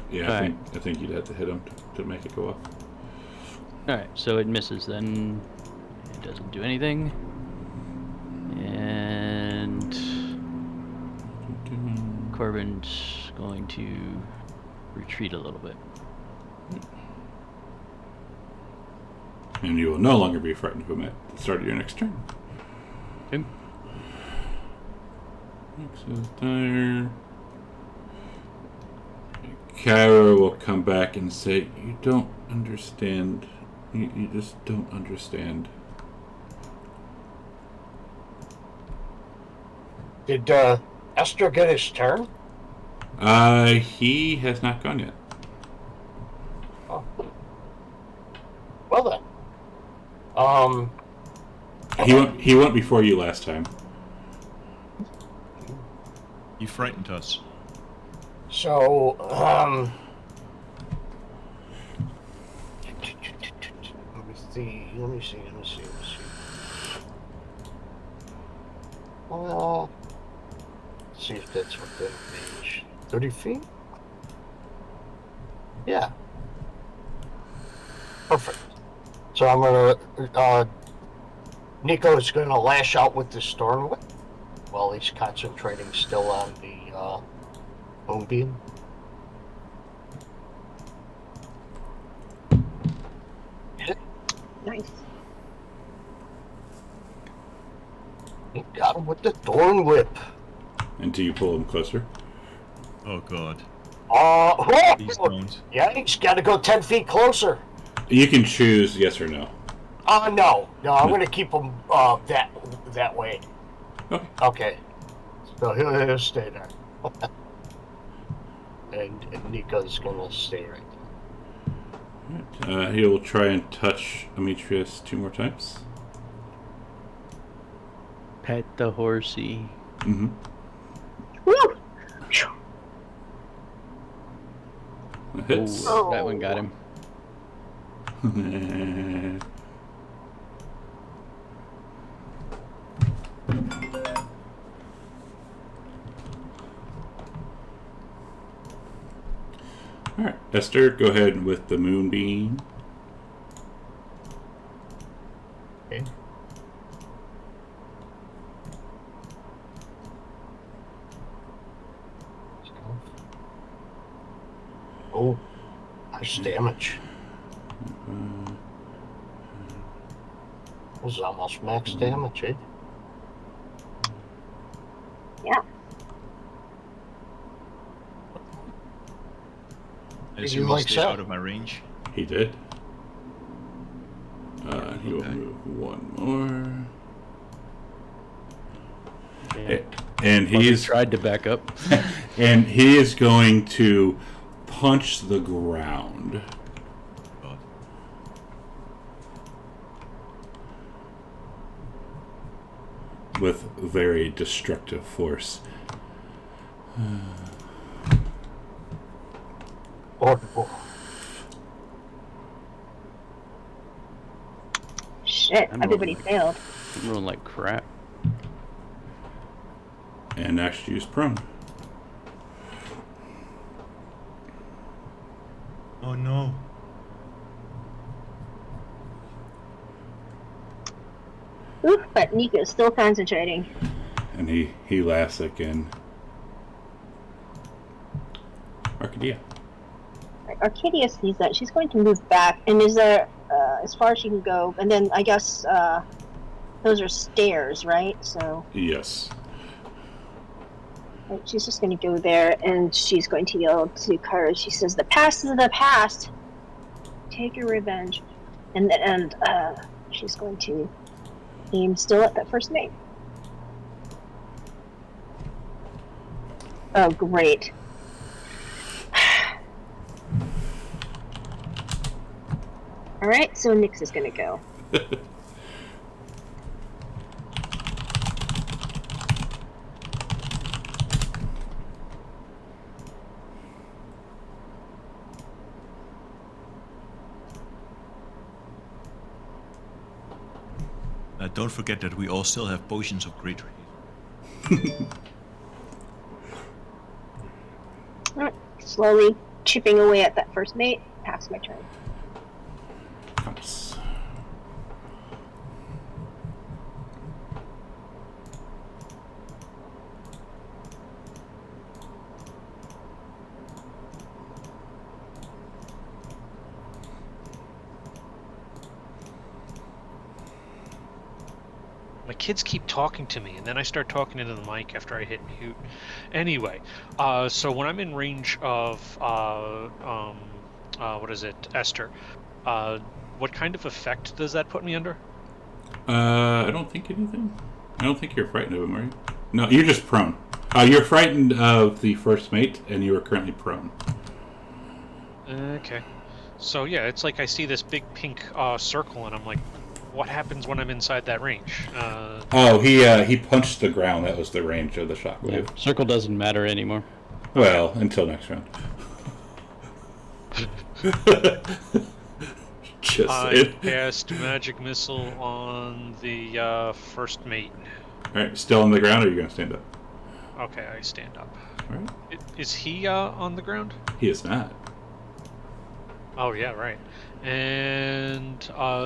Yeah, I think you'd have to hit him to make it go off. Alright, so it misses then. It doesn't do anything. And Corbin's going to retreat a little bit. And you will no longer be frightened of him at the start of your next turn. Okay. Next is dire. Kyra will come back and say, "You don't understand. You just don't understand." Did Esther get his turn? He has not gone yet. Oh. Well then. He went before you last time. He frightened us. So, let me see. Well, let's see if that's within range. 30 feet? Yeah. Perfect. So I'm gonna, Nico's gonna lash out with the storm whip while he's concentrating still on the, moonbeam. Nice. He got him with the thorn whip. Until you pull him closer. Oh god. Please don't. Yeah, he's got to go 10 feet closer. You can choose yes or no. No, I'm going to keep him that way. Okay. Okay. So he'll stay there. and Nico's going to stay right there. He will try and touch Demetrius 2 more times. Pet the horsey. Mm-hmm. Woo! That hits. Oh, that one got him. Alright, Esther, go ahead with the moonbeam. Okay. Oh, nice damage. This is almost max damage, eh? Yeah. I Did assume you he'll like stay that? out of my range. He did. He will move one more. Yeah. And Well, he he's tried to back up. and he is going to punch the ground. God. With very destructive force. Horrible. Shit, I'm everybody rolling. failed. I'm rolling like crap. And actually use prone. Oh no. Oof, but Nico's still concentrating. And he laughs again. Arcadia. Arcadia sees that. She's going to move back. And is there, as far as she can go, and then I guess those are stairs, right? So Yes. right, she's just going to go there, and she's going to yell to Kara. She says, "The past is the past. Take your revenge." And she's going to aim still at that first mate. Oh, great. Alright, so Nyx is gonna go. Don't forget that we all still have potions of great relief. Alright, slowly chipping away at that first mate. Pass my turn. Nice. My kids keep talking to me, and then I start talking into the mic after I hit mute. Anyway, so when I'm in range of, what is it, Esther, what kind of effect does that put me under? I don't think anything. I don't think you're frightened of him, are you? No, you're just prone. You're frightened of the first mate, and you are currently prone. Okay. So yeah, it's like I see this big pink circle, and I'm like, what happens when I'm inside that range? He punched the ground. That was the range of the shockwave. Yeah, circle doesn't matter anymore. Well, until next round. Just I cast magic missile on the first mate. All right, still on the ground, or are you going to stand up? Okay, I stand up. All right. Is he on the ground? He is not. Oh yeah, right. And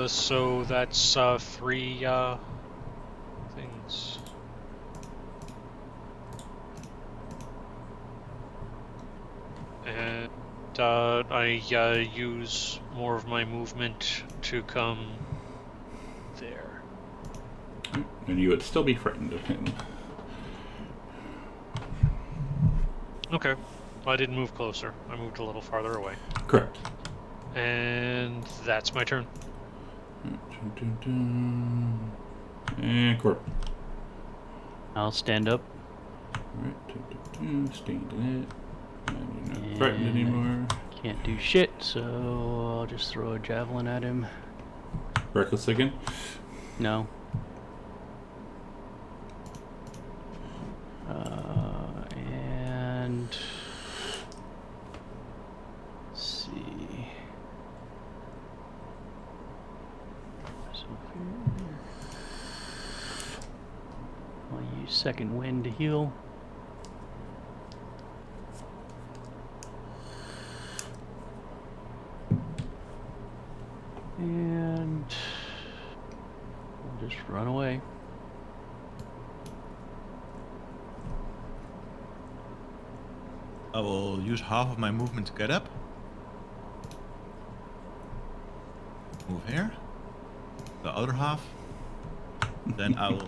so that's 3 things. And I use more of my movement to come there. And you would still be frightened of him. Okay. Well, I didn't move closer. I moved a little farther away. Correct. And that's my turn. And Corp. I'll stand up. Alright, stand in it. And you're not frightened anymore. Can't do shit, so I'll just throw a javelin at him. Reckless again? No. And let's see. So here, I'll use second wind to heal. And we'll just run away. I will use half of my movement to get up. Move here. The other half. Then I will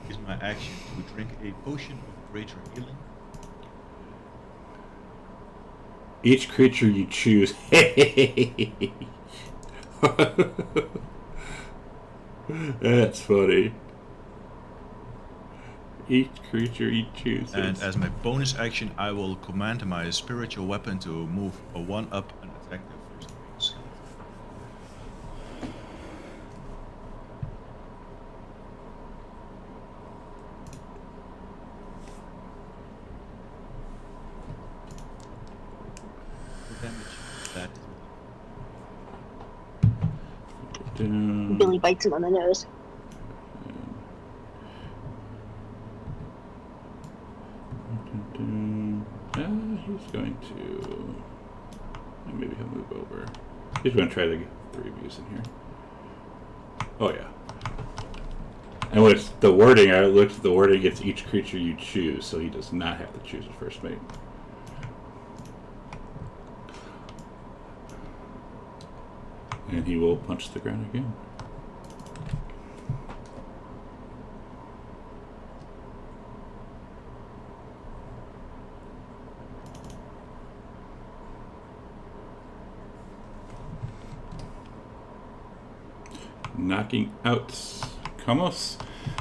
use my action to drink a potion of greater healing. Each creature you choose. That's funny. Each creature you choose. And as my bonus action, I will command my spiritual weapon to move a 1 up and attack the first base. The damage that Billy bites him on the nose. He's going to... Maybe he'll move over. He's going to try to get 3 views in here. Oh, yeah. And with the wording, I looked at the wording, it's each creature you choose, so he does not have to choose a first mate. And he will punch the ground again. Knocking out Kamos,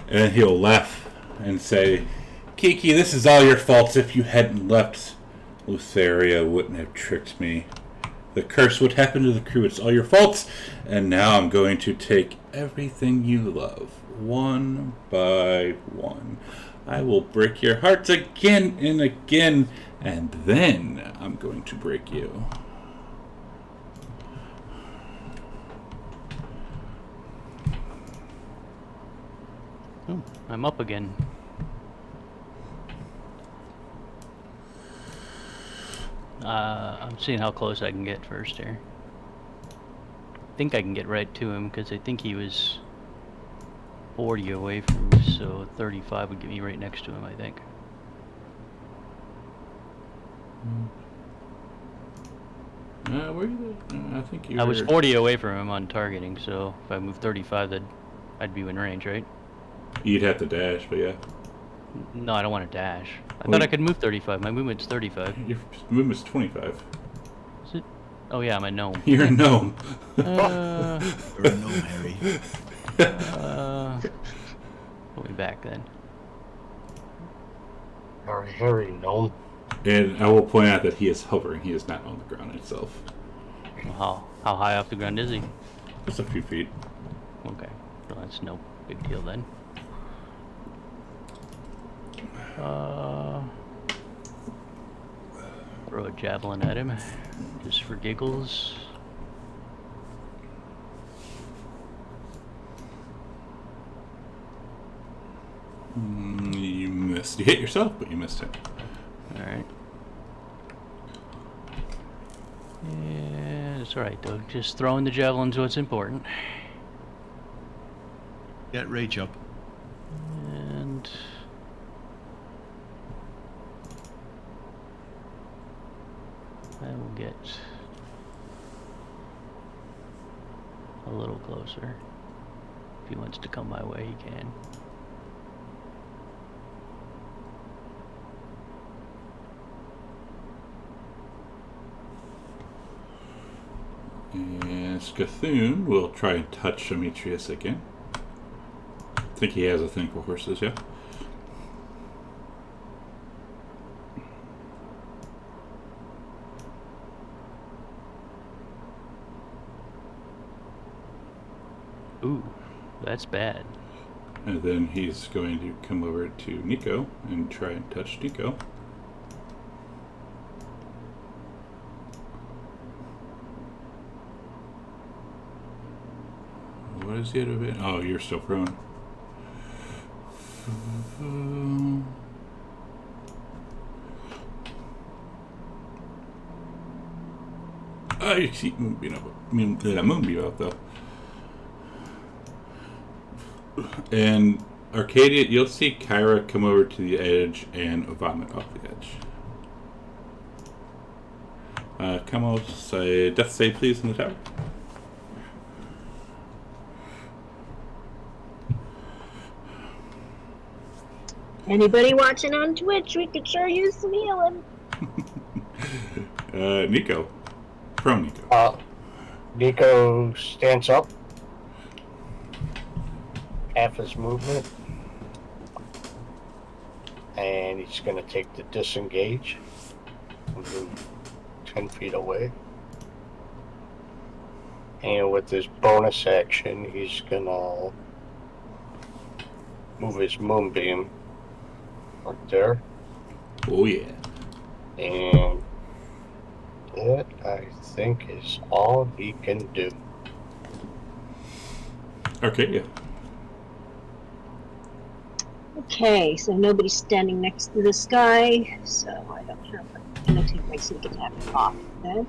and he'll laugh and say, Kiki, this is all your fault. If you hadn't left, Lutheria wouldn't have tricked me. The curse would happen to the crew. It's all your fault. And now I'm going to take everything you love, one by one. I will break your hearts again and again, and then I'm going to break you. Oh, I'm up again. I'm seeing how close I can get first here. I think I can get right to him because I think he was 40 away from me, so 35 would get me right next to him, I think. Where you? I think you. I was 40 away from him on targeting, so if I move 35, I'd be in range, right? You'd have to dash, but yeah. No, I don't want to dash. I Well, thought I could move 35. My movement's 35. Your movement's 25. Is it? Oh yeah, I'm a gnome. You're a gnome. You're a gnome, Harry. Put me back then. Harry, gnome. And I will point out that he is hovering. He is not on the ground itself. Well, how high off the ground is he? Just a few feet. Okay, well, that's no big deal then. Throw a javelin at him, just for giggles. You missed. You hit yourself, but you missed him. Alright. Yeah, it's alright though. Just throwing the javelin's what's important. Get rage up. And I will get a little closer. If he wants to come my way, he can. And Scathun will try and touch Demetrius again. I think he has a thing for horses, yeah? Ooh, that's bad. And then he's going to come over to Nico and try and touch Nico. What is the other bit? Oh, you're still prone. Oh, you keep Moonbeam up. Moonbeam up, though. And Arcadia, you'll see Kyra come over to the edge and vomit off the edge. Come on, say death save, please, in the tower. Anybody watching on Twitch, we could sure use some healing. Nico. Pro Nico. Nico stands up. Half his movement. And he's going to take the disengage. And move 10 feet away. And with his bonus action, he's going to move his moonbeam right there. Oh, yeah. And that, I think, is all he can do. Arcadia. Okay, so nobody's standing next to this guy, so I don't have. I'm gonna take my sneak attack off then.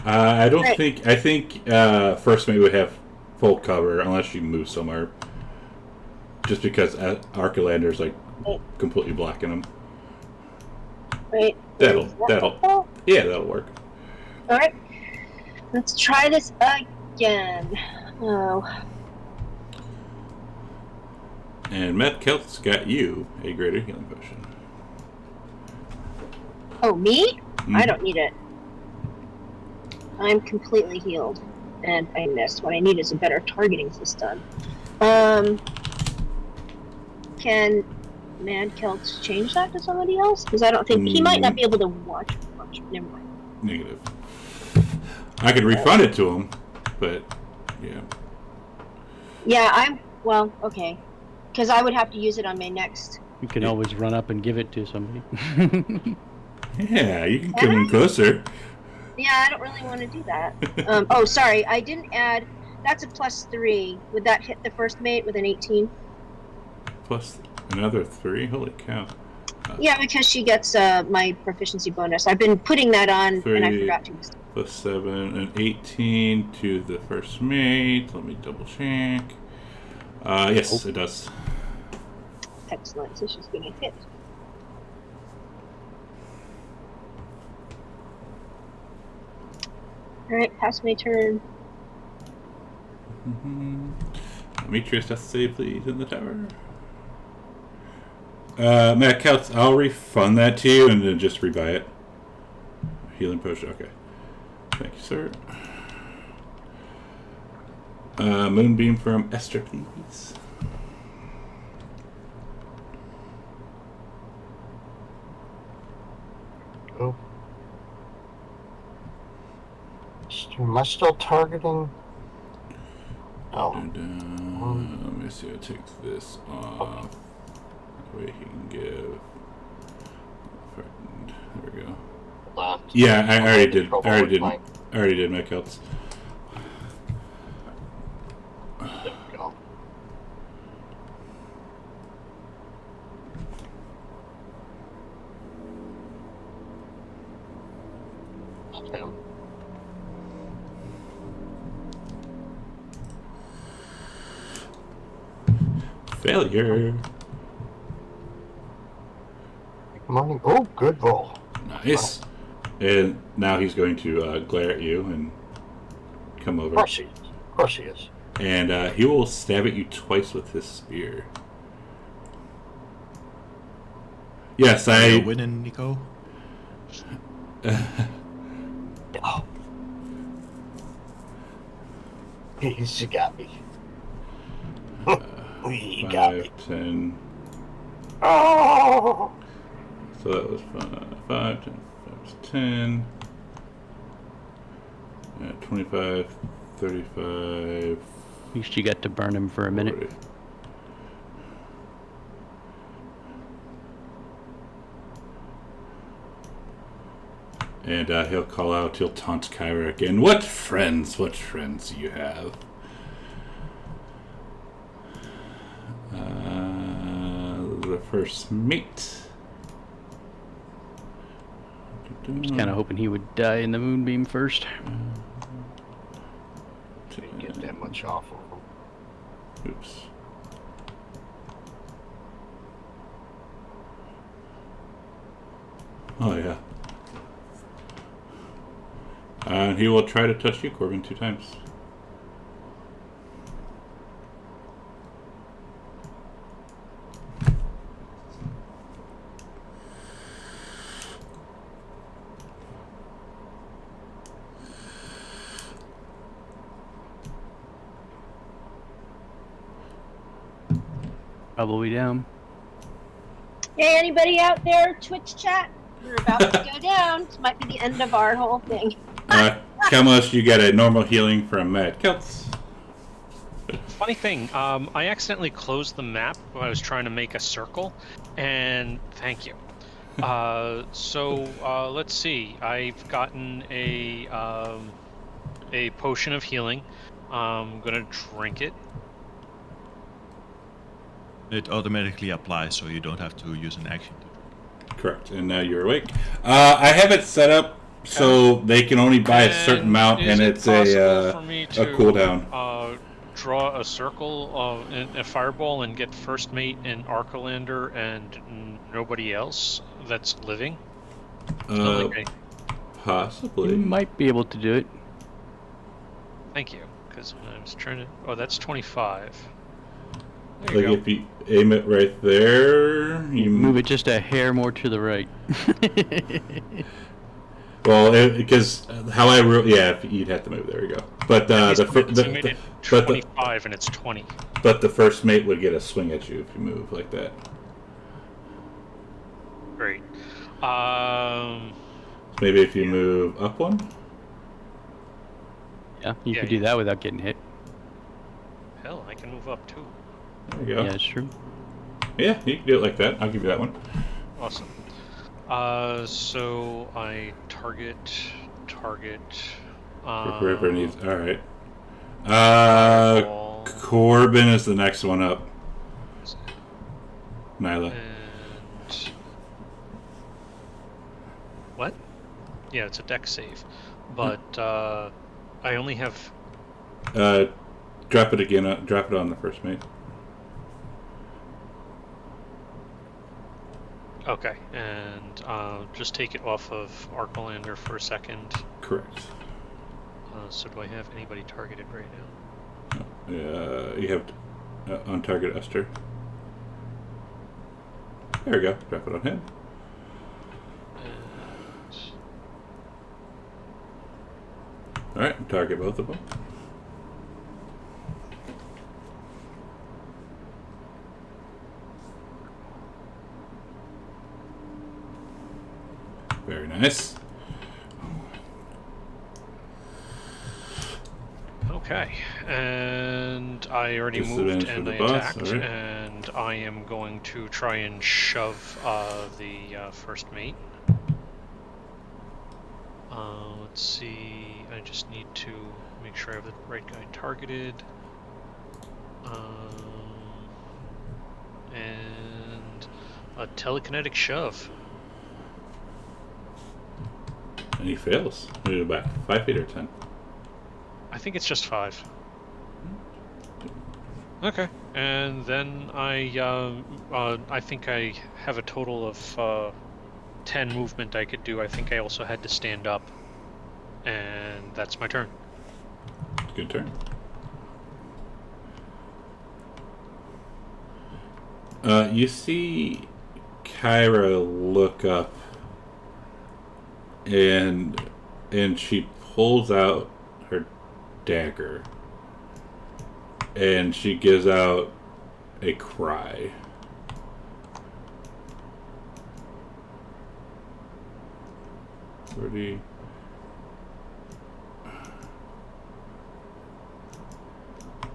I don't Right. think. I think first mate would have full cover unless you move somewhere. Just because Arcalander's like completely blocking him. Right. That'll Oh, yeah, that'll work. all right. Let's try this again. Oh, And Matt Kelt's got you a greater healing potion. oh, me? Mhm. I don't need it. I'm completely healed, and I missed. What I need is a better targeting system. Can Mad Celts change that to somebody else? Because I don't think he might not be able to watch. Never mind. Negative. I could refund it to him, but yeah. Yeah, well, okay. Because I would have to use it on my next. You can always run up and give it to somebody. Yeah, you can come in closer. Yeah, I don't really want to do that. Oh, sorry, I didn't add. That's a +3. Would that hit the first mate with an 18? Plus another 3. Holy cow! Yeah, because she gets my proficiency bonus. I've been putting that on, and I 3 forgot to. plus 7 and 18 to the first mate. Let me double check. Yes, it does. Excellent. So she's gonna hit. Alright, pass my turn. Demetrius, death save, please, in the tower. Matt Couts, I'll refund that to you and then just rebuy it. Healing potion, okay. Thank you, sir. Moonbeam from Esther, please. Oh. Am I still targeting? Oh. Let me see, I'll take this off. That way he can give. There we go. Yeah, I already did. I already did Matt Couts. There we go. Damn. Failure. Money. Oh, good roll. Nice. And now he's going to glare at you and come over. Of course he is. Of course he is. And he will stab at you twice with his spear. Yes, Are I. you winning, Nico? Oh. He's got me. He got me. 5, 10. Oh! So that was 5, 10, 10. 25, 35. At least you got to burn him for a minute. 40. And he'll call out, he'll taunt Kyra again. What friends do you have? The first mate. I was kind of hoping he would die in the moonbeam first. Didn't get that much off of him. Oops. Oh, yeah. And he will try to touch you, Corbin, 2 times. Probably down. Hey, anybody out there? Twitch chat? We're about to go down. This might be the end of our whole thing. Kelmos, you get a normal healing from Mad Celts. Funny thing, I accidentally closed the map when I was trying to make a circle, and thank you. So let's see. I've gotten a potion of healing. I'm gonna drink it. It automatically applies, so you don't have to use an action. Correct, and now you're awake. I have it set up so they can only buy a certain amount, and it's a cooldown. Draw a circle in a fireball and get first mate and Arcolander and nobody else that's living? Possibly. You might be able to do it. Thank you, because I was trying to... Oh, that's 25. There Like you if you aim it right there, you Move it just a hair more to the right. Well, because how I wrote, yeah, you'd have to move. There we go. But made it 25 and it's 20. But the first mate would get a swing at you if you move like that. Great. Maybe if you move up one. Yeah, you could do that without getting hit. Hell, I can move up too. There you go. Yeah, it's true. Yeah, you can do it like that. I'll give you that one. Awesome. So I target. Whoever needs. All right. Corbin is the next one up. Nyla. And what? Yeah, it's a deck save, but I only have. Drop it again. Drop it on the first mate. Okay, and just take it off of Arcolander for a second. Correct. So do I have anybody targeted right now? You have on target Esther. There we go. Drop it on him. All right, target both of them. Very nice. Okay, and I already moved Disadvantage for and the I boss, attacked, alright. and I am going to try and shove the first mate. Let's see, I just need to make sure I have the right guy targeted. And a telekinetic shove. And he fails. What do you do back? 5 feet or 10? I think it's just 5. Okay, and then I think I have a total of 10 movement I could do. I think I also had to stand up, and that's my turn. Good turn. You see Kyra look up, and she pulls out her dagger, and she gives out a cry. Pretty.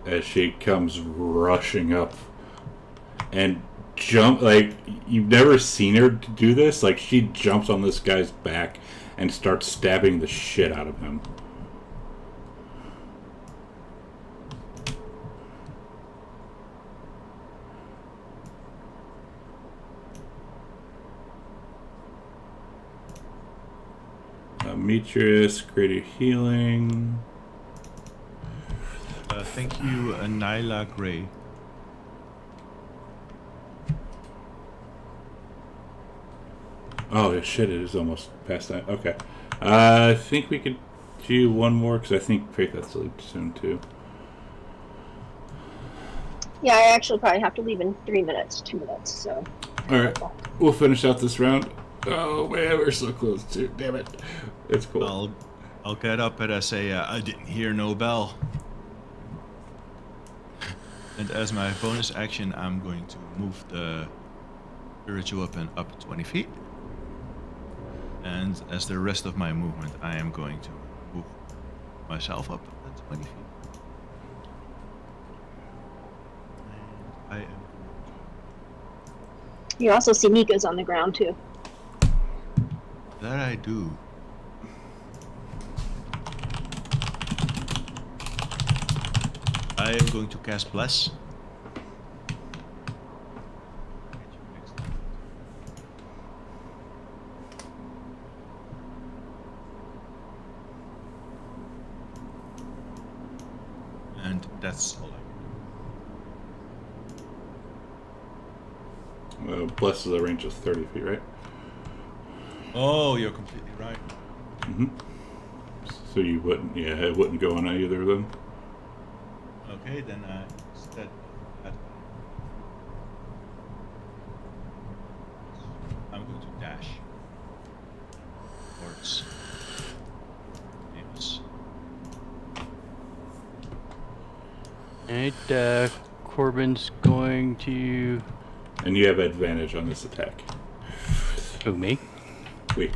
As she comes rushing up and jump, like, you've never seen her do this. Like, she jumps on this guy's back and starts stabbing the shit out of him. Demetrius, greater healing. Thank you, Nyla Gray. Oh shit! It is almost past that. Okay, I think we could do one more because I think Faith has to leave soon too. Yeah, I actually probably have to leave in 3 minutes, 2 minutes. So. All right, we'll finish out this round. Oh man, we're so close to. Damn it! It's cool. I'll get up and I say I didn't hear no bell. And as my bonus action, I'm going to move the spiritual weapon up 20 feet. And as the rest of my movement, I am going to move myself up 20 feet. And I am. You also see Nika's on the ground too. That I do. I am going to cast Bless. And that's all I can do. Bless is a range of 30 feet, right? Oh, you're completely right. Mm-hmm. So you wouldn't, yeah, it wouldn't go on either of them. Okay, then instead of that, I'm going to dash towards Amos. Alright, Corbin's going to... And you have advantage on this attack. Who, me? Wait.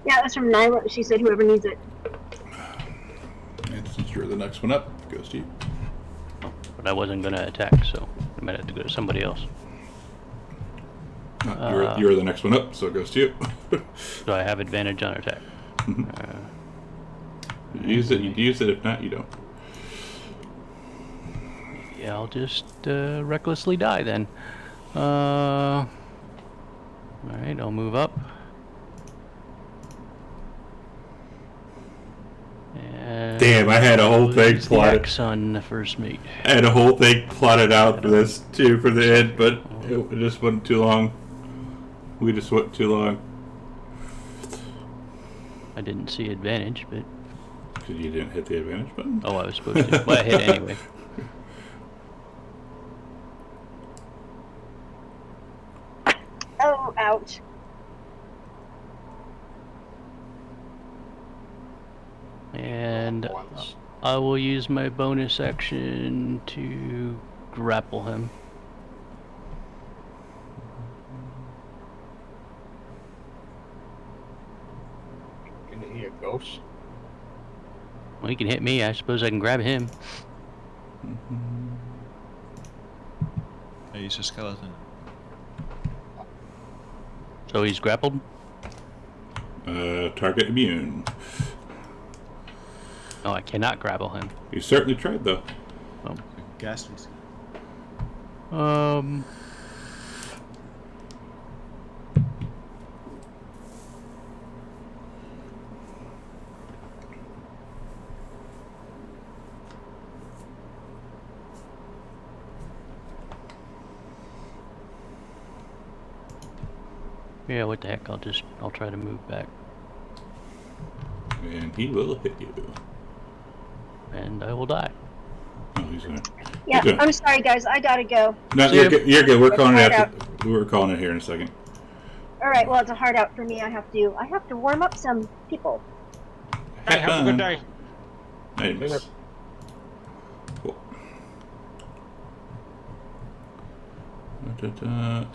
Yeah, that's from Nyla. She said whoever needs it. And since you're the next one up, it goes to you. But I wasn't going to attack, so I might have to go to somebody else. You're the next one up, so it goes to you. So I have advantage on attack. You use it. If not, you don't. Yeah, I'll just recklessly die then. Alright, I'll move up. And Damn, I had a whole thing use the plotted. X on the first mate. I had a whole thing plotted out for this too, for the end, but it just wasn't too long. We just went too long. I didn't see advantage, but Because you didn't hit the advantage button? oh, I was supposed to. But I hit anyway. Oh, ouch. And Once. I will use my bonus action to grapple him. Can you hear ghosts? Well, he can hit me. I suppose I can grab him. He's a skeleton. So he's grappled. Target immune. Oh, I cannot grapple him. You certainly tried, though. Ghastly. Yeah, what the heck? I'll try to move back. And he will hit you. And I will die. Oh, he's gonna. Yeah, He's gonna. I'm sorry, guys. I gotta go. No, See you're ya. good. You're good. We're calling it Hard after. We're calling it here in a second. All right. Well, it's a hard out for me. I have to warm up some people. Hey, have a good day. Hey, miss. Cool.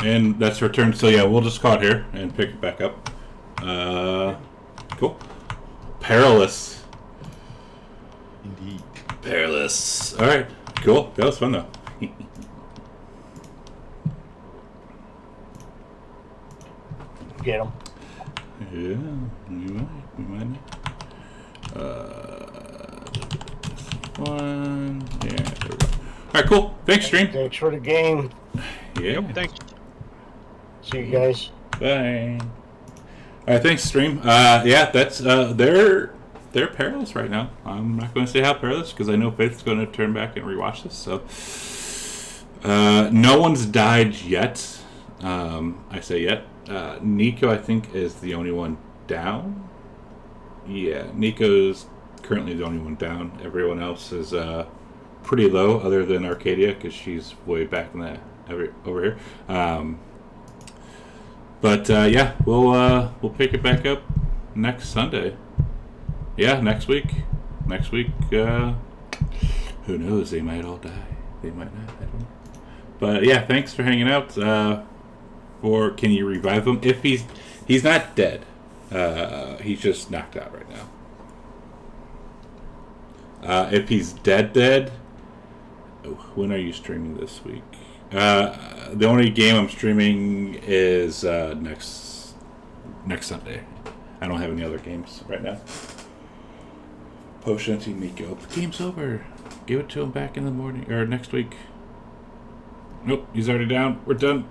And that's our turn. So yeah, we'll just call it here and pick it back up. Cool. Perilous. Indeed. Perilous. All right. Cool. That was fun though. Get him. Yeah, we might. We might. One. Yeah. There we go. All right. Cool. Thanks, stream. Thanks for the game. Yeah. Thanks. See you guys. Bye. All right, thanks, stream. Yeah, that's they're perilous right now. I'm not going to say how perilous because I know Faith's going to turn back and rewatch this. So, no one's died yet. I say yet. Nico, I think, is the only one down. Yeah, Nico's currently the only one down. Everyone else is pretty low, other than Arcadia, because she's way back in the over here. But yeah, we'll pick it back up next Sunday. Yeah, next week. Next week, who knows? They might all die. They might not. I don't know. But yeah, thanks for hanging out. For can you revive him? If he's not dead, he's just knocked out right now. If he's dead. When are you streaming this week? The only game I'm streaming is next Sunday. I don't have any other games right now. Potion Team Nico. The game's over. Give it to him back in the morning or next week. Nope, he's already down. We're done.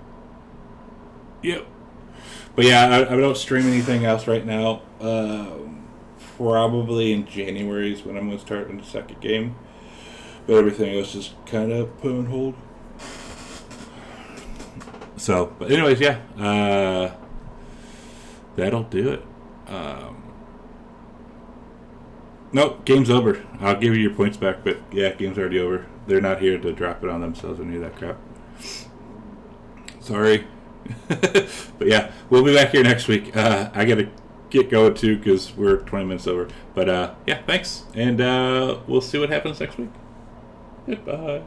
Yep. But yeah, I don't stream anything else right now. Probably in January is when I'm going to start in the second game. But everything else is kind of put on hold. So, but anyways, yeah. That'll do it. Nope, game's over. I'll give you your points back, but yeah, game's already over. They're not here to drop it on themselves or any of that crap. Sorry. But yeah, we'll be back here next week. I gotta get going too because we're 20 minutes over. But yeah, thanks. And we'll see what happens next week. Goodbye.